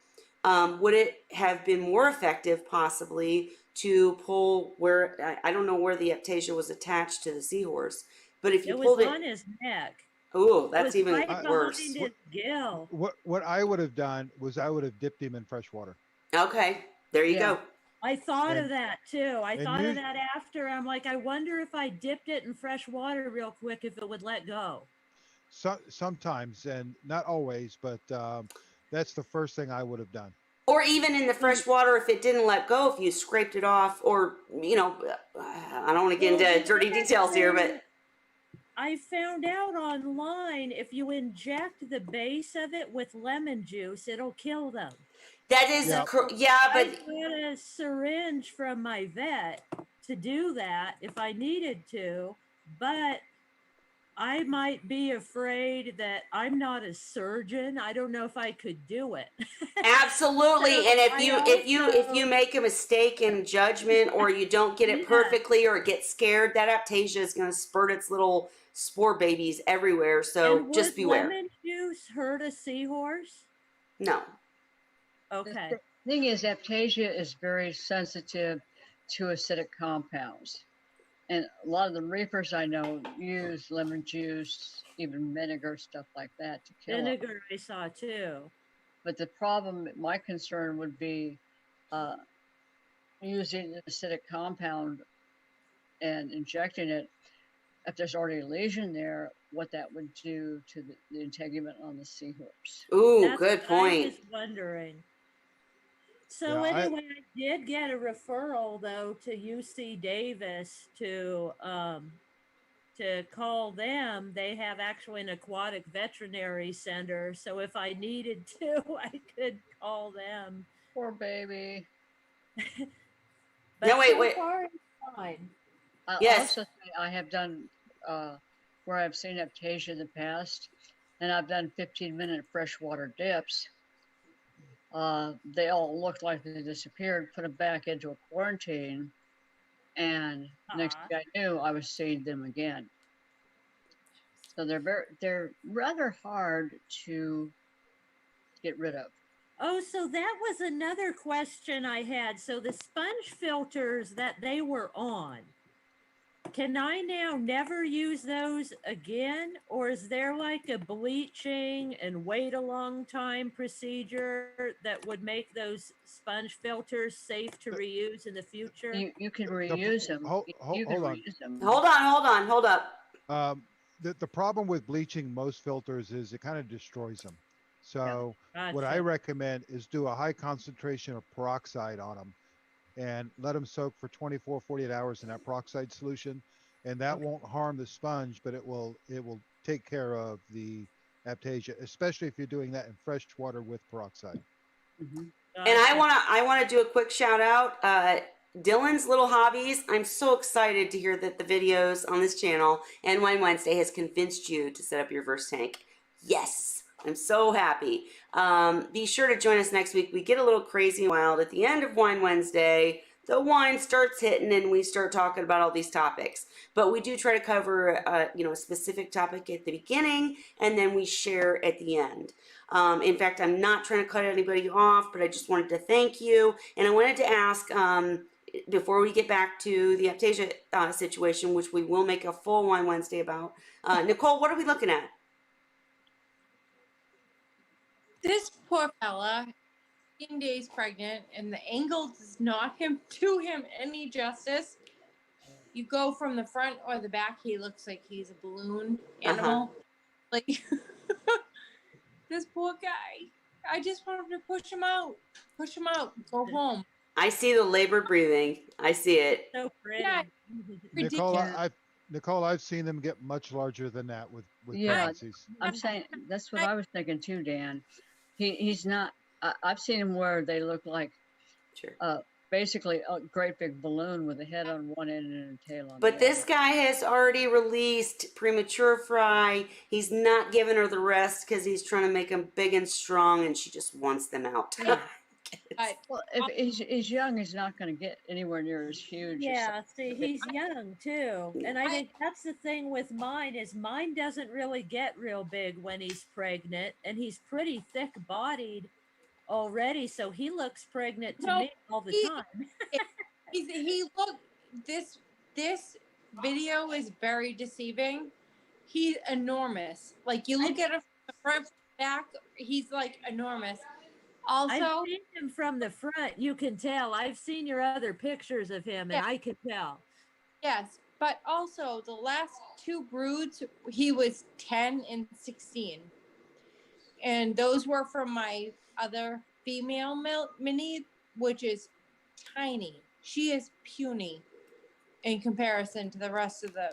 Would it have been more effective possibly to pull where, I don't know where the Aptasia was attached to the seahorse, but if you It was pulled it, on his neck. oh, It that's was even right worse. behind his gill. What I would have done was I would have dipped him in fresh water. Okay, there you Yeah. go. I thought of And- that too. I and thought of us- that after. I'm like, I wonder if I dipped it in fresh water real quick, if it would let go. Sometimes, and not always, but that's the first thing I would have done. Or even in the fresh water, if it didn't let go, if you scraped it off, or, you know, I don't want to get Well, into dirty details here, but I found out online if you inject the base of it with lemon juice, it'll kill them. that is, Yeah. yeah, but I got a syringe from my vet to do that if I needed to, but I might be afraid that I'm not a surgeon. I don't know if I could do it. absolutely. So And I if you also- make a mistake in judgment, or you don't get it Yeah. perfectly, or get scared, that Aptasia is going to spurt its little spore babies everywhere. So And just would beware. lemon juice hurt a seahorse? No. Okay. The thing is, Aptasia is very sensitive to acidic compounds. And a lot of the reefers I know use lemon juice, even vinegar, stuff like that to kill them. Vinegar I saw too. But the problem, my concern would be using an acidic compound and injecting it. If there's already a lesion there, what that would do to the integument on the seahorse. Ooh, That's good what I point. was wondering. So Yeah, anyway, I did get a referral though to UC Davis to call them. They have actually an aquatic veterinary center, so if I needed to, I could call them. Poor baby. But No, wait, so wait. far it's fine. I'll Yes. also say I have done where I've seen Aptasia in the past, and I've done 15-minute freshwater dips. They all looked like they disappeared, put them back into a quarantine, and next Aw. thing I knew, I was seeing them again. So they're rather hard to get rid of. Oh, so that was another question I had. So the sponge filters that they were on, can I now never use those again? Or is there like a bleaching and wait a long time procedure that would make those sponge filters safe to reuse in the future? You can reuse them. hold- You can hold on. reuse them. Hold up. The problem with bleaching most filters is it kind of destroys them. So what I Gotcha. recommend is do a high concentration of peroxide on them and let them soak for 24, 48 hours in that peroxide solution. And that won't harm the sponge, but it will take care of the Aptasia, especially if you're doing that in fresh water with peroxide. Mhm. And I Gotcha. want to do a quick shout out. Dylan's Little Hobbies. I'm so excited to hear that the videos on this channel and Wine Wednesday has convinced you to set up your first tank. Yes, I'm so happy. Be sure to join us next week. We get a little crazy and wild at the end of Wine Wednesday. The wine starts hitting and we start talking about all these topics. But we do try to cover a specific topic at the beginning, and then we share at the end. In fact, I'm not trying to cut anybody off, but I just wanted to thank you. And I wanted to ask, before we get back to the Aptasia situation, which we will make a full Wine Wednesday about, Nicole, what are we looking at? This poor fella, 15 days pregnant, and the angle does not do him any justice. You go from the front or the back, he looks like he's a balloon animal. Like, this poor guy. I just wanted to push him out. Push him out. Go home. I see the labored breathing. I see it. So pretty. Yeah. Nicole, I've seen them get much larger than that with Yeah. pregnancies. I'm saying that's what I was thinking too, Dan. He's not. I've seen him where they look like Sure. basically a great big balloon with a head on one end and a tail on the But other. this guy has already released premature fry. He's not giving her the rest because he's trying to make them big and strong, and she just wants them out. Yeah. But Well, if he's young, he's not going to get anywhere near as huge. Yeah, see, he's young too. And I think that's the thing with mine is mine doesn't really get real big when he's pregnant, and he's pretty thick bodied already, so he looks pregnant to No, me all the he- time. he look this video is very deceiving. He's enormous. Like you look at him from the front, back, he's like enormous. Also, I've seen him from the front. You can tell. I've seen your other pictures of him, and Yeah. I can tell. yes, but also the last two broods, he was 10 and 16. And those were from my other female mini, which is tiny. She is puny in comparison to the rest of the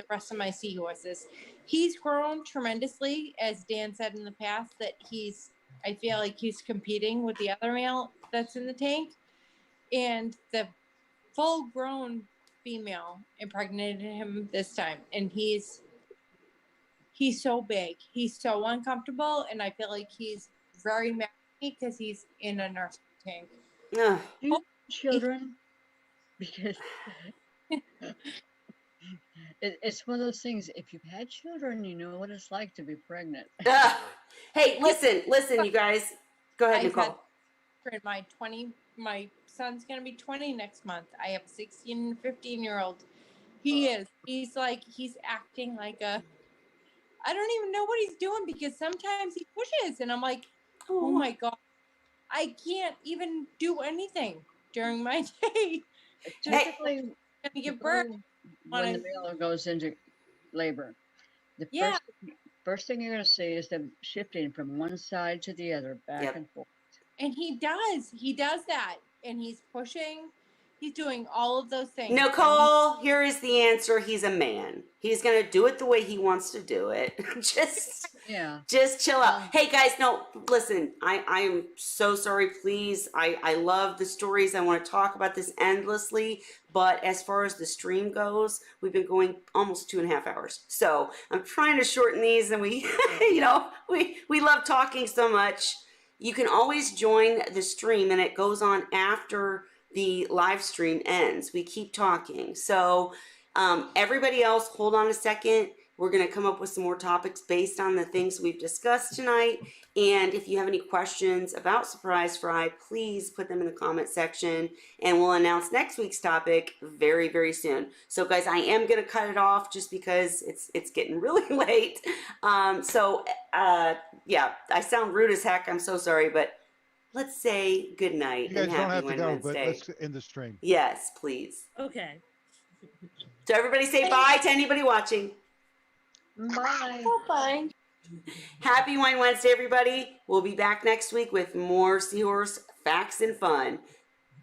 rest of my seahorses. He's grown tremendously, as Dan said in the past, that I feel like he's competing with the other male that's in the tank. And the full grown female impregnated him this time. And he's so big. He's so uncomfortable. And I feel like he's very mad at me because he's in a nursery tank. Ugh. Do you have children? Because it's one of those things. If you've had children, you know what it's like to be pregnant. Ugh. Hey, listen, you guys. Go ahead, I've Nicole. had my son's gonna be 20 next month. I have a 16 and 15-year-old. He's acting like I don't even know what he's doing, because sometimes he pushes and I'm like, oh my God, I can't even do anything during my day. Typically, Gonna give birth. when the male goes into labor, the Yeah. first thing you're going to see is them shifting from one side to the other, back and forth. And he does that, and he's pushing, he's doing all of those things. Nicole, here is the answer. He's a man. He's gonna do it the way he wants to do it. Just chill out. Hey guys, no, listen, I'm so sorry, please. I love the stories. I want to talk about this endlessly, but as far as the stream goes, we've been going almost 2.5 hours. So I'm trying to shorten these, and we we love talking so much. You can always join the stream, and it goes on after the live stream ends. We keep talking. So everybody else, hold on a second. We're going to come up with some more topics based on the things we've discussed tonight. And if you have any questions about Surprise Fry, please put them in the comment section, and we'll announce next week's topic very, very soon. So guys, I am going to cut it off just because it's getting really late. Yeah, I sound rude as heck. I'm so sorry, but let's say good night You guys and don't happy have to go, Wednesday. but let's end the stream. Yes, please. Okay. So everybody say bye to anybody watching. Bye. Bye. Happy Wine Wednesday, everybody. We'll be back next week with more Seahorse facts and fun.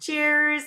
Cheers.